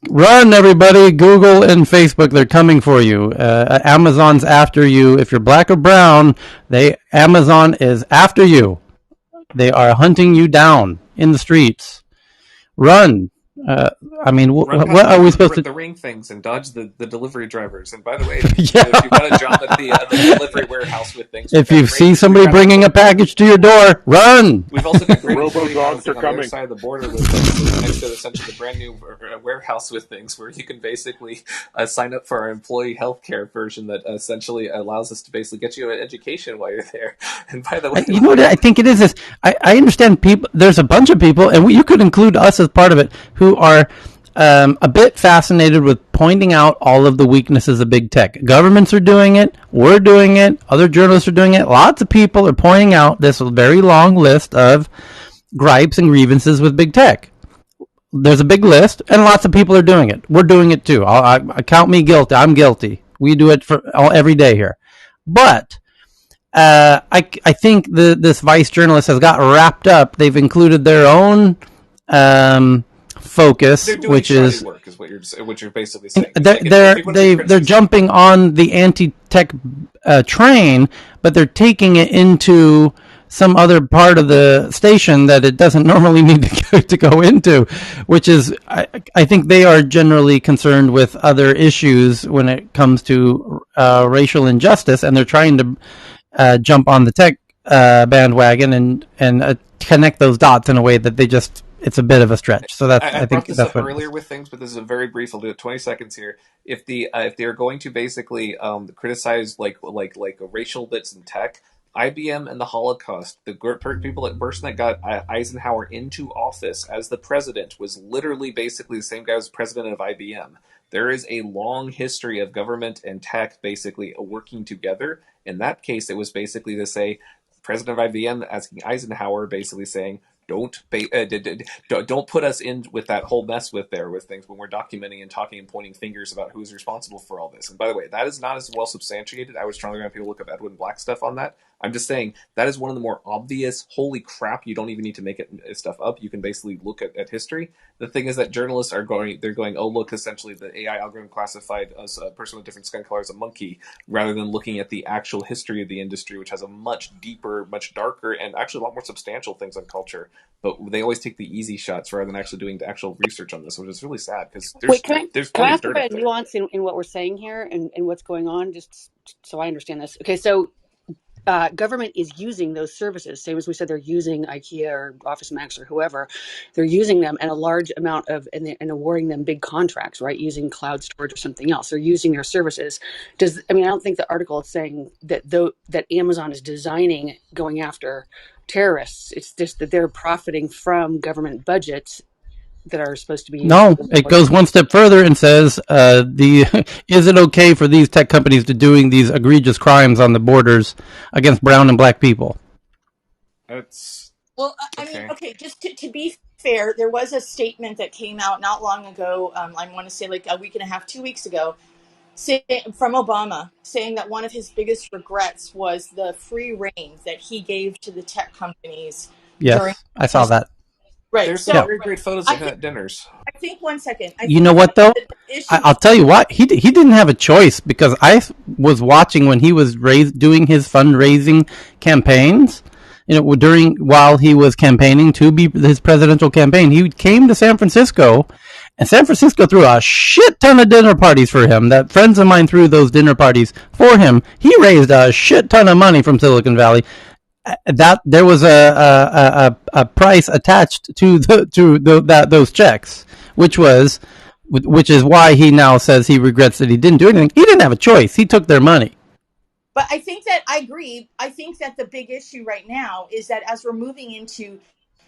Run, everybody! Google and Facebook, they're coming for you. Amazon's after you. If you're black or brown, Amazon is after you. They are hunting you down in the streets. Run. What are we supposed to... the ring things and dodge the delivery drivers. And by the way, if you've got a job at the delivery warehouse with things... If you see somebody bringing a package to your door, run! We've also got great robo-dogs are on coming. the other side of the border with things next to essentially the brand new warehouse with things where you can basically sign up for our employee healthcare version that essentially allows us to basically get you an education while you're there. And by the way... You know what I think it is? I understand people... There's a bunch of people, and you could include us as part of it, who are a bit fascinated with pointing out all of the weaknesses of big tech. Governments are doing it. We're doing it. Other journalists are doing it. Lots of people are pointing out this very long list of gripes and grievances with big tech. There's a big list, and lots of people are doing it. We're doing it too. I count me guilty. I'm guilty. We do it every day here. But I think this Vice journalist has got wrapped up. They've included their own focus, which is work, is what you're basically saying. They're jumping on the anti-tech train, but they're taking it into some other part of the station that it doesn't normally need to go into, which is, I think they are generally concerned with other issues when it comes to racial injustice, and they're trying to jump on the tech bandwagon and connect those dots in a way that it's a bit of a stretch. So that's I think brought this that's up what earlier with things, but this is a very brief. I'll do it 20 seconds here. If they are going to basically criticize like racial bits in tech, IBM and the Holocaust, the person that got Eisenhower into office as the president was literally basically the same guy as president of IBM. There is a long history of government and tech basically working together. In that case, it was basically to say, president of IBM asking Eisenhower, basically saying, don't put us in with that whole mess with things when we're documenting and talking and pointing fingers about who's responsible for all this. And by the way, that is not as well substantiated. I would strongly recommend people look up Edwin Black stuff on that. I'm just saying that is one of the more obvious, holy crap, you don't even need to make stuff up. You can basically look at history. The thing is that journalists are going, oh, look, essentially the AI algorithm classified as a person with different skin color as a monkey, rather than looking at the actual history of the industry, which has a much deeper, much darker, and actually a lot more substantial things on culture. But they always take the easy shots rather than actually doing the actual research on this, which is really sad because there's can I ask about nuance in what we're saying here and what's going on, just so I understand this? Okay, so government is using those services, same as we said they're using IKEA or Office Max or whoever. They're using them and a large amount of and awarding them big contracts, right? Using cloud storage or something else. They're using their services. I don't think the article is saying that that Amazon is designing going after terrorists. It's just that they're profiting from government budgets that are supposed to be used. No, it goes one step further and says is it okay for these tech companies to doing these egregious crimes on the borders against brown and black people? That's okay. Just to be fair, there was a statement that came out not long ago. I want to say like a week and a half, 2 weeks ago, from Obama, saying that one of his biggest regrets was the free rein that he gave to the tech companies. Yes, I saw that. Right. There's some very great photos of him at dinners. I think 1 second. You know what though? I'll tell you what, he didn't have a choice, because I was watching when he was doing his fundraising campaigns. While he was campaigning to be his presidential campaign, he came to San Francisco, and San Francisco threw a shit ton of dinner parties for him. That friends of mine threw those dinner parties for him. He raised a shit ton of money from Silicon Valley. That there was a price attached to those checks, which is why he now says he regrets that he didn't do anything. He didn't have a choice. He took their money. But I think that I agree. I think that the big issue right now is that as we're moving into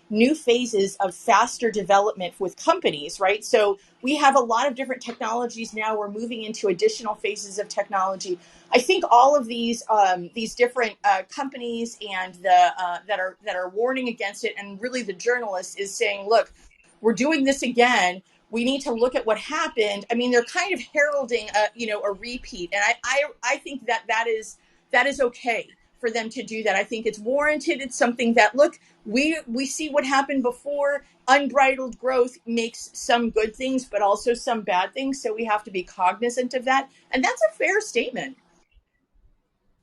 new phases of faster development with companies, right? So we have a lot of different technologies now. We're moving into additional phases of technology. I think all of these different companies and that are warning against it, and really the journalist is saying, look, we're doing this again. We need to look at what happened. I mean, they're kind of heralding a repeat, and I think that is okay for them to do that. I think it's warranted. It's something that, look, we see what happened before. Unbridled growth makes some good things, but also some bad things. So we have to be cognizant of that. And that's a fair statement.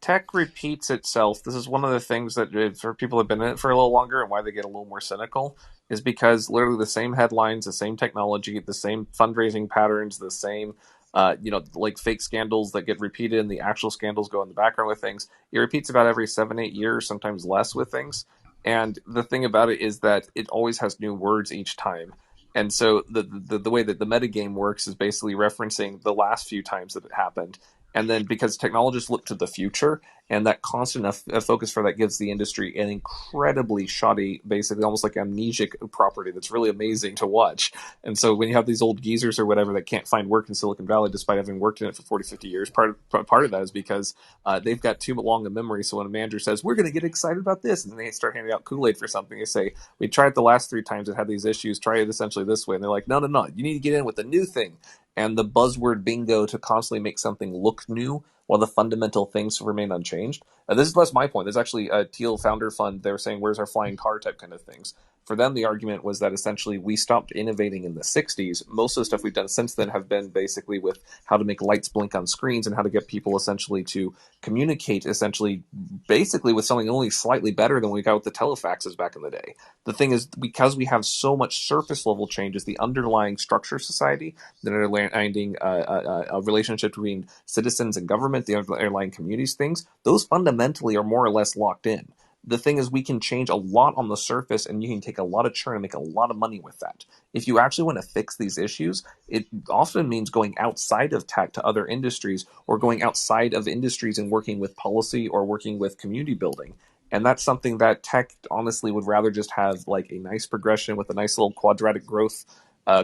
Tech repeats itself. This is one of the things that for people who have been in it for a little longer and why they get a little more cynical is because literally the same headlines, the same technology, the same fundraising patterns, the same like fake scandals that get repeated and the actual scandals go in the background with things. It repeats about every 7-8 years, sometimes less with things. And the thing about it is that it always has new words each time. And so the way that the metagame works is basically referencing the last few times that it happened. And then because technologists look to the future, and that constant focus for that gives the industry an incredibly shoddy, basically almost like amnesic property that's really amazing to watch. And so when you have these old geezers or whatever that can't find work in Silicon Valley despite having worked in it for 40, 50 years, part of that is because they've got too long a memory. So when a manager says, we're going to get excited about this, and then they start handing out Kool-Aid for something, they say, we tried the last 3 times, it had these issues, try it essentially this way. And they're like, no, you need to get in with the new thing. And the buzzword bingo to constantly make something look new while the fundamental things remain unchanged. This is less my point. There's actually a Teal founder fund. They were saying, where's our flying car type kind of things. For them, the argument was that essentially we stopped innovating in the 60s. Most of the stuff we've done since then have been basically with how to make lights blink on screens and how to get people essentially to communicate essentially basically with something only slightly better than we got with the telefaxes back in the day. The thing is, because we have so much surface level changes, the underlying structure of society, the underlying a relationship between citizens and government, the underlying communities, things, those fundamentally are more or less locked in. The thing is, we can change a lot on the surface, and you can take a lot of churn and make a lot of money with that. If you actually want to fix these issues, it often means going outside of tech to other industries, or going outside of industries and working with policy or working with community building. And that's something that tech honestly would rather just have like a nice progression with a nice little quadratic growth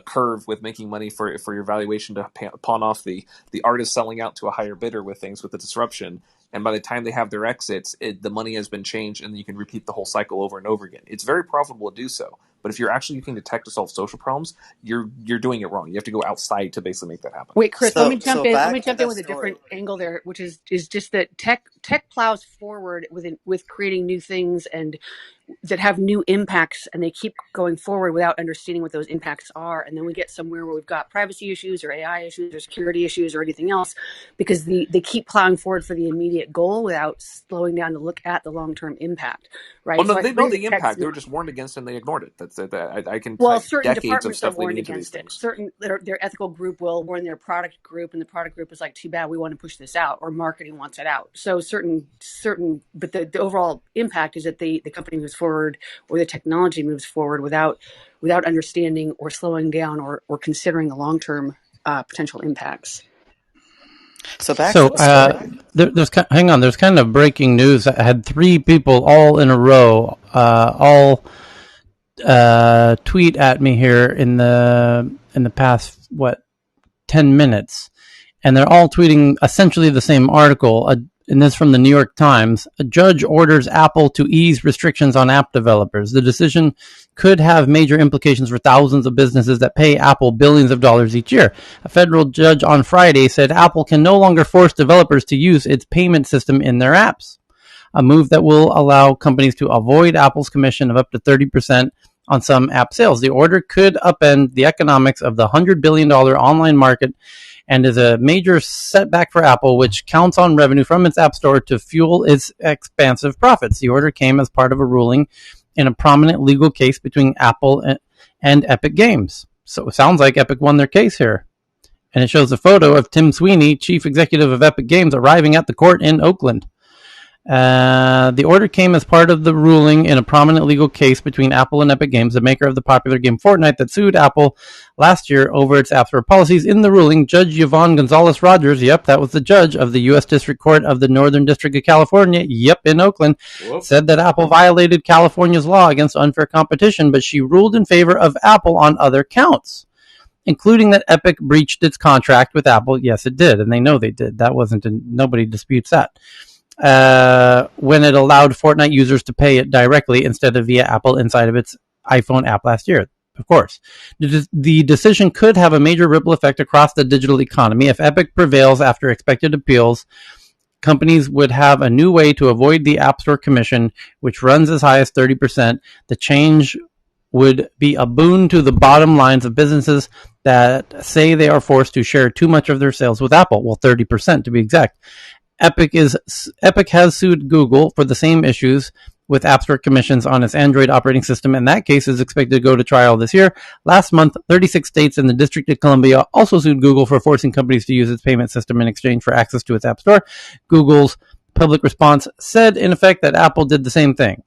curve with making money for your valuation to pawn off the artist selling out to a higher bidder with things with the disruption. And by the time they have their exits, the money has been changed, and you can repeat the whole cycle over and over again. It's very profitable to do so. But if you're actually using the tech to solve social problems, you're doing it wrong. You have to go outside to basically make that happen. Wait, Chris, let me jump in. Let me jump in with a different angle there, which is just that tech plows forward with creating new things and that have new impacts, and they keep going forward without understanding what those impacts are. And then we get somewhere where we've got privacy issues or AI issues or security issues or anything else because they keep plowing forward for the immediate goal without slowing down to look at the long-term impact, right? Well, no, So they know the impact. They were just warned against it and they ignored it. I can certain decades departments of stuff are warned leading into these against it. things. Certain their ethical group will warn their product group, and the product group is like, too bad, we want to push this out, or marketing wants it out. So certain, but the overall impact is that the company moves forward or the technology moves forward without understanding or slowing down or considering the long-term potential impacts. There's kind of breaking news. I had 3 people all in a row, tweet at me here in the past 10 minutes, and they're all tweeting essentially the same article. And this from the New York Times. A judge orders Apple to ease restrictions on app developers. The decision could have major implications for thousands of businesses that pay Apple billions of dollars each year. A federal judge on Friday said Apple can no longer force developers to use its payment system in their apps, a move that will allow companies to avoid Apple's commission of up to 30% on some app sales. The order could upend the economics of the $100 billion online market and is a major setback for Apple, which counts on revenue from its App Store to fuel its expansive profits. The order came as part of a ruling in a prominent legal case between Apple and Epic Games. So it sounds like Epic won their case here. And it shows a photo of Tim Sweeney, chief executive of Epic Games, arriving at the court in Oakland. The order came as part of the ruling in a prominent legal case between Apple and Epic Games, the maker of the popular game Fortnite, that sued Apple last year over its App Store policies. In the ruling, Judge Yvonne Gonzalez-Rogers, that was the judge of the U.S. District Court of the Northern District of California, in Oakland, said that Apple violated California's law against unfair competition, but she ruled in favor of Apple on other counts, including that Epic breached its contract with Apple. Yes, it did, and they know they did. Nobody disputes that. When it allowed Fortnite users to pay it directly instead of via Apple inside of its iPhone app last year. Of course, the decision could have a major ripple effect across the digital economy. If Epic prevails after expected appeals, companies would have a new way to avoid the App Store commission, which runs as high as 30%. The change would be a boon to the bottom lines of businesses that say they are forced to share too much of their sales with Apple. Well, 30% to be exact. Epic has sued Google for the same issues with App Store commissions on its Android operating system, and that case is expected to go to trial this year. Last month, 36 states and the District of Columbia also sued Google for forcing companies to use its payment system in exchange for access to its App Store. Google's public response said, in effect, that Apple did the same thing.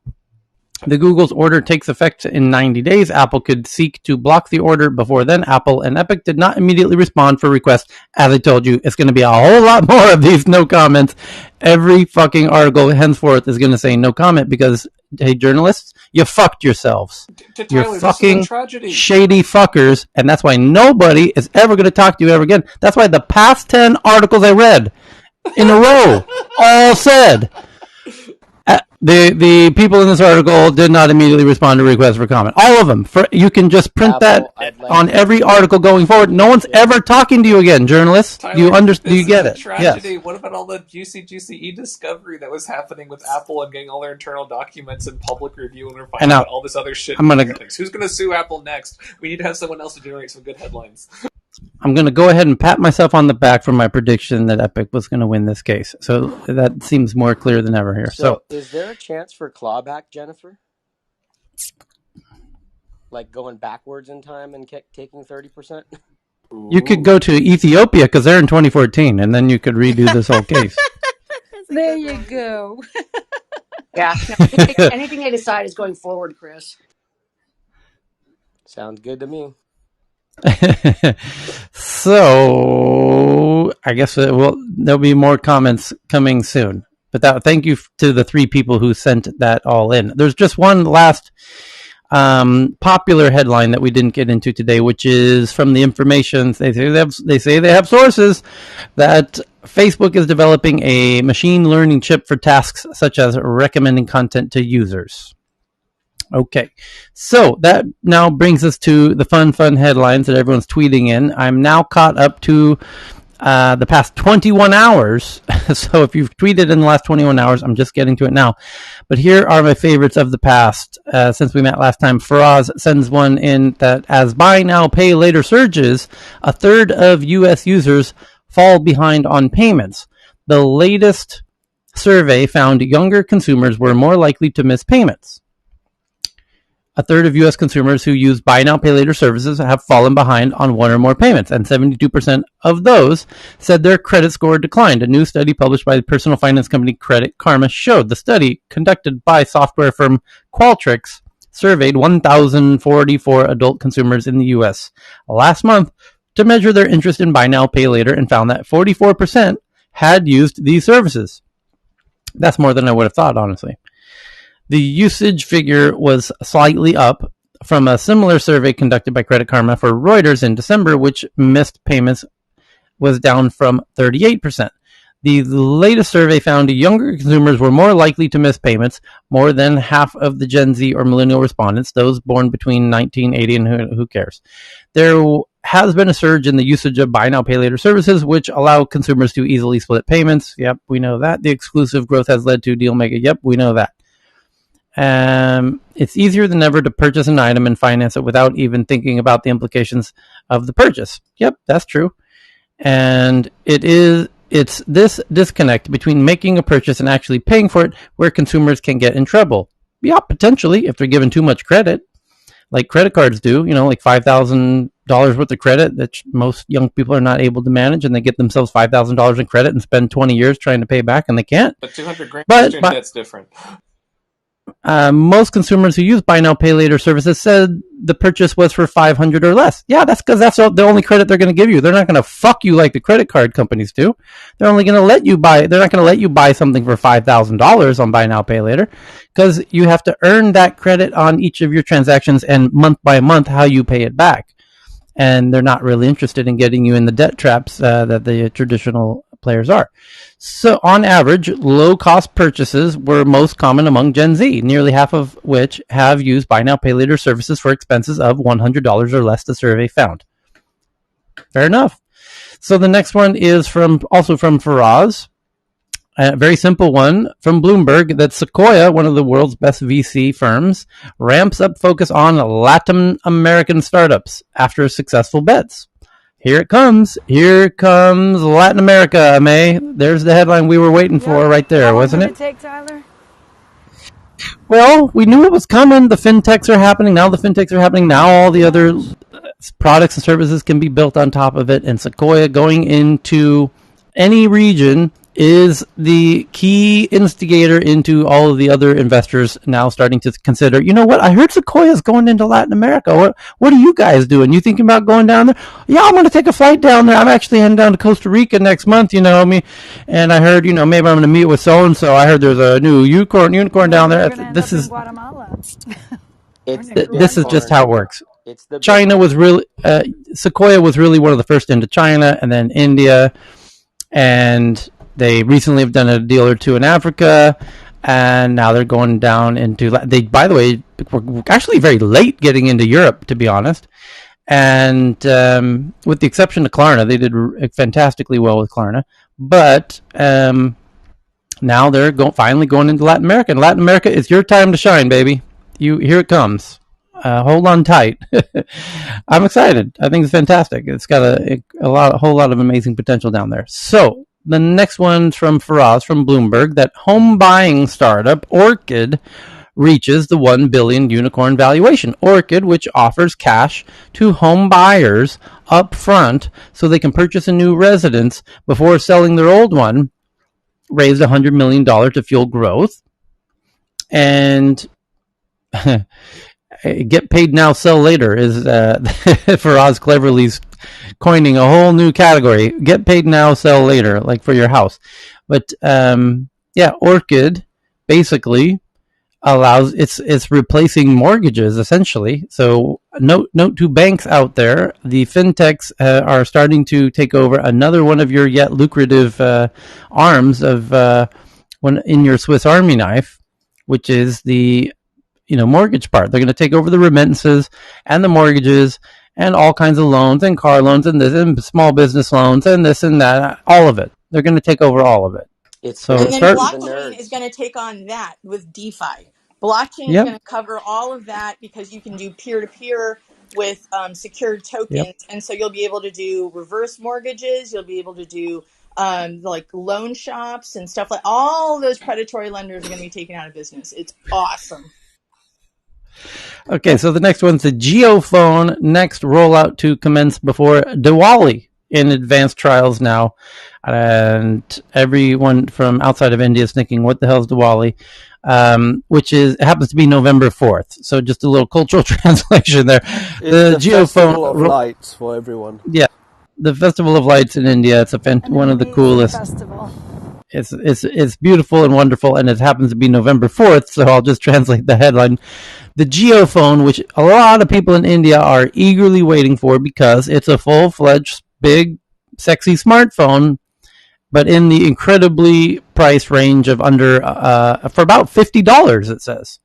The Google's order takes effect in 90 days. Apple could seek to block the order before then. Apple and Epic did not immediately respond for requests. As I told you, it's going to be a whole lot more of these no comments. Every fucking article henceforth is going to say no comment because, hey, journalists, you fucked yourselves. You're fucking shady fuckers, and that's why nobody is ever going to talk to you ever again. That's why the past 10 articles I read in a row all said... The people in this article did not immediately respond to requests for comment. All of them. You can just print Apple, that on every article going forward. No one's ever talking to you again, journalists. Tyler, do you get it? Tragedy. Yes. What about all the juicy e-discovery that was happening with Apple and getting all their internal documents and public review, and we're finding out all this other shit? Who's going to sue Apple next? We need to have someone else to generate some good headlines. I'm going to go ahead and pat myself on the back for my prediction that Epic was going to win this case. So that seems more clear than ever here. So is there a chance for clawback, Jennifer? Like going backwards in time and taking 30%? You could go to Ethiopia because they're in 2014, and then you could redo this whole case. There you go. Yeah. Anything they decide is going forward, Chris. Sounds good to me. So I guess there'll be more comments coming soon. But thank you to the 3 people who sent that all in. There's just one last popular headline that we didn't get into today, which is from the Information. They say they have sources that Facebook is developing a machine learning chip for tasks such as recommending content to users. Okay, so that now brings us to the fun headlines that everyone's tweeting in. I'm now caught up to the past 21 hours. So if you've tweeted in the last 21 hours, I'm just getting to it now. But here are my favorites of the past. Since we met last time, Faraz sends one in that as buy now, pay later surges, a third of U.S. users fall behind on payments. The latest survey found younger consumers were more likely to miss payments. A third of U.S. consumers who use buy now, pay later services have fallen behind on one or more payments, and 72% of those said their credit score declined. A new study published by the personal finance company Credit Karma showed. The study, conducted by software firm Qualtrics, surveyed 1,044 adult consumers in the U.S. last month to measure their interest in buy now, pay later, and found that 44% had used these services. That's more than I would have thought, honestly. The usage figure was slightly up from a similar survey conducted by Credit Karma for Reuters in December, which missed payments was down from 38%. The latest survey found younger consumers were more likely to miss payments. More than half of the Gen Z or millennial respondents, those born between 1980 and who cares. There has been a surge in the usage of buy now, pay later services, which allow consumers to easily split payments. Yep, we know that. The exclusive growth has led to DealMega. Yep, we know that. It's easier than ever to purchase an item and finance it without even thinking about the implications of the purchase. Yep, that's true. And it's this disconnect between making a purchase and actually paying for it where consumers can get in trouble. Yeah, potentially, if they're given too much credit, like credit cards do, like $5,000 worth of credit that most young people are not able to manage, and they get themselves $5,000 in credit and spend 20 years trying to pay back, and they can't. But $200,000 that's different. Most consumers who use buy now, pay later services said the purchase was for $500 or less. Yeah, that's because that's the only credit they're going to give you. They're not going to fuck you like the credit card companies do. They're only going to let you buy. They're not going to let you buy something for $5,000 on buy now, pay later, because you have to earn that credit on each of your transactions and month by month how you pay it back. And they're not really interested in getting you in the debt traps that the traditional players are. So on average, low-cost purchases were most common among Gen Z, nearly half of which have used buy now, pay later services for expenses of $100 or less, the survey found. Fair enough. So the next one is also from Faraz. A very simple one from Bloomberg that Sequoia, one of the world's best VC firms, ramps up focus on Latin American startups after successful bets. Here it comes. Here comes Latin America, May. There's the headline we were waiting for right there, wasn't it? How long did it take, Tyler? Well, we knew it was coming. The fintechs are happening. Now the fintechs are happening. Now all the other products and services can be built on top of it. And Sequoia going into any region is the key instigator into all of the other investors now starting to consider, you know what, I heard Sequoia's going into Latin America. What are you guys doing? You thinking about going down there? Yeah, I'm going to take a flight down there. I'm actually heading down to Costa Rica next month, and I heard, maybe I'm going to meet with so-and-so. I heard there's a new unicorn down there. This is Guatemala. this is just how it works. It's the China was really, Sequoia was really one of the first into China, and then India, and they recently have done a deal or two in Africa, and now they're going down into. They, by the way, were actually very late getting into Europe, to be honest. And with the exception of Klarna, they did fantastically well with Klarna. But now they're finally going into Latin America. And Latin America, it's your time to shine, baby. Here it comes. Hold on tight. I'm excited. I think it's fantastic. It's got a whole lot of amazing potential down there. So the next one's from Faraz from Bloomberg, that home buying startup Orchid reaches the 1 billion unicorn valuation. Orchid, which offers cash to home buyers up front so they can purchase a new residence before selling their old one, raised $100 million to fuel growth. And get paid now, sell later is Faraz cleverly coining a whole new category. Get paid now, sell later, like for your house. But Orchid basically allows it's replacing mortgages essentially. So note to banks out there, the fintechs are starting to take over another one of your yet lucrative arms of one in your Swiss Army knife, which is the mortgage part. They're going to take over the remittances and the mortgages and all kinds of loans and car loans and this and small business loans and this and that, all of it. They're going to take over all of it. And then blockchain is going to take on that with DeFi. Blockchain is going to cover all of that because you can do peer-to-peer with secured tokens. And so you'll be able to do reverse mortgages. You'll be able to do like loan shops and stuff like all those predatory lenders are going to be taken out of business. It's awesome. Okay, so the next one's the JioPhone. Next rollout to commence before Diwali in advanced trials now. And everyone from outside of India is thinking, what the hell is Diwali? Which happens to be November 4th. So just a little cultural translation there. It's the JioPhone of lights for everyone. Yeah, the Festival of Lights in India. It's one of the coolest. Festival. It's beautiful and wonderful, and it happens to be November 4th, so I'll just translate the headline. The JioPhone, which a lot of people in India are eagerly waiting for because it's a full-fledged, big, sexy smartphone, but in the incredibly price range of under for about $50, it says.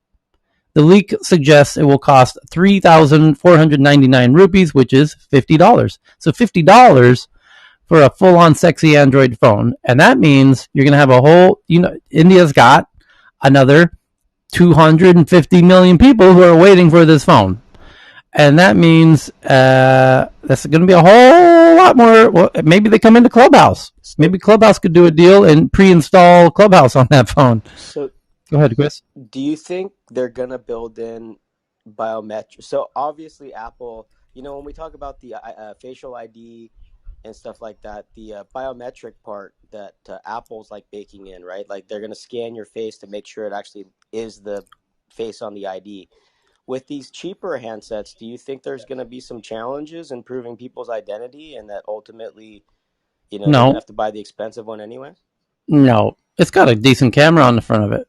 The leak suggests it will cost 3,499 rupees, which is $50. So $50 for a full-on sexy Android phone. And that means you're going to have a whole, India's got another 250 million people who are waiting for this phone. And that means that's going to be a whole lot more. Well, maybe they come into Clubhouse. Maybe Clubhouse could do a deal and pre-install Clubhouse on that phone. So, go ahead, Chris. Do you think they're going to build in biometrics? So obviously Apple, when we talk about the facial ID and stuff like that, the biometric part that Apple's like baking in, right? Like they're going to scan your face to make sure it actually is the face on the ID. With these cheaper handsets, do you think there's going to be some challenges in proving people's identity, and that ultimately, you're going to have to buy the expensive one anyway? No, it's got a decent camera on the front of it.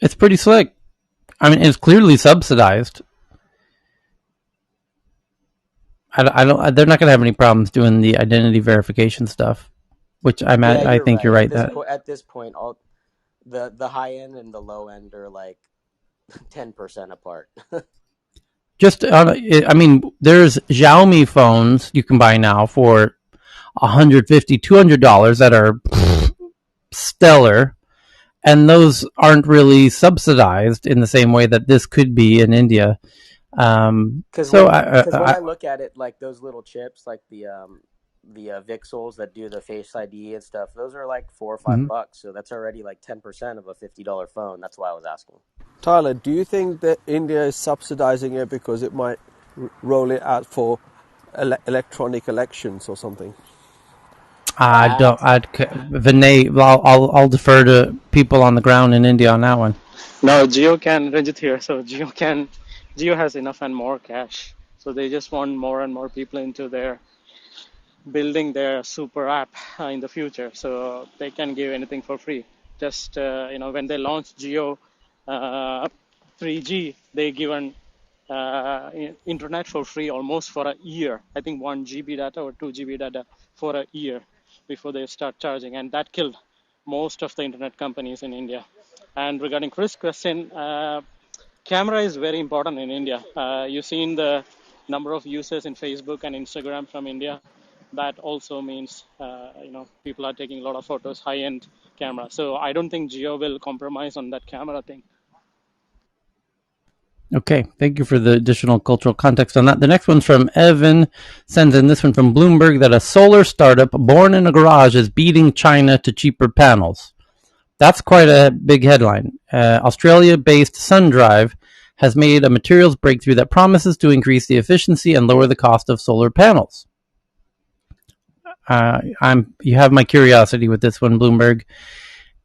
It's pretty slick. I mean, it's clearly subsidized. I don't. They're not going to have any problems doing the identity verification stuff, which I think you're right. At this point, all the high end and the low end are like 10% apart. There's Xiaomi phones you can buy now for $150, $200 that are stellar, and those aren't really subsidized in the same way that this could be in India. Because when I look at it, like those little chips, like the VCSELs that do the Face ID and stuff, those are like $4 or $5. So that's already like 10% of a $50 phone. That's why I was asking. Tyler, do you think that India is subsidizing it because it might roll it out for electronic elections or something? I don't. Vinay, I'll defer to people on the ground in India on that one. No, Ranjit here. So Geo has enough and more cash. So they just want more and more people into their building their super app in the future. So they can give anything for free. Just when they launched Geo 3G, they given internet for free almost for a year. I think 1 GB data or 2 GB data for a year before they start charging, and that killed most of the internet companies in India. And regarding Chris' question, camera is very important in India. You've seen the number of users in Facebook and Instagram from India. That also means people are taking a lot of photos, high-end camera. So I don't think Geo will compromise on that camera thing. Okay, thank you for the additional cultural context on that. The next one's from Evan, sends in this one from Bloomberg, that a solar startup born in a garage is beating China to cheaper panels. That's quite a big headline. Australia-based SunDrive has made a materials breakthrough that promises to increase the efficiency and lower the cost of solar panels. You have my curiosity with this one, Bloomberg.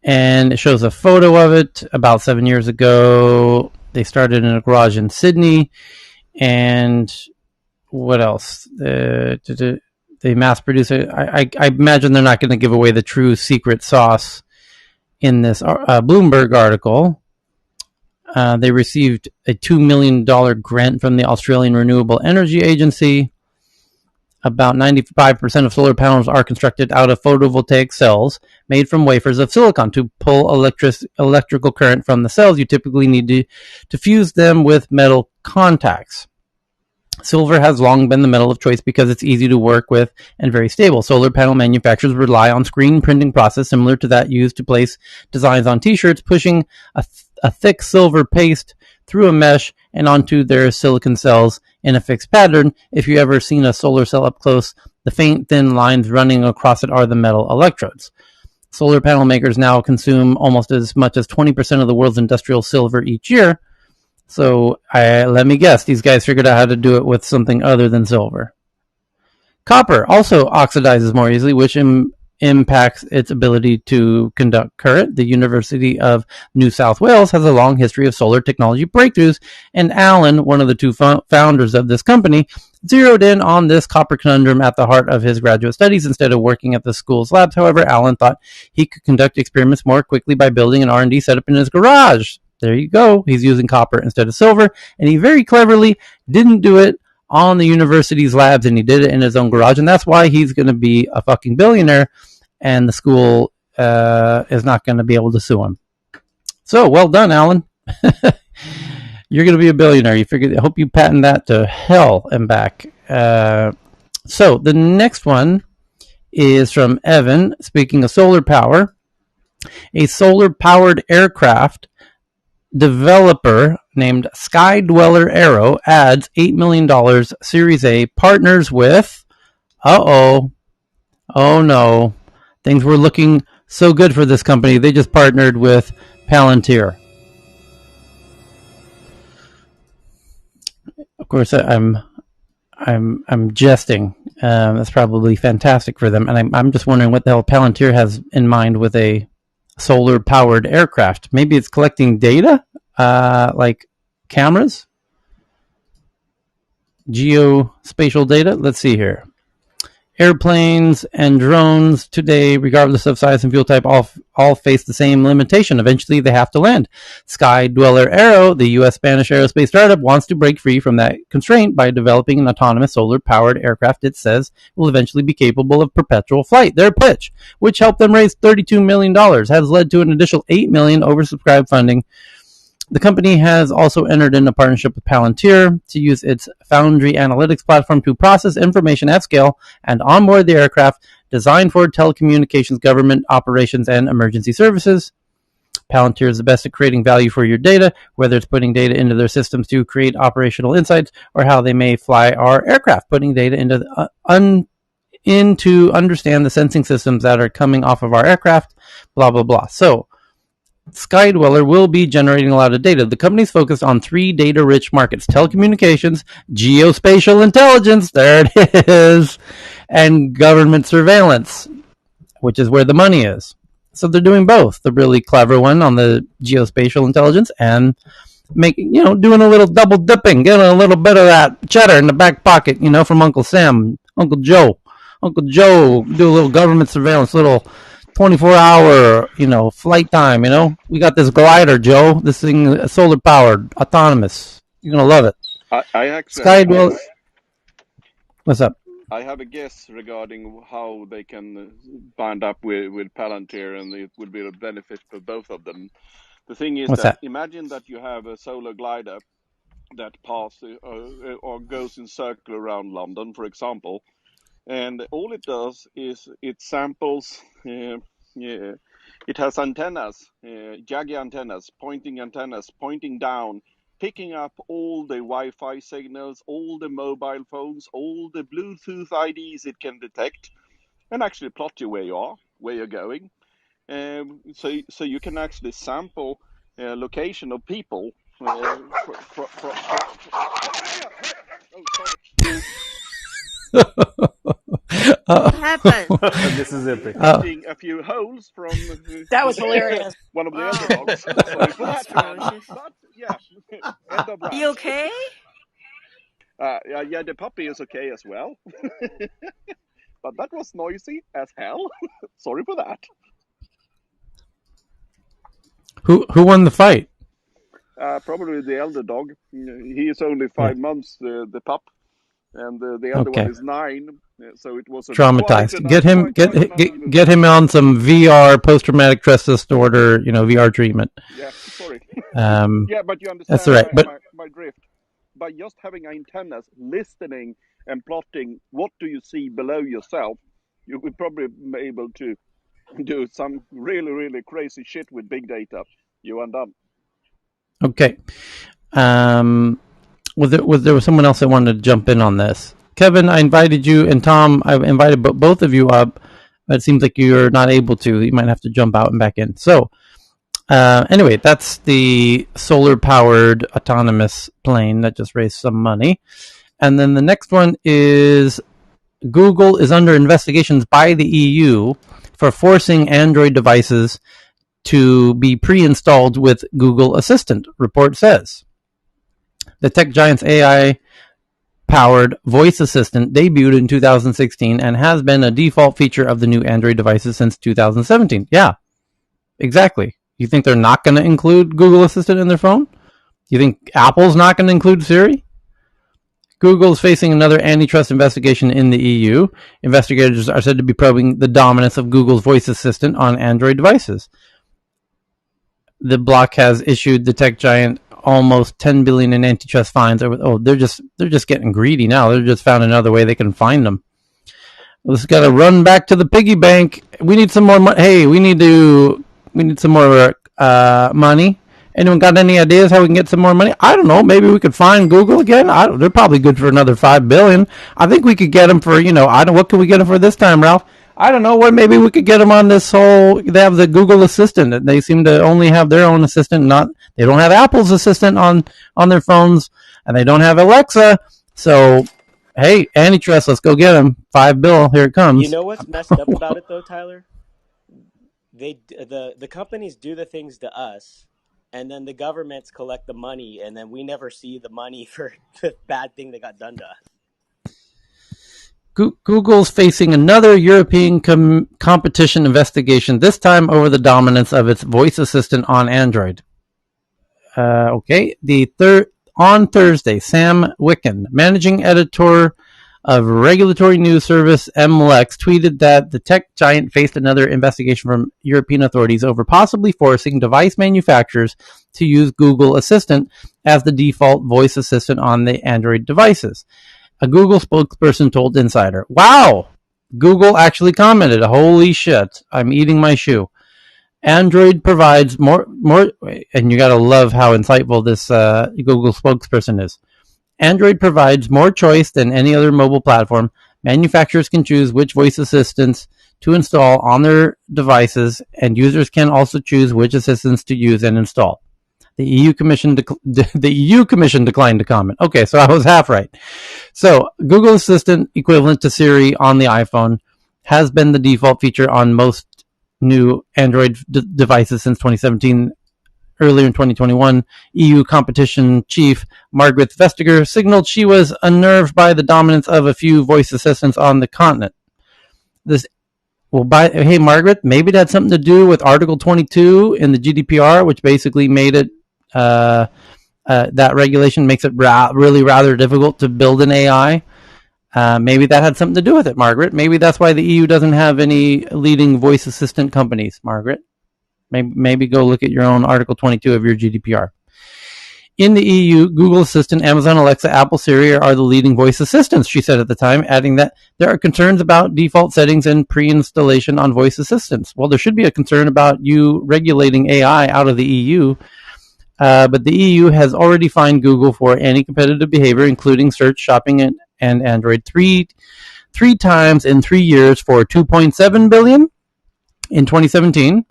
And it shows a photo of it about 7 years ago. They started in a garage in Sydney. And what else? They mass produce it. I imagine they're not going to give away the true secret sauce in this Bloomberg article. They received a $2 million grant from the Australian Renewable Energy Agency. About 95% of solar panels are constructed out of photovoltaic cells made from wafers of silicon. To pull electrical current from the cells, you typically need to fuse them with metal contacts. Silver has long been the metal of choice because it's easy to work with and very stable. Solar panel manufacturers rely on screen printing process similar to that used to place designs on t-shirts, pushing a thick silver paste through a mesh and onto their silicon cells in a fixed pattern. If you've ever seen a solar cell up close, the faint, thin lines running across it are the metal electrodes. Solar panel makers now consume almost as much as 20% of the world's industrial silver each year. So let me guess, these guys figured out how to do it with something other than silver. Copper also oxidizes more easily, which impacts its ability to conduct current. The University of New South Wales has a long history of solar technology breakthroughs, and Alan, one of the two founders of this company, zeroed in on this copper conundrum at the heart of his graduate studies. Instead of working at the school's labs, however, Alan thought he could conduct experiments more quickly by building an R&D setup in his garage. There you go. He's using copper instead of silver, and he very cleverly didn't do it on the university's labs, and he did it in his own garage, and that's why he's going to be a fucking billionaire, and the school is not going to be able to sue him. So, well done, Alan. You're going to be a billionaire. I hope you patent that to hell and back. So, the next one is from Evan. Speaking of solar power, a solar-powered aircraft developer named Skydweller Aero adds $8 million Series A, partners with, oh no, things were looking so good for this company. They just partnered with Palantir. Of course, I'm jesting. That's probably fantastic for them, and I'm just wondering what the hell Palantir has in mind with a solar-powered aircraft. Maybe it's collecting data, like cameras, geospatial data. Let's see here. Airplanes and drones today, regardless of size and fuel type, all face the same limitation. Eventually, they have to land. Skydweller Aero, the U.S. Spanish aerospace startup, wants to break free from that constraint by developing an autonomous solar-powered aircraft it says will eventually be capable of perpetual flight. Their pitch, which helped them raise $32 million, has led to an additional $8 million oversubscribed funding. The company has also entered into a partnership with Palantir to use its Foundry Analytics platform to process information at scale and onboard the aircraft designed for telecommunications, government operations, and emergency services. Palantir is the best at creating value for your data, whether it's putting data into their systems to create operational insights or how they may fly our aircraft, putting data into understand the sensing systems that are coming off of our aircraft, blah, blah, blah. So, Skydweller will be generating a lot of data. The company's focused on 3 data-rich markets: telecommunications, geospatial intelligence, there it is, and government surveillance, which is where the money is. So they're doing both. The really clever one on the geospatial intelligence and doing a little double dipping, getting a little bit of that cheddar in the back pocket, from Uncle Sam, Uncle Joe. Uncle Joe do a little government surveillance, little 24-hour, flight time, We got this glider, Joe. This thing, solar powered, autonomous. You're gonna love it. I actually Skydweller. What's up? I have a guess regarding how they can bind up with Palantir, and it would be a benefit for both of them. The thing is that imagine that you have a solar glider that passes or goes in circle around London, for example, and all it does is it samples. It has antennas, jaggy antennas, pointing down, picking up all the Wi-Fi signals, all the mobile phones, all the Bluetooth IDs it can detect, and actually plot you where you are, where you're going. So you can actually sample location of people. What happened? This is epic. A few holes from that was hilarious. One of the other dogs. Sorry for that. But yeah, end of rant. You okay? Yeah, the puppy is okay as well. But that was noisy as hell. Sorry for that. Who won the fight? Probably the elder dog. He is only 5 months, the pup, and the other one is 9. So it was traumatized. Get him on some VR, post-traumatic stress disorder, VR treatment. Yeah, sorry. Yeah, but you understand. That's all right. My drift. By just having antennas, listening and plotting, what do you see below yourself? You would probably be able to do some really, really crazy shit with big data. You are done. Okay. There was someone else that wanted to jump in on this. Kevin, I invited you, and Tom, I invited both of you up. It seems like you're not able to. You might have to jump out and back in. So, anyway, that's the solar-powered autonomous plane that just raised some money. And then the next one is Google is under investigations by the EU for forcing Android devices to be pre-installed with Google Assistant, report says. The tech giant's AI-powered voice assistant debuted in 2016 and has been a default feature of the new Android devices since 2017. Yeah, exactly. You think they're not going to include Google Assistant in their phone? You think Apple's not going to include Siri? Google is facing another antitrust investigation in the EU. Investigators are said to be probing the dominance of Google's voice assistant on Android devices. The bloc has issued the tech giant almost $10 billion in antitrust fines. They're just getting greedy now. They've just found another way they can find them. Let's got to run back to the piggy bank. We need some more money. Hey, we need some more money. Anyone got any ideas how we can get some more money? I don't know. Maybe we could find Google again. They're probably good for another $5 billion. I think we could get them for, what can we get them for this time, Ralph? I don't know. What maybe we could get them on this whole. They have the Google Assistant. They seem to only have their own assistant. They don't have Apple's assistant on their phones, and they don't have Alexa. So, hey, antitrust, let's go get them. $5 billion, here it comes. You know what's messed up about it though, Tyler? The companies do the things to us, and then the governments collect the money, and then we never see the money for the bad thing that got done to us. Google's facing another European competition investigation, this time over the dominance of its voice assistant on Android. Okay, on Thursday, Sam Wicken, managing editor of regulatory news service MLex, tweeted that the tech giant faced another investigation from European authorities over possibly forcing device manufacturers to use Google Assistant as the default voice assistant on the Android devices. A Google spokesperson told Insider, "Wow, Google actually commented, holy shit, I'm eating my shoe. Android provides more, and you gotta love how insightful this Google spokesperson is. Android provides more choice than any other mobile platform. Manufacturers can choose which voice assistants to install on their devices, and users can also choose which assistants to use and install. The EU Commission declined to comment. Okay, so I was half right. So Google Assistant, equivalent to Siri on the iPhone, has been the default feature on most new Android devices since 2017. Earlier in 2021, EU competition chief Margrethe Vestager signaled she was unnerved by the dominance of a few voice assistants on the continent. Hey, Margaret, maybe that had something to do with Article 22 in the GDPR, which basically made it that regulation makes it really rather difficult to build an AI. Maybe that had something to do with it, Margaret. Maybe that's why the EU doesn't have any leading voice assistant companies, Margaret. Maybe go look at your own Article 22 of your GDPR. In the EU, Google Assistant, Amazon Alexa, Apple Siri are the leading voice assistants, she said at the time, adding that there are concerns about default settings and pre-installation on voice assistants. Well, there should be a concern about you regulating AI out of the EU, but the EU has already fined Google for anti-competitive behavior, including search, shopping, and Android three times in 3 years for $2.7 billion in 2017.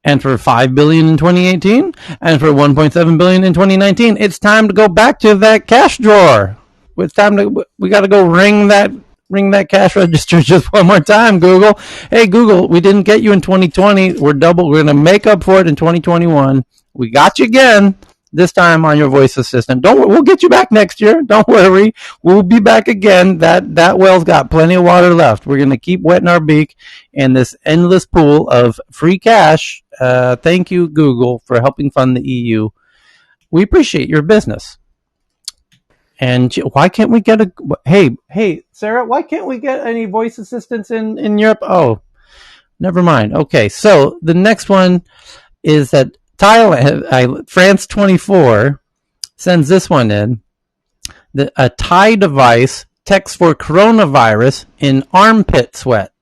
And for $5 billion in 2018, and for $1.7 billion in 2019. It's time to go back to that cash drawer. We got to go ring that cash register just one more time, Google. Hey, Google, we didn't get you in 2020. We're going to make up for it in 2021. We got you again. This time on your voice assistant. We'll get you back next year. Don't worry. We'll be back again. That well's got plenty of water left. We're going to keep wetting our beak in this endless pool of free cash. Thank you, Google, for helping fund the EU. We appreciate your business. And why can't we get hey, Sarah, why can't we get any voice assistants in Europe? Oh, never mind. Okay, so the next one is that Thailand, France 24 sends this one in. A Thai device texts for coronavirus in armpit sweat.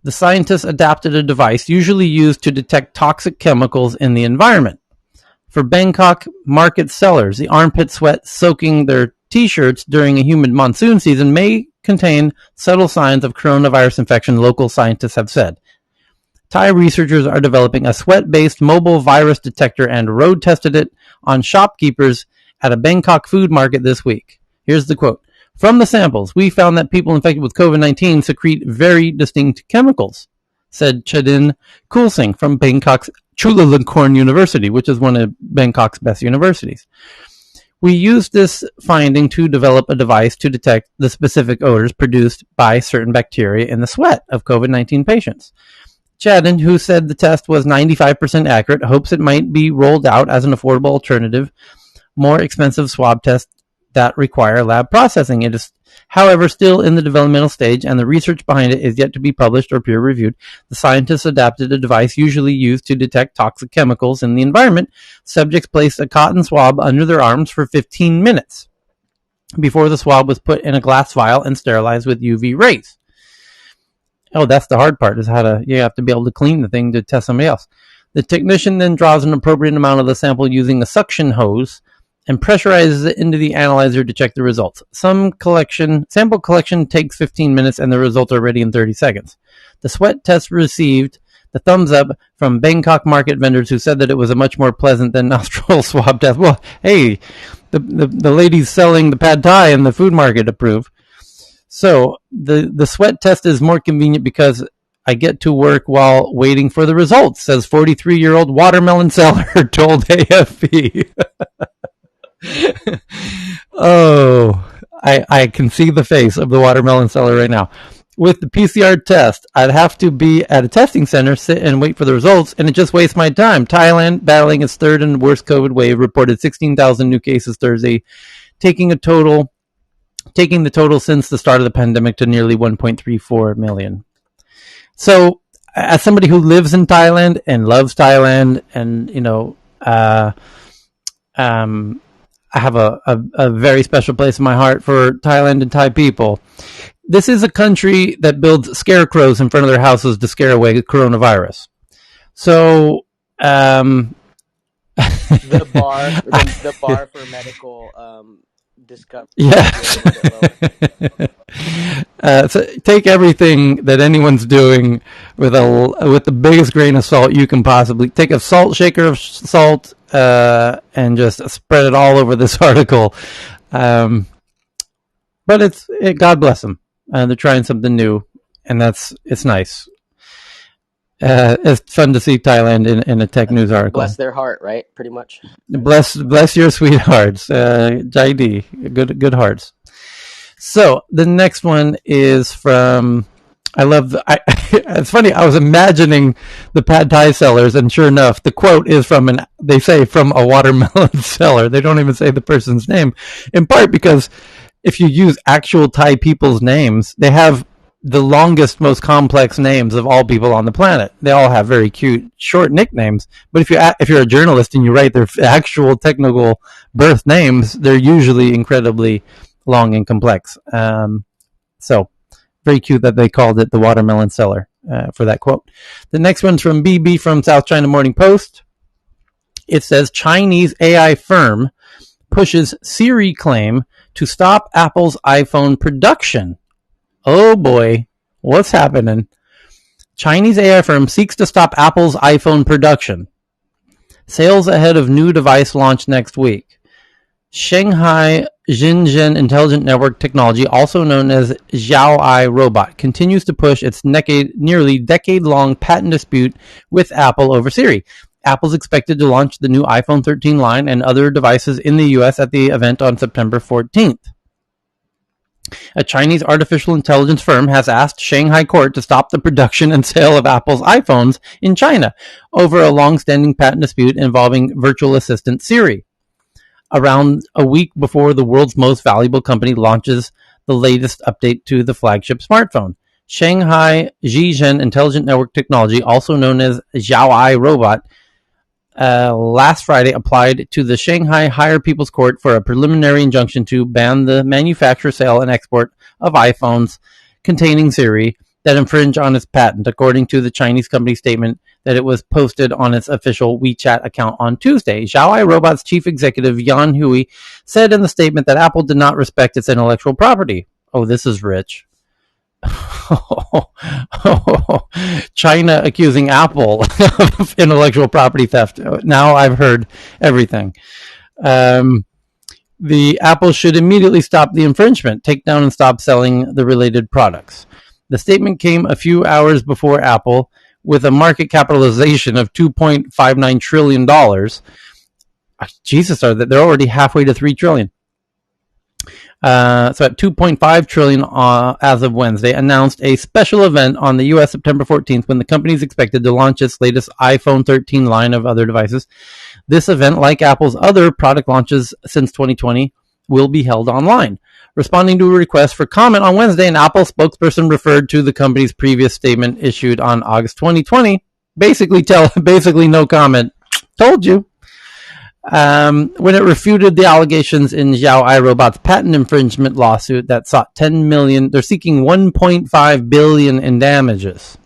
The scientists adapted a device usually used to detect toxic chemicals in the environment. For Bangkok market sellers, the armpit sweat soaking their t-shirts during a humid monsoon season may contain subtle signs of coronavirus infection, local scientists have said. Thai researchers are developing a sweat-based mobile virus detector and road tested it on shopkeepers at a Bangkok food market this week. Here's the quote. From the samples, we found that people infected with COVID-19 secrete very distinct chemicals, said Chadin Kulsing from Bangkok's Chulalongkorn University, which is one of Bangkok's best universities. We used this finding to develop a device to detect the specific odors produced by certain bacteria in the sweat of COVID-19 patients. Chadin, who said the test was 95% accurate, hopes it might be rolled out as an affordable alternative, more expensive swab tests that require lab processing. It is, however, still in the developmental stage, and the research behind it is yet to be published or peer-reviewed. The scientists adapted a device usually used to detect toxic chemicals in the environment. Subjects placed a cotton swab under their arms for 15 minutes before the swab was put in a glass vial and sterilized with UV rays. Oh, that's the hard part, is you have to be able to clean the thing to test somebody else. The technician then draws an appropriate amount of the sample using a suction hose and pressurizes it into the analyzer to check the results. Sample collection takes 15 minutes and the results are ready in 30 seconds. The sweat test received the thumbs up from Bangkok market vendors who said that it was a much more pleasant than nostril swab test. Well, hey, the ladies selling the pad thai in the food market approve. So the sweat test is more convenient because I get to work while waiting for the results, says 43-year-old watermelon seller told AFP. Oh, I can see the face of the watermelon seller right now. With the PCR test, I'd have to be at a testing center, sit and wait for the results, and it just wastes my time. Thailand, battling its third and worst COVID wave, reported 16,000 new cases Thursday, taking the total since the start of the pandemic to nearly 1.34 million. So, as somebody who lives in Thailand and loves Thailand, and I have a very special place in my heart for Thailand and Thai people. This is a country that builds scarecrows in front of their houses to scare away coronavirus. So, the bar for medical discovery. Yeah. So take everything that anyone's doing with the biggest grain of salt you can possibly take. A salt shaker of salt and just spread it all over this article. But God bless them. They're trying something new, and it's nice. It's fun to see Thailand in a tech news article. Bless their heart, right? Pretty much. Bless your sweethearts, JD. Good hearts. So the next one is from. It's funny. I was imagining the pad thai sellers, and sure enough, the quote is from a watermelon seller. They don't even say the person's name, in part because if you use actual Thai people's names, they have the longest, most complex names of all people on the planet. They all have very cute, short nicknames. But if you're a journalist and you write their actual technical birth names, they're usually incredibly long and complex. So very cute that they called it the watermelon seller for that quote. The next one's from BB from South China Morning Post. It says Chinese AI firm pushes Siri claim to stop Apple's iPhone production. Oh boy, what's happening? Chinese AI firm seeks to stop Apple's iPhone production. Sales ahead of new device launch next week. Shanghai Xinjiang Intelligent Network Technology, also known as Xiaoai Robot, continues to push its nearly decade-long patent dispute with Apple over Siri. Apple's expected to launch the new iPhone 13 line and other devices in the U.S. at the event on September 14th. A Chinese artificial intelligence firm has asked Shanghai court to stop the production and sale of Apple's iPhones in China over a long-standing patent dispute involving virtual assistant Siri. Around a week before the world's most valuable company launches the latest update to the flagship smartphone, Shanghai Xinjiang Intelligent Network Technology, also known as Xiaoai Robot, last Friday applied to the Shanghai Higher People's Court for a preliminary injunction to ban the manufacture, sale, and export of iPhones containing Siri that infringe on its patent, according to the Chinese company statement that it was posted on its official WeChat account on Tuesday. Xiaoai Robot's chief executive Yan Hui said in the statement that Apple did not respect its intellectual property. Oh, this is rich. China accusing Apple of intellectual property theft. Now I've heard everything. The Apple should immediately stop the infringement, take down and stop selling the related products. The statement came a few hours before Apple, with a market capitalization of $2.59 trillion. Jesus, they're already halfway to $3 trillion. So at $2.5 trillion as of Wednesday, announced a special event on the U.S. September 14th when the company is expected to launch its latest iPhone 13 line of other devices. This event, like Apple's other product launches since 2020, will be held online. Responding to a request for comment on Wednesday, an Apple spokesperson referred to the company's previous statement issued on August 2020. Basically no comment. Told you. When it refuted the allegations in Xiaoai Robot's patent infringement lawsuit that sought $10 million, they're seeking $1.5 billion in damages.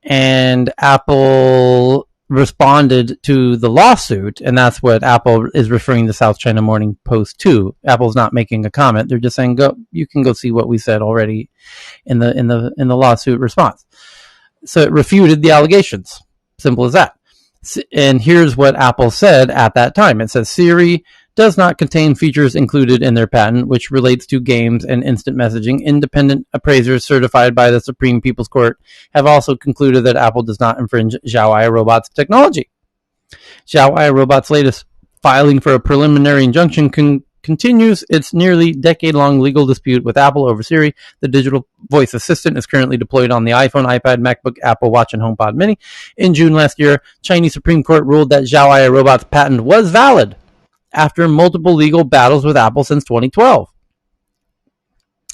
And Apple responded to the lawsuit, and that's what Apple is referring the South China Morning Post to. Apple's not making a comment; they're just saying, you can go see what we said already in the lawsuit response. So it refuted the allegations. Simple as that. And here's what Apple said at that time. It says Siri does not contain features included in their patent, which relates to games and instant messaging. Independent appraisers certified by the Supreme People's Court have also concluded that Apple does not infringe Xiaoai Robot's technology. Xiaoai Robot's latest filing for a preliminary injunction continues its nearly decade-long legal dispute with Apple over Siri. The digital voice assistant is currently deployed on the iPhone, iPad, MacBook, Apple Watch, and HomePod Mini. In June last year, Chinese Supreme Court ruled that Xiaoai Robot's patent was valid after multiple legal battles with Apple since 2012.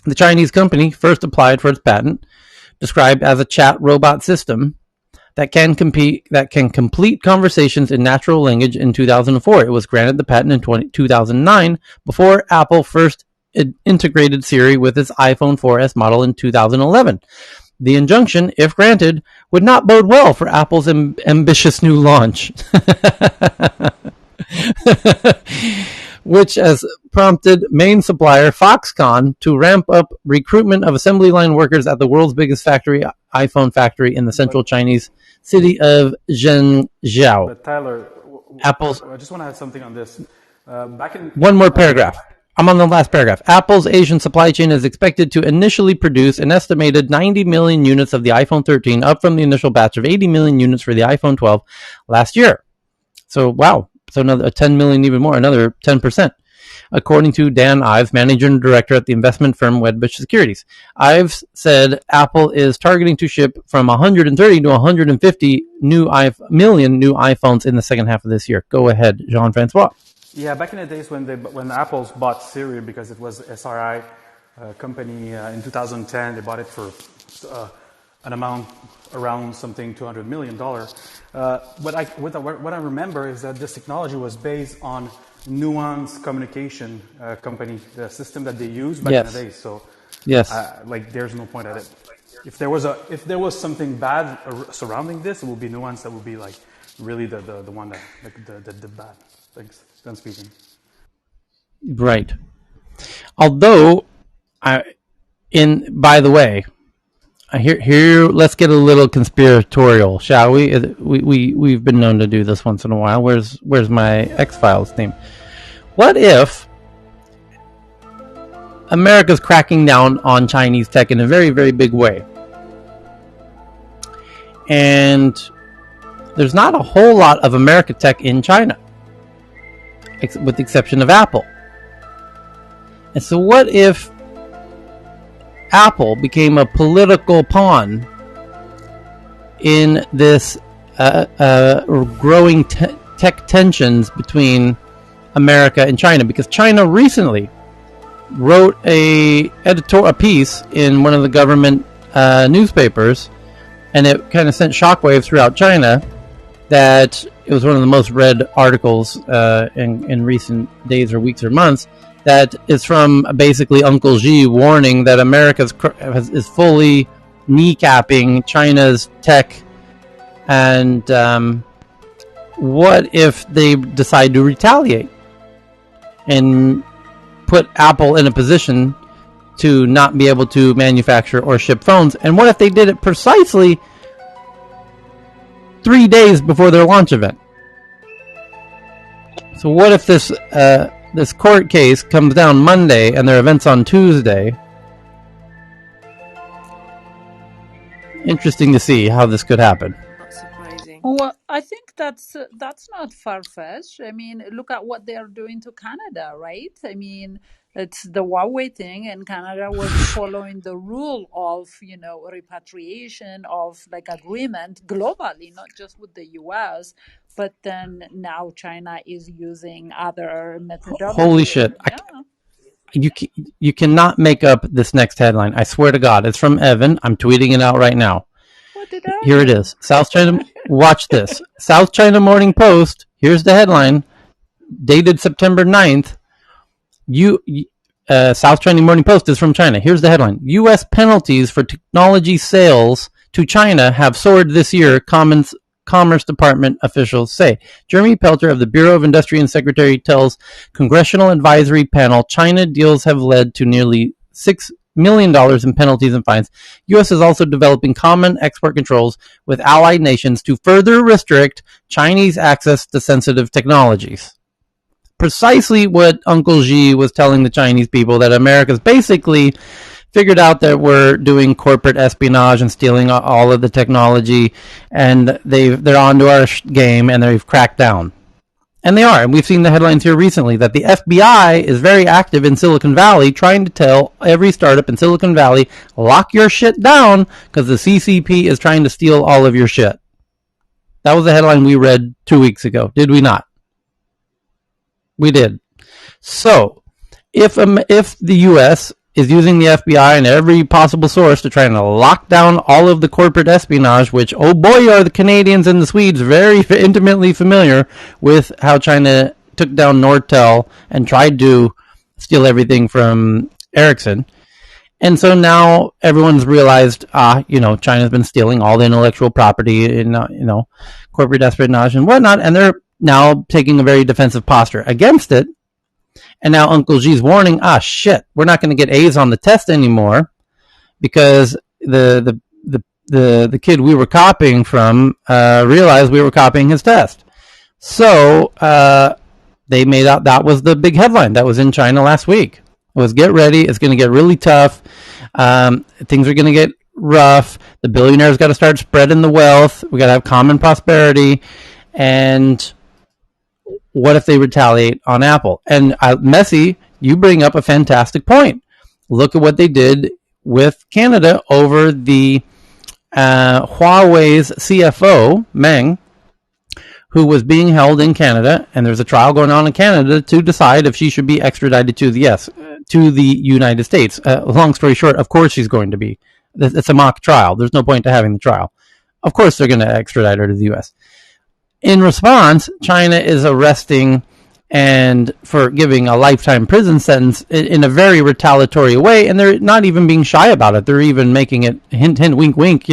The Chinese company first applied for its patent, described as a chat robot system that can complete conversations in natural language in 2004. It was granted the patent in 2009 before Apple first integrated Siri with its iPhone 4S model in 2011. The injunction, if granted, would not bode well for Apple's ambitious new launch. which has prompted main supplier Foxconn to ramp up recruitment of assembly line workers at the world's biggest iPhone factory in the central Chinese city of Zhengzhou. But Tyler, Apple's. I just want to add something on this. One more paragraph. I'm on the last paragraph. Apple's Asian supply chain is expected to initially produce an estimated 90 million units of the iPhone 13, up from the initial batch of 80 million units for the iPhone 12 last year. So, wow. So another 10 million, even more, another 10%. According to Dan Ives, manager and director at the investment firm Wedbush Securities. Ives said Apple is targeting to ship from 130 to 150 million new iPhones in the second half of this year. Go ahead, Jean-Francois. Yeah, back in the days when Apple bought Siri, because it was SRI company in 2010, they bought it for an amount around something $200 million. What I remember is that this technology was based on Nuance Communication company, the system that they used back in the days. So, there's no point at it. If there was something bad surrounding this, it would be Nuance that would be like really the one that the bad. Thanks. Done speaking. Right. Although, by the way, here let's get a little conspiratorial, shall we? We've been known to do this once in a while. Where's my X-Files theme? What if America's cracking down on Chinese tech in a very, very big way, and there's not a whole lot of American tech in China, with the exception of Apple. And so what if Apple became a political pawn in this growing tech tensions between America and China? Because China recently wrote a piece in one of the government newspapers, and it kind of sent shockwaves throughout China, that it was one of the most read articles in recent days or weeks or months, that is from basically Uncle Xi warning that America is fully kneecapping China's tech. And what if they decide to retaliate and put Apple in a position to not be able to manufacture or ship phones? And what if they did it precisely 3 days before their launch event? So what if this court case comes down Monday and their event's on Tuesday? Interesting to see how this could happen. Not surprising. Well, I think that's not far-fetched. I mean, look at what they are doing to Canada, right? I mean, it's the Huawei thing, and Canada was following the rule of, repatriation of agreement globally, not just with the U.S., but then now China is using other methodologies. Holy shit. Yeah. You cannot make up this next headline. I swear to God. It's from Evan. I'm tweeting it out right now. Here it is. South China. Watch this. South China Morning Post. Here's the headline. Dated September 9th. South China Morning Post is from China. Here's the headline. U.S. penalties for technology sales to China have soared this year, Commerce Department officials say. Jeremy Pelter of the Bureau of Industry and Secretary tells Congressional Advisory Panel China deals have led to nearly $6 million in penalties and fines. U.S. is also developing common export controls with allied nations to further restrict Chinese access to sensitive technologies. Precisely what Uncle Xi was telling the Chinese people, that America's basically figured out that we're doing corporate espionage and stealing all of the technology, and they're onto our game, and they've cracked down. And they are. And we've seen the headlines here recently that the FBI is very active in Silicon Valley, trying to tell every startup in Silicon Valley, lock your shit down, because the CCP is trying to steal all of your shit. That was the headline we read 2 weeks ago, did we not? We did. So, if the U.S. is using the FBI and every possible source to try and lock down all of the corporate espionage, which, oh boy, are the Canadians and the Swedes very intimately familiar with how China took down Nortel and tried to steal everything from Ericsson. And so now everyone's realized, China's been stealing all the intellectual property in, corporate espionage and whatnot, and they're now taking a very defensive posture against it. And now Uncle G's warning, shit, we're not going to get A's on the test anymore because the kid we were copying from realized we were copying his test. So they made out that was the big headline that was in China last week. It was get ready. It's going to get really tough. Things are going to get rough. The billionaires got to start spreading the wealth. We got to have common prosperity. And what if they retaliate on Apple? And Messi, you bring up a fantastic point. Look at what they did with Canada over the Huawei's CFO, Meng, who was being held in Canada, and there's a trial going on in Canada to decide if she should be extradited to the United States. Long story short, of course she's going to be. It's a mock trial. There's no point to having the trial. Of course they're going to extradite her to the U.S. In response, China is arresting and for giving a lifetime prison sentence in a very retaliatory way, and they're not even being shy about it. They're even making it hint, hint, wink, wink.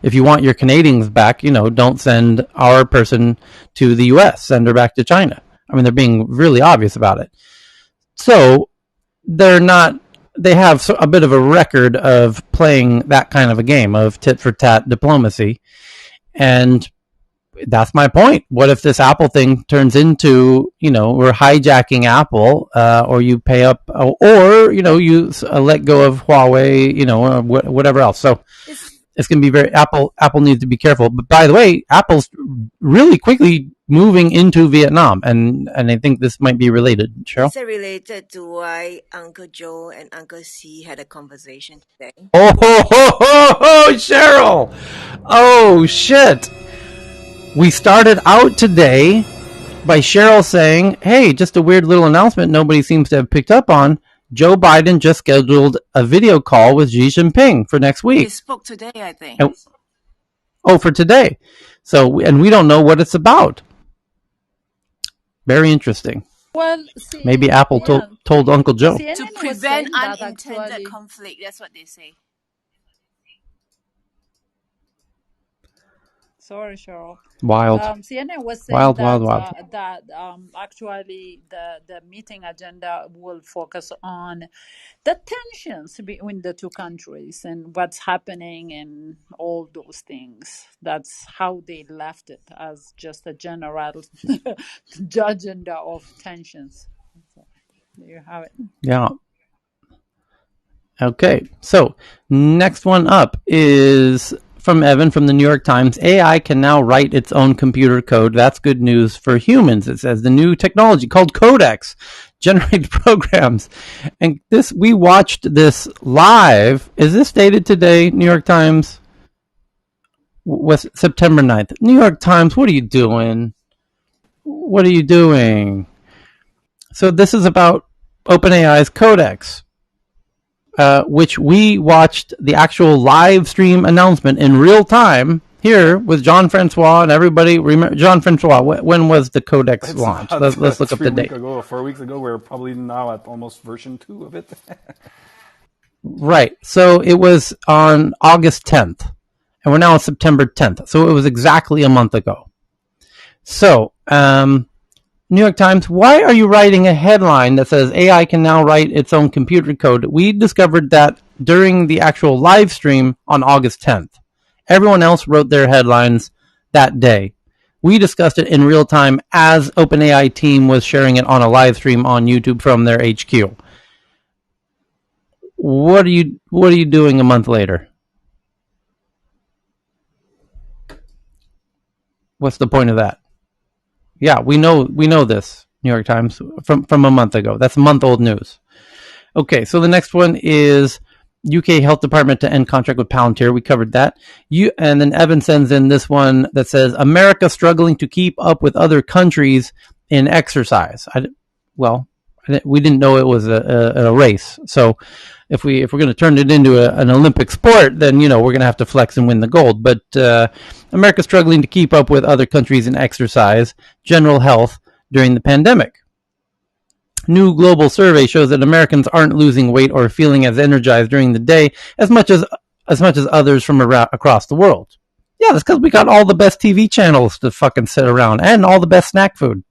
If you want your Canadians back, don't send our person to the U.S. Send her back to China. I mean, they're being really obvious about it. So they have a bit of a record of playing that kind of a game of tit for tat diplomacy, and that's my point. What if this Apple thing turns into, we're hijacking Apple, or you pay up, or, you let go of Huawei, or whatever else. So it's going to be Apple needs to be careful. But by the way, Apple's really quickly moving into Vietnam. And I think this might be related. Cheryl? Is it related to why Uncle Joe and Uncle C had a conversation today? Oh, Cheryl. Oh, shit. We started out today by Cheryl saying, hey, just a weird little announcement nobody seems to have picked up on. Joe Biden just scheduled a video call with Xi Jinping for next week. He spoke today, I think. For today. So, and we don't know what it's about. Very interesting. Well, maybe Apple told Uncle Joe. To prevent unintended conflict, that's what they say. Sorry, Cheryl. Wild. CNN was saying wild. that actually the meeting agenda will focus on the tensions between the two countries and what's happening and all those things. That's how they left it, as just a general agenda of tensions. So there you have it. Yeah. Okay. So next one up is from Evan from the New York Times. AI can now write its own computer code. That's good news for humans. It says the new technology called Codex generates programs. And we watched this live. Is this dated today, New York Times? Was September 9th. New York Times, what are you doing? What are you doing? So this is about OpenAI's Codex. Which we watched the actual live stream announcement in real time here with Jean-Francois and everybody. Remember, Jean-Francois, when was the Codex launched? Let's look up the date. 4 weeks ago. We're probably now at almost version 2 of it. Right. So it was on August 10th, and we're now on September 10th. So it was exactly a month ago. So, New York Times, why are you writing a headline that says AI can now write its own computer code? We discovered that during the actual live stream on August 10th. Everyone else wrote their headlines that day. We discussed it in real time as OpenAI team was sharing it on a live stream on YouTube from their HQ. What are you doing a month later? What's the point of that? Yeah, we know this, New York Times, from a month ago. That's month-old news. Okay, so the next one is UK Health Department to end contract with Palantir. We covered that. And then Evan sends in this one that says, America struggling to keep up with other countries in exercise. We didn't know it was a race. So if we're going to turn it into an Olympic sport, then, we're going to have to flex and win the gold. But America's struggling to keep up with other countries in exercise, general health during the pandemic. New global survey shows that Americans aren't losing weight or feeling as energized during the day as much as others from across the world. Yeah, that's because we got all the best TV channels to fucking sit around and all the best snack food.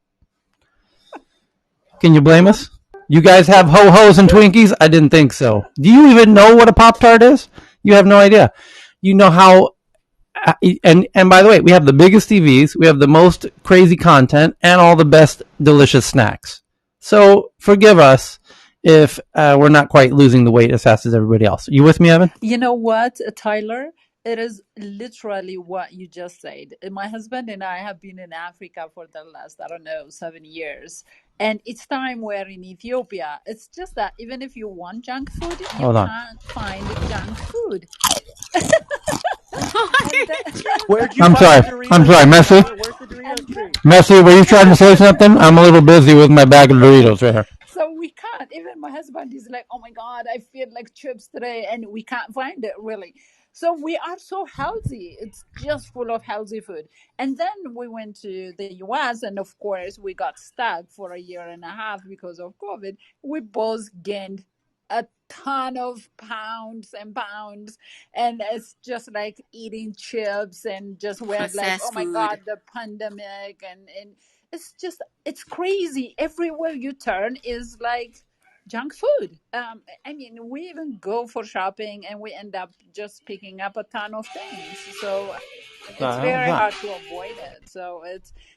Can you blame us? You guys have ho-hos and Twinkies? I didn't think so. Do you even know what a Pop-Tart is? You have no idea. You know how... And by the way, we have the biggest TVs, we have the most crazy content, and all the best delicious snacks. So forgive us if we're not quite losing the weight as fast as everybody else. You with me, Evan? You know what, Tyler? It is literally what you just said. My husband and I have been in Africa for the last, 7 years. And each time we're in Ethiopia, it's just that even if you want junk food, you can't find junk food. Where'd you I'm find sorry, Messi. Where's the Doritos tree? Messi, were you trying to say something? I'm a little busy with my bag of Doritos right here. So we can't. Even my husband is like, oh my God, I feel like chips today. And we can't find it really. So we are so healthy. It's just full of healthy food. And then we went to the US, and of course we got stuck for a year and a half because of COVID. We both gained a ton of pounds and pounds, and it's just like eating chips and just we're like, Processed oh my food. God, the pandemic, and it's crazy. Everywhere you turn is like junk food. I mean, we even go for shopping and we end up just picking up a ton of things. So it's very hard to avoid it. So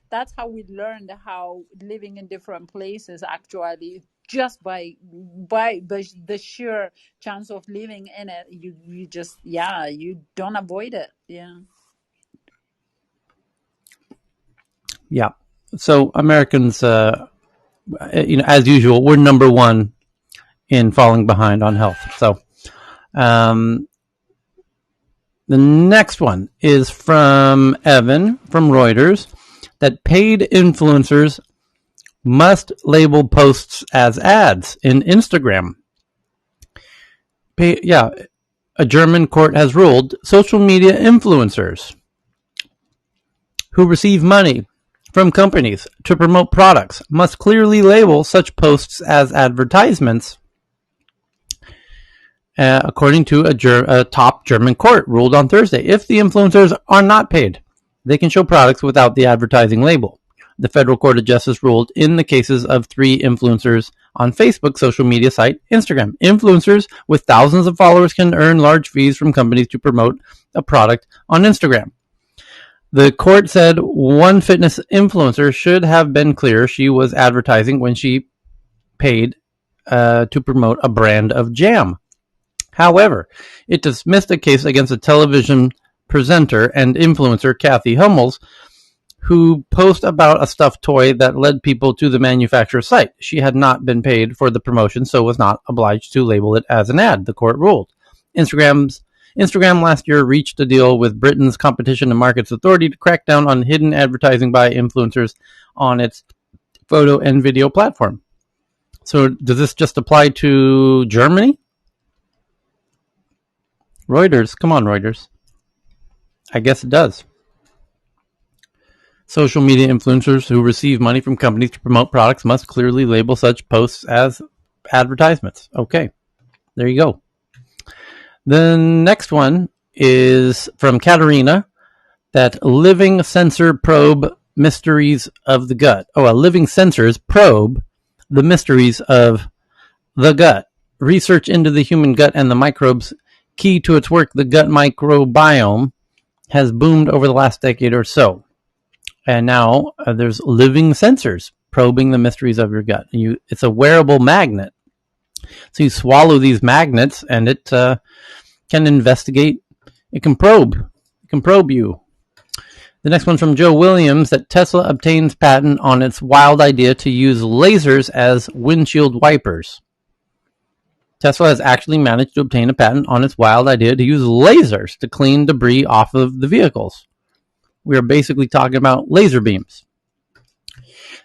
that's how we learned how living in different places actually, just by the sheer chance of living in it, you just you don't avoid it. Yeah. So Americans, as usual, we're number one in falling behind on health. So the next one is from Evan from Reuters, that paid influencers must label posts as ads in Instagram. A German court has ruled social media influencers who receive money from companies to promote products must clearly label such posts as advertisements, according to a top German court ruled on Thursday. If the influencers are not paid, they can show products without the advertising label. The Federal Court of Justice ruled in the cases of 3 influencers on Facebook's social media site, Instagram. Influencers with thousands of followers can earn large fees from companies to promote a product on Instagram. The court said one fitness influencer should have been clear she was advertising when she paid to promote a brand of jam. However, it dismissed a case against a television presenter and influencer, Kathy Hummels, who posted about a stuffed toy that led people to the manufacturer's site. She had not been paid for the promotion, so was not obliged to label it as an ad, the court ruled. Instagram last year reached a deal with Britain's Competition and Markets Authority to crack down on hidden advertising by influencers on its photo and video platform. So does this just apply to Germany? Reuters, come on, Reuters. I guess it does. Social media influencers who receive money from companies to promote products must clearly label such posts as advertisements. Okay, there you go. The next one is from Katerina, that living sensor probe mysteries of the gut. A living sensors probe the mysteries of the gut. Research into the human gut and the microbes key to its work, the gut microbiome, has boomed over the last decade or so. And now there's living sensors probing the mysteries of your gut. It's a wearable magnet. So you swallow these magnets and it can investigate. It can probe. It can probe you. The next one's from Joe Williams, that Tesla obtains patent on its wild idea to use lasers as windshield wipers. Tesla has actually managed to obtain a patent on its wild idea to use lasers to clean debris off of the vehicles. We are basically talking about laser beams.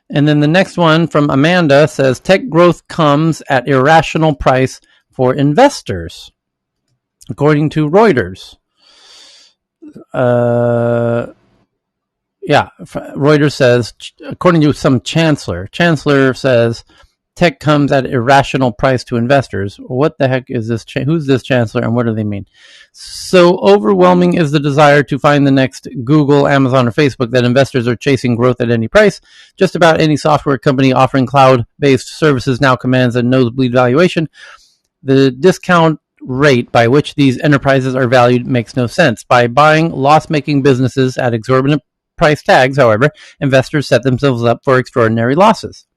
And then the next one from Amanda says, tech growth comes at irrational price for investors, according to Reuters. Reuters says, according to some chancellor says tech comes at irrational price to investors. What the heck is this? Who's this chancellor, and what do they mean? So overwhelming is the desire to find the next Google, Amazon, or Facebook that investors are chasing growth at any price. Just about any software company offering cloud-based services now commands a nosebleed valuation. The discount rate by which these enterprises are valued makes no sense. By buying loss-making businesses at exorbitant price tags, however, investors set themselves up for extraordinary losses.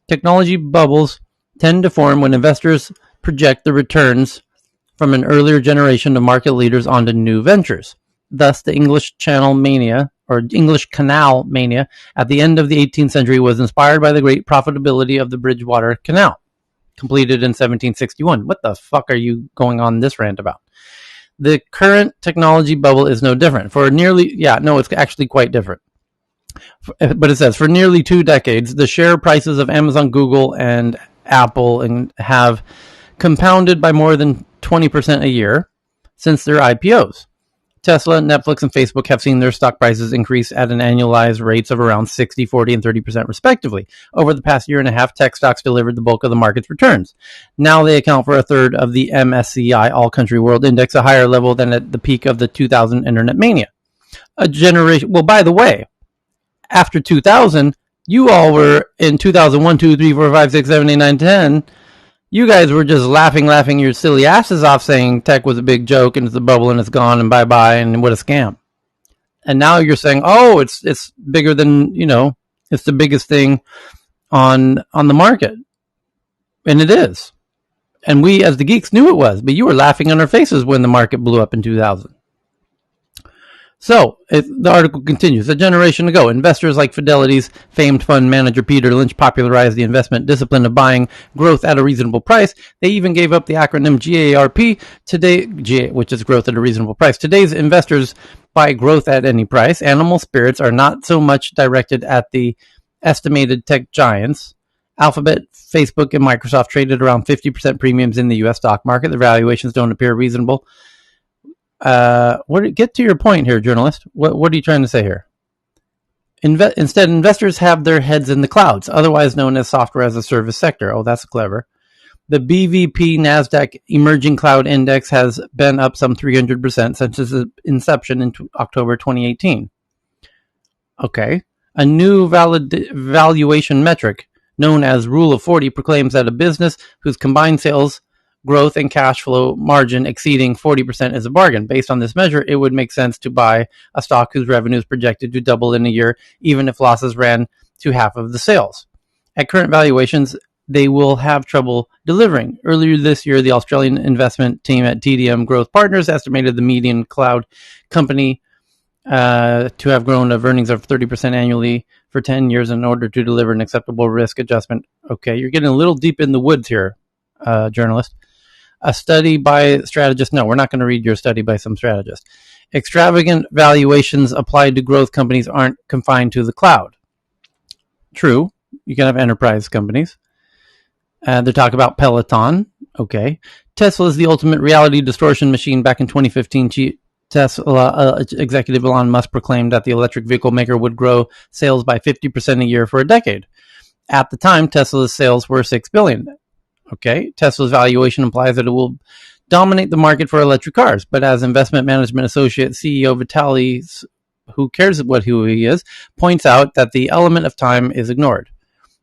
Technology bubbles tend to form when investors project the returns from an earlier generation of market leaders onto new ventures. Thus, the English Channel mania, or English Canal mania, at the end of the 18th century was inspired by the great profitability of the Bridgewater Canal, completed in 1761. What the fuck are you going on this rant about? The current technology bubble is no different. It's actually quite different. But it says, for nearly 2 decades, the share prices of Amazon, Google, and Apple have compounded by more than 20% a year since their IPOs. Tesla, Netflix, and Facebook have seen their stock prices increase at an annualized rates of around 60, 40, and 30% respectively. Over the past year and a half, tech stocks delivered the bulk of the market's returns. Now they account for a third of the MSCI All-Country World Index, a higher level than at the peak of the 2000 Internet mania. By the way, after 2000, you all were in 2001, 2, 3, 4, 5, 6, 7, 8, 9, 10. You guys were just laughing your silly asses off saying tech was a big joke and it's a bubble and it's gone and bye-bye and what a scam. And now you're saying, oh, it's bigger than, it's the biggest thing on the market. And it is. And we as the geeks knew it was, but you were laughing on our faces when the market blew up in 2000. So, the article continues. A generation ago, investors like Fidelity's famed fund manager Peter Lynch popularized the investment discipline of buying growth at a reasonable price. They even gave up the acronym GARP, which is growth at a reasonable price. Today's investors buy growth at any price. Animal spirits are not so much directed at the estimated tech giants. Alphabet, Facebook, and Microsoft traded around 50% premiums in the U.S. stock market. The valuations don't appear reasonable. Get to your point here, journalist. What are you trying to say here? Instead, investors have their heads in the clouds, otherwise known as software as a service sector. Oh, that's clever. The BVP Nasdaq Emerging Cloud Index has been up some 300% since its inception in October 2018. Okay. A new valuation metric known as Rule of 40 proclaims that a business whose combined sales growth and cash flow margin exceeding 40% is a bargain. Based on this measure, it would make sense to buy a stock whose revenue is projected to double in a year, even if losses ran to half of the sales. At current valuations, they will have trouble delivering. Earlier this year, the Australian investment team at TDM Growth Partners estimated the median cloud company to have grown of earnings of 30% annually for 10 years in order to deliver an acceptable risk adjustment. Okay, you're getting a little deep in the woods here, journalist. A study by strategists. No, we're not going to read your study by some strategist. Extravagant valuations applied to growth companies aren't confined to the cloud. True. You can have enterprise companies. They talk about Peloton. Okay. Tesla is the ultimate reality distortion machine. Back in 2015, Tesla executive Elon Musk proclaimed that the electric vehicle maker would grow sales by 50% a year for a decade. At the time, Tesla's sales were $6 billion. Okay, Tesla's valuation implies that it will dominate the market for electric cars. But as investment management associate CEO Vitaly, who cares who he is, points out that the element of time is ignored.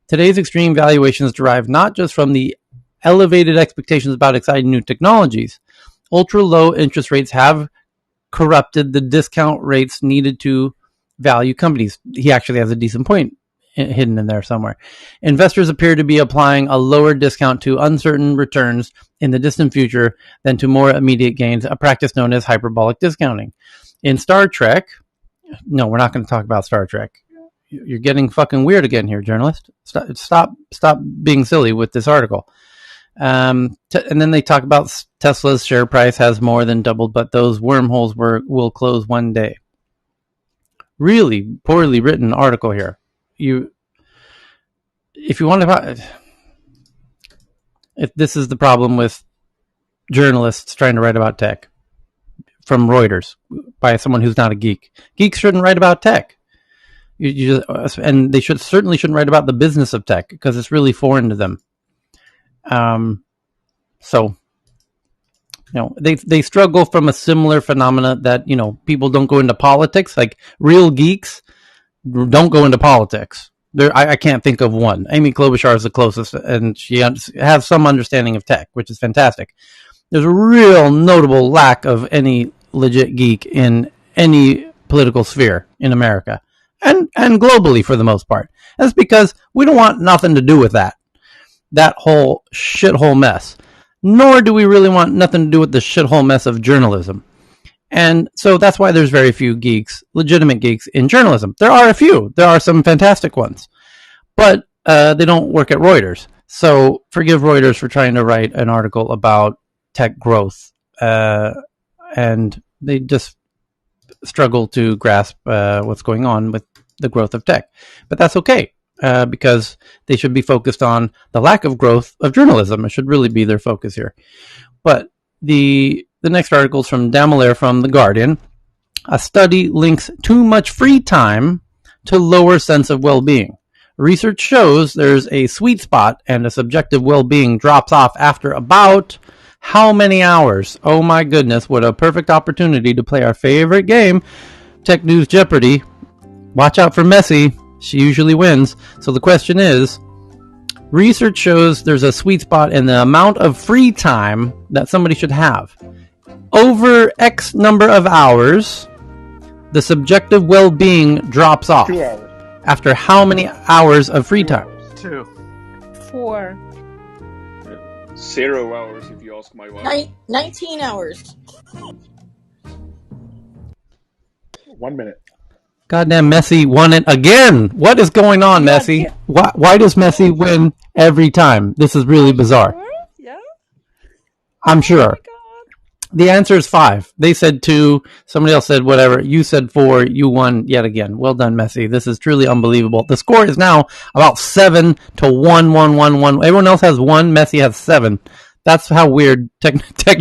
Today's extreme valuations derive not just from the elevated expectations about exciting new technologies. Ultra-low interest rates have corrupted the discount rates needed to value companies. He actually has a decent point hidden in there somewhere. Investors appear to be applying a lower discount to uncertain returns in the distant future than to more immediate gains, a practice known as hyperbolic discounting. In Star Trek, no, we're not going to talk about Star Trek. You're getting fucking weird again here, journalist. Stop being silly with this article. And then they talk about Tesla's share price has more than doubled, but those wormholes will close one day. Really poorly written article here. If this is the problem with journalists trying to write about tech from Reuters by someone who's not a geek. Geeks shouldn't write about tech. And they certainly shouldn't write about the business of tech because it's really foreign to them. So, they struggle from a similar phenomena that, people don't go into politics. Like real geeks don't go into politics. I can't think of one. Amy Klobuchar is the closest, and she has some understanding of tech, which is fantastic. There's a real notable lack of any legit geek in any political sphere in America and globally for the most part. That's because we don't want nothing to do with that whole shithole mess. Nor do we really want nothing to do with the shithole mess of journalism. And so that's why there's very few geeks, legitimate geeks in journalism. There are a few. There are some fantastic ones. But they don't work at Reuters. So forgive Reuters for trying to write an article about tech growth. And they just struggle to grasp what's going on with the growth of tech. But that's okay. Because they should be focused on the lack of growth of journalism. It should really be their focus here. But the next article is from Damolaire from The Guardian. A study links too much free time to lower sense of well-being. Research shows there's a sweet spot and a subjective well-being drops off after about how many hours? Oh my goodness, what a perfect opportunity to play our favorite game, Tech News Jeopardy. Watch out for Messi. She usually wins. So the question is, research shows there's a sweet spot in the amount of free time that somebody should have. Over X number of hours, the subjective well-being drops off. 2 hours. After how many hours of free time? 2. 4. 0 hours, if you ask my wife. 19 hours. 1 minute. Goddamn, Messi won it again. What is going on, Messi? Why does Messi win every time? This is really bizarre. Yeah. I'm sure. The answer is 5. They said 2. Somebody else said whatever. You said 4. You won yet again. Well done, Messi. This is truly unbelievable. The score is now about 7-1. Everyone else has 1. Messi has 7. That's how weird Tech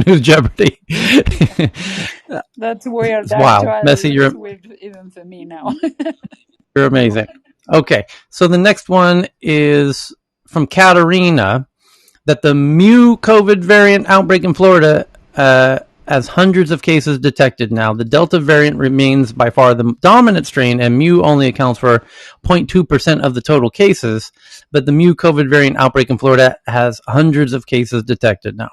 News Jeopardy. That's weird. Wow, Messi, you're weird even for me now. You're amazing. Okay, so the next one is from Katarina, that the Mu COVID variant outbreak in Florida has hundreds of cases detected now. The Delta variant remains by far the dominant strain, and Mu only accounts for 0.2% of the total cases. But the Mu COVID variant outbreak in Florida has hundreds of cases detected now.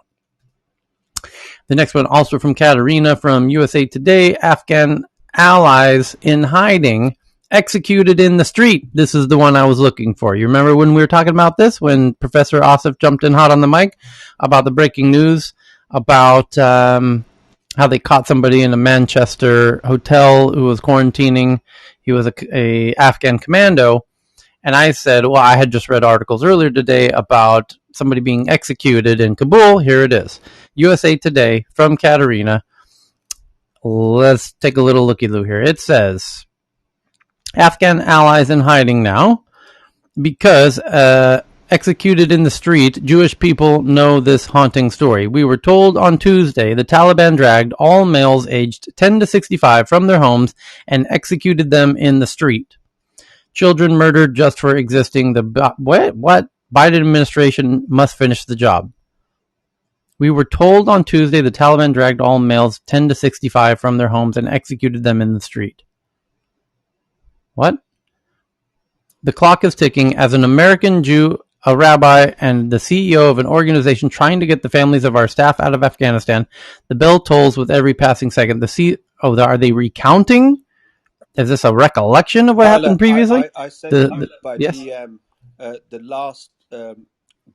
The next one, also from Katarina from USA Today, Afghan allies in hiding executed in the street. This is the one I was looking for. You remember when we were talking about this, when Professor Asif jumped in hot on the mic about the breaking news about how they caught somebody in a Manchester hotel who was quarantining. He was a Afghan commando. And I said, well, I had just read articles earlier today about somebody being executed in Kabul. Here it is. USA Today from Katarina. Let's take a little looky-loo here. It says, Afghan allies in hiding now because executed in the street. Jewish people know this haunting story. We were told on Tuesday the Taliban dragged all males aged 10 to 65 from their homes and executed them in the street. Children murdered just for existing. What? Biden administration must finish the job. We were told on Tuesday the Taliban dragged all males 10 to 65 from their homes and executed them in the street. What? The clock is ticking as an American Jew, a rabbi, and the CEO of an organization trying to get the families of our staff out of Afghanistan. The bell tolls with every passing second. Are they recounting? Is this a recollection of what happened previously? I sent you by yes? DM the last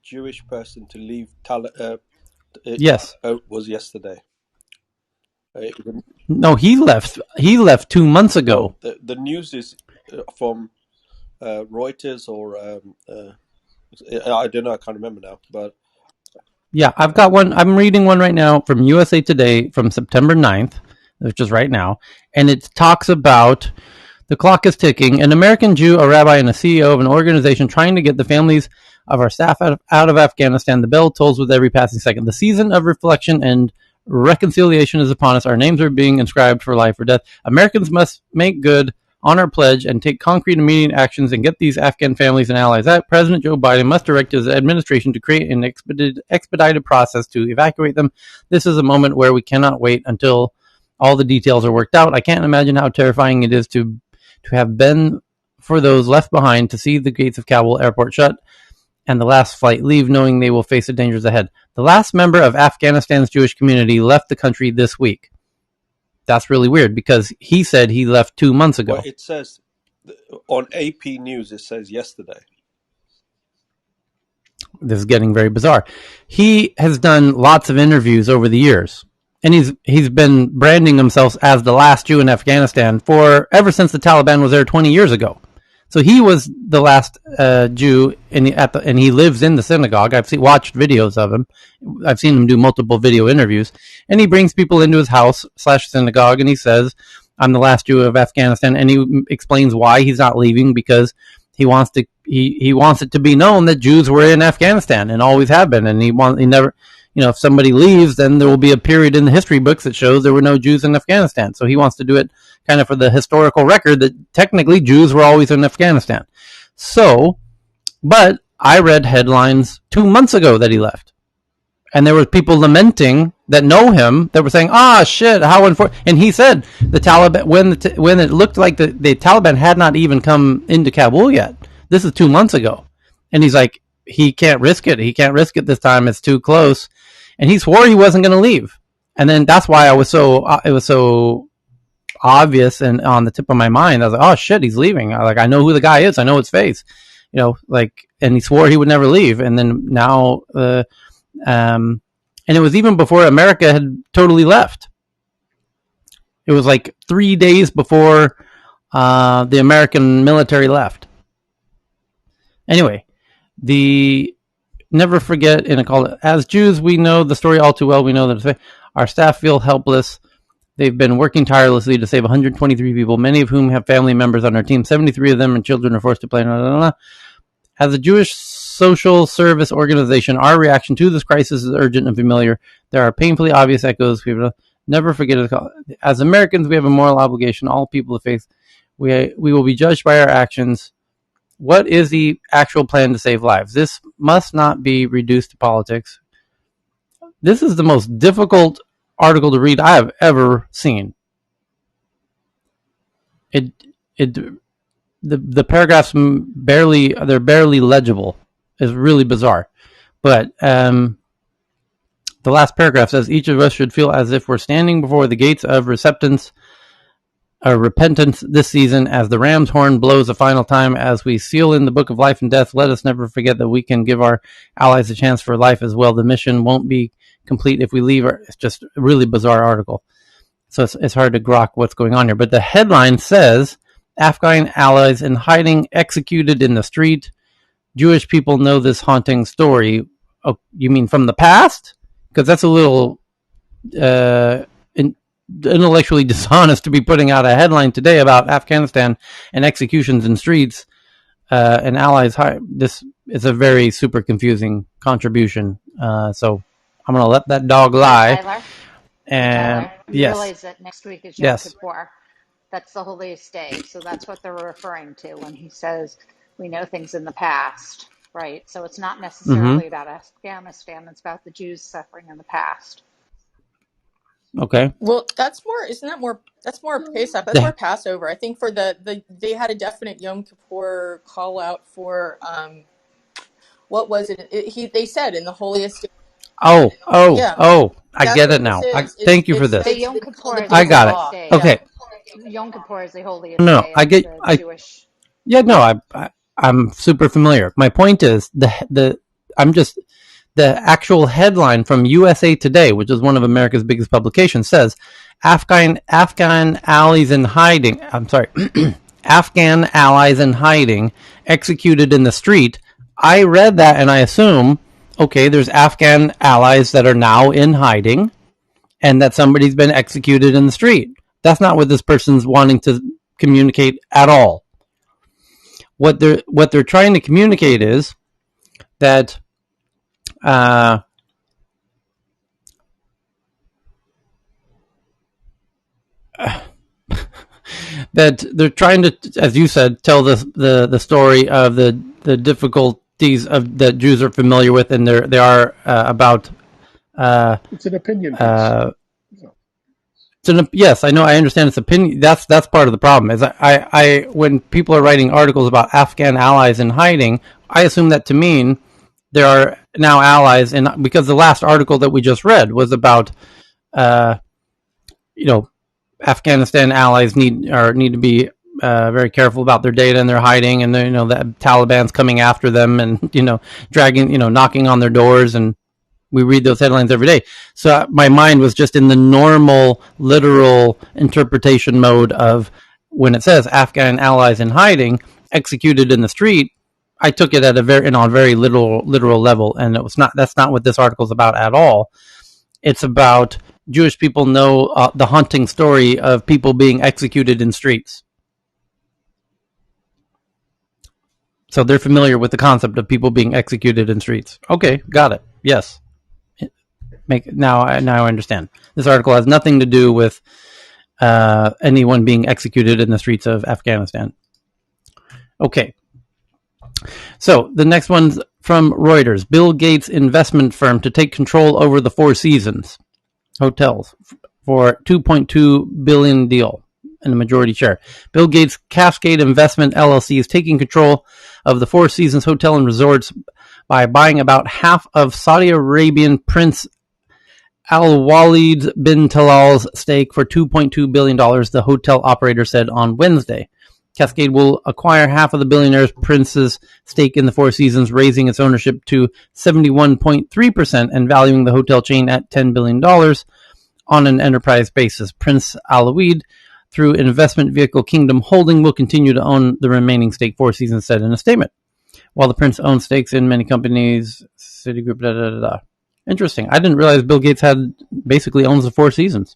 Jewish person to leave yes. Was yesterday. No, he left. He left 2 months ago. The news is from Reuters or I don't know. I can't remember now. But yeah, I've got one. I'm reading one right now from USA Today from September 9th, which is right now, and it talks about the clock is ticking. An American Jew, a rabbi, and a CEO of an organization trying to get the families of our staff out of Afghanistan. The bell tolls with every passing second. The season of reflection and reconciliation is upon us. Our names are being inscribed for life or death. Americans must make good honor pledge, and take concrete immediate actions and get these Afghan families and allies out. President Joe Biden must direct his administration to create an expedited process to evacuate them. This is a moment where we cannot wait until all the details are worked out. I can't imagine how terrifying it is to have been for those left behind to see the gates of Kabul airport shut and the last flight leave, knowing they will face the dangers ahead. The last member of Afghanistan's Jewish community left the country this week. That's really weird because he said he left 2 months ago. Well, it says on AP News, it says yesterday. This is getting very bizarre. He has done lots of interviews over the years, and he's been branding himself as the last Jew in Afghanistan for ever since the Taliban was there 20 years ago. So he was the last Jew, and he lives in the synagogue. I've watched videos of him. I've seen him do multiple video interviews, and he brings people into his house / synagogue, and he says, "I'm the last Jew of Afghanistan," and he explains why he's not leaving because he wants it to be known that Jews were in Afghanistan and always have been, and he never. If somebody leaves, then there will be a period in the history books that shows there were no Jews in Afghanistan. So he wants to do it kind of for the historical record that technically Jews were always in Afghanistan. So, but I read headlines 2 months ago that he left. And there were people lamenting that know him that were saying, shit, how unfortunate. And he said the Taliban, when it looked like the Taliban had not even come into Kabul yet. This is 2 months ago. And he's like, he can't risk it. He can't risk it this time. It's too close. And he swore he wasn't going to leave. And then that's why it was so obvious and on the tip of my mind. I was like, oh shit, he's leaving. I know who the guy is. I know his face. And he swore he would never leave. And then now, and it was even before America had totally left. It was like 3 days before the American military left. Anyway, never forget in a call. As Jews, we know the story all too well. We know that our staff feel helpless. They've been working tirelessly to save 123 people, many of whom have family members on our team. 73 of them and children are forced to play. As a Jewish social service organization, our reaction to this crisis is urgent and familiar. There are painfully obvious echoes. We will never forget it. As Americans, we have a moral obligation. All people of faith, we will be judged by our actions. What is the actual plan to save lives? This must not be reduced to politics. This is the most difficult article to read I have ever seen. The paragraphs they're barely legible. It's really bizarre. But the last paragraph says each of us should feel as if we're standing before the gates of repentance this season as the ram's horn blows a final time as we seal in the book of life and death. Let us never forget that we can give our allies a chance for life as well. The mission won't be complete if we leave. It's just a really bizarre article. So it's hard to grok what's going on here. But the headline says, Afghan allies in hiding executed in the street. Jewish people know this haunting story. Oh, you mean from the past? Because that's a little intellectually dishonest to be putting out a headline today about Afghanistan and executions in streets and allies. This is a very super confusing contribution. So I'm going to let that dog lie. Tyler, and Tyler, you yes, realize that next week is Yom yes. Kippur. That's the holiest day. So that's what they're referring to when he says we know things in the past, right? So it's not necessarily about Afghanistan. It's about the Jews suffering in the past. Okay. Well, that's more. Isn't that more? That's more Pesach. That's more Passover. I think for the they had a definite Yom Kippur call out for what was it? They said in the holiest. I That's get what it now. this is. Thank you for this. The Yom Kippur is I the got holiest it. day. Okay. Yom Kippur is the holiest No, day I of get. the Jewish. Yeah, no, I'm super familiar. My point is the actual headline from USA Today, which is one of America's biggest publications, says Afghan allies in hiding. I'm sorry, Afghan allies in hiding executed in the street. I read that and I assume, okay, there's Afghan allies that are now in hiding, and that somebody's been executed in the street. That's not what this person's wanting to communicate at all. What they're trying to communicate is that that they're trying to, as you said, tell the story of the difficulties of that Jews are familiar with, and they are about. It's an opinion piece. Yes, I know. I understand it's opinion. That's part of the problem. Is I when people are writing articles about Afghan allies in hiding, I assume that to mean there are now allies, and because the last article that we just read was about, Afghanistan allies need to be very careful about their data and their hiding, and the Taliban's coming after them and dragging, knocking on their doors, and we read those headlines every day. So my mind was just in the normal, literal interpretation mode of when it says Afghan allies in hiding, executed in the street. I took it at a very literal level, and that's not what this article is about at all. It's about Jewish people know the haunting story of people being executed in streets. So they're familiar with the concept of people being executed in streets. Okay, got it. Yes. Now I understand. This article has nothing to do with anyone being executed in the streets of Afghanistan. Okay. So the next one's from Reuters. Bill Gates' investment firm to take control over the Four Seasons hotels for $2.2 billion deal and a majority share. Bill Gates' Cascade Investment LLC is taking control of the Four Seasons Hotel and Resorts by buying about half of Saudi Arabian Prince Al-Walid bin Talal's stake for $2.2 billion, the hotel operator said on Wednesday. Cascade will acquire half of the billionaire prince's stake in the Four Seasons, raising its ownership to 71.3% and valuing the hotel chain at $10 billion on an enterprise basis. Prince Al-Walid, through investment vehicle Kingdom Holding, will continue to own the remaining stake, Four Seasons said in a statement. While the prince owns stakes in many companies, Citigroup, Interesting. I didn't realize Bill Gates basically owns the Four Seasons.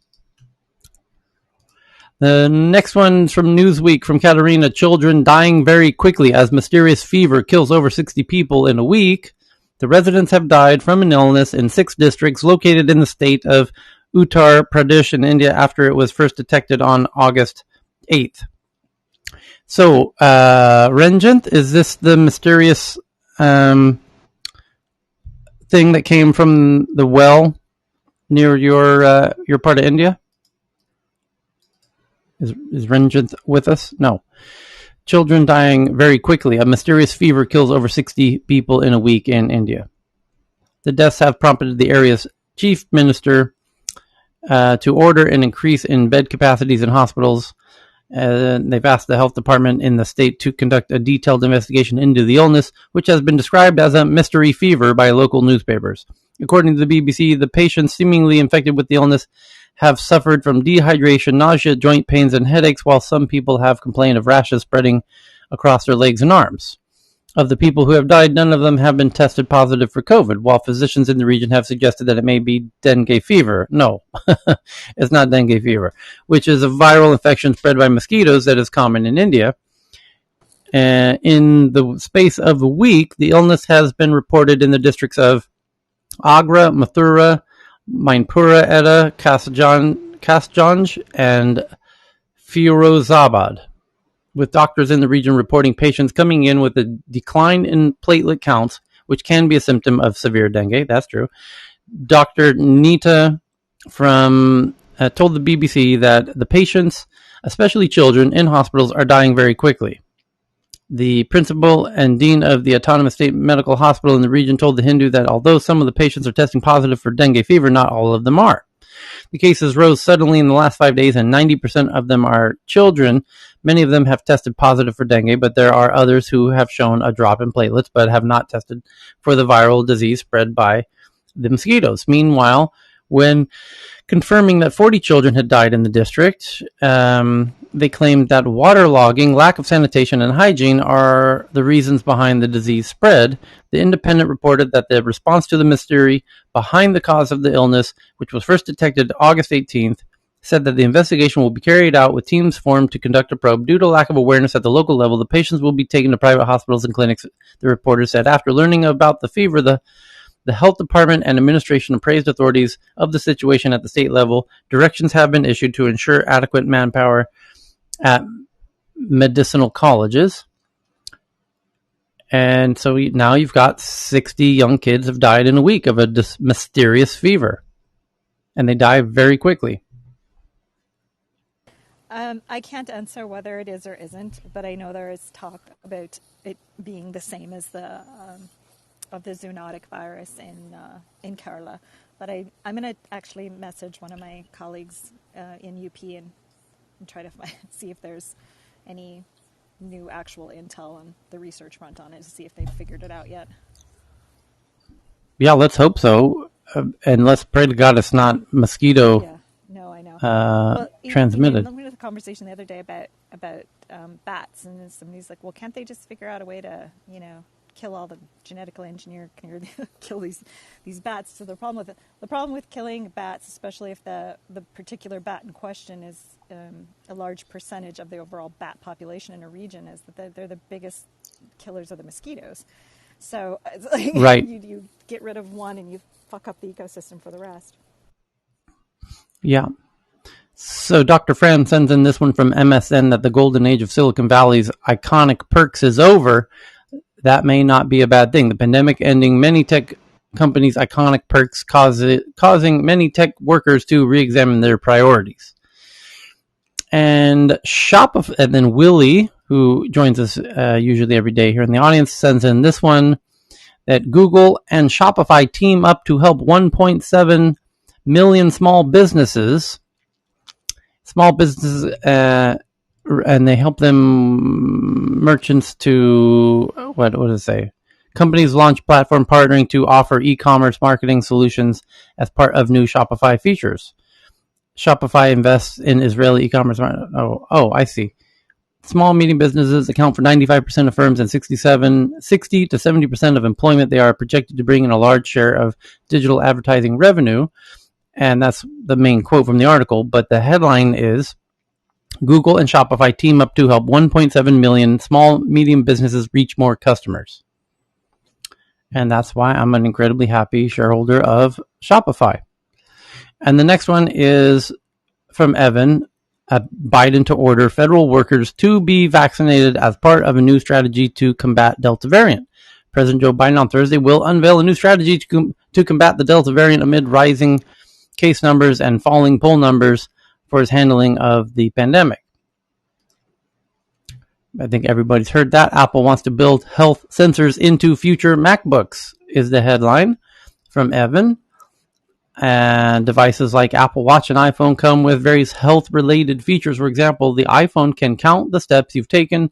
The next one's from Newsweek, from Katerina. Children dying very quickly as mysterious fever kills over 60 people in a week. The residents have died from an illness in 6 districts located in the state of Uttar Pradesh in India after it was first detected on August 8th. So, Ranjit, is this the mysterious thing that came from the well near your part of India? Is Ranjit with us? No. Children dying very quickly. A mysterious fever kills over 60 people in a week in India. The deaths have prompted the area's chief minister to order an increase in bed capacities in hospitals. They've asked the health department in the state to conduct a detailed investigation into the illness, which has been described as a mystery fever by local newspapers. According to the BBC, the patients seemingly infected with the illness have suffered from dehydration, nausea, joint pains, and headaches, while some people have complained of rashes spreading across their legs and arms. Of the people who have died, none of them have been tested positive for COVID, while physicians in the region have suggested that it may be dengue fever. No, it's not dengue fever, which is a viral infection spread by mosquitoes that is common in India. In the space of a week, the illness has been reported in the districts of Agra, Mathura, Mainpura, Edda, Kasganj, and Firozabad, with doctors in the region reporting patients coming in with a decline in platelet counts, which can be a symptom of severe dengue. That's true. Dr. Nita told the BBC that the patients, especially children in hospitals, are dying very quickly. The principal and dean of the Autonomous State Medical Hospital in the region told The Hindu that although some of the patients are testing positive for dengue fever, not all of them are. The cases rose suddenly in the last 5 days, and 90% of them are children. Many of them have tested positive for dengue, but there are others who have shown a drop in platelets but have not tested for the viral disease spread by the mosquitoes. Meanwhile, when confirming that 40 children had died in the district, they claimed that waterlogging, lack of sanitation, and hygiene are the reasons behind the disease spread. The Independent reported that the response to the mystery behind the cause of the illness, which was first detected August 18th, said that the investigation will be carried out with teams formed to conduct a probe. Due to lack of awareness at the local level, the patients will be taken to private hospitals and clinics, the reporter said. After learning about the fever, the health department and administration appraised authorities of the situation at the state level. Directions have been issued to ensure adequate manpower at medicinal colleges. And so now you've got 60 young kids have died in a week of a mysterious fever. And they die very quickly. I can't answer whether it is or isn't, but I know there is talk about it being the same as the zoonotic virus in Kerala. But I'm going to actually message one of my colleagues in UP and try to see if there's any new actual intel on the research front on it, to see if they've figured it out yet. Yeah, let's hope so. And let's pray to God it's not mosquito. Yeah. No, I know. Transmitted. We had a conversation the other day about bats, and somebody's like, "Well, can't they just figure out a way to, kill all the genetically engineered, kill these bats?" So the problem with killing bats, especially if the particular bat in question is a large percentage of the overall bat population in a region, is that they're the biggest killers of the mosquitoes. So it's like, right. you get rid of one and you fuck up the ecosystem for the rest. Yeah. So Dr. Fran sends in this one from MSN that the golden age of Silicon Valley's iconic perks is over. That may not be a bad thing. The pandemic ending many tech companies' iconic perks, causing many tech workers to re-examine their priorities. And Shopify, and then Willie, who joins us usually every day here in the audience, sends in this one that Google and Shopify team up to help 1.7 million small businesses, and they help them merchants to, what does it say? Companies launch platform partnering to offer e-commerce marketing solutions as part of new Shopify features. Shopify invests in Israeli e-commerce. Oh, I see. Small medium businesses account for 95% of firms and 60 to 70% of employment. They are projected to bring in a large share of digital advertising revenue. And that's the main quote from the article. But the headline is, Google and Shopify team up to help 1.7 million small, medium businesses reach more customers. And that's why I'm an incredibly happy shareholder of Shopify. And the next one is from Evan. Biden to order federal workers to be vaccinated as part of a new strategy to combat Delta variant. President Joe Biden on Thursday will unveil a new strategy to combat the Delta variant amid rising case numbers and falling poll numbers for his handling of the pandemic. I think everybody's heard that. Apple wants to build health sensors into future MacBooks, is the headline from Evan. And devices like Apple Watch and iPhone come with various health-related features. For example, the iPhone can count the steps you've taken.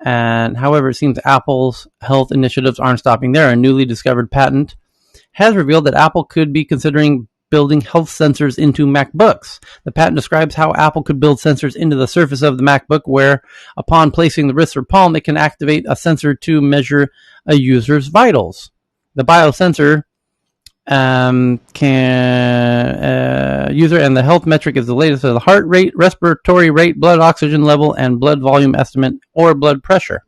And however, it seems Apple's health initiatives aren't stopping there. A newly discovered patent has revealed that Apple could be considering building health sensors into MacBooks. The patent describes how Apple could build sensors into the surface of the MacBook, where upon placing the wrist or palm, it can activate a sensor to measure a user's vitals. The biosensor user and the health metric is the latest of the heart rate, respiratory rate, blood oxygen level, and blood volume estimate or blood pressure.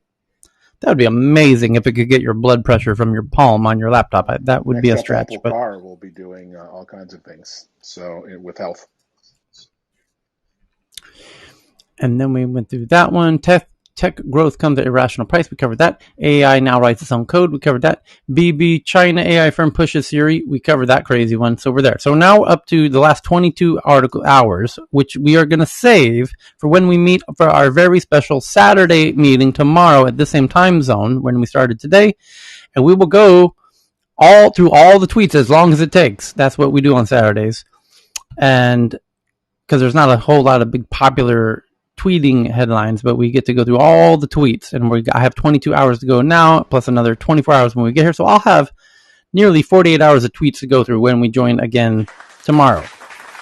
That would be amazing if it could get your blood pressure from your palm on your laptop. That would be a stretch. Apple Car will be doing all kinds of things. So with health. And then we went through that one. Tech growth comes at irrational price. We covered that. AI now writes its own code. We covered that. BB China AI firm pushes Siri. We covered that crazy one. So we're there. So now up to the last 22 hours, which we are going to save for when we meet for our very special Saturday meeting tomorrow at the same time zone when we started today. And we will go all through all the tweets as long as it takes. That's what we do on Saturdays. And because there's not a whole lot of big popular tweeting headlines, but we get to go through all the tweets, and I have 22 hours to go now, plus another 24 hours when we get here. So I'll have nearly 48 hours of tweets to go through when we join again tomorrow.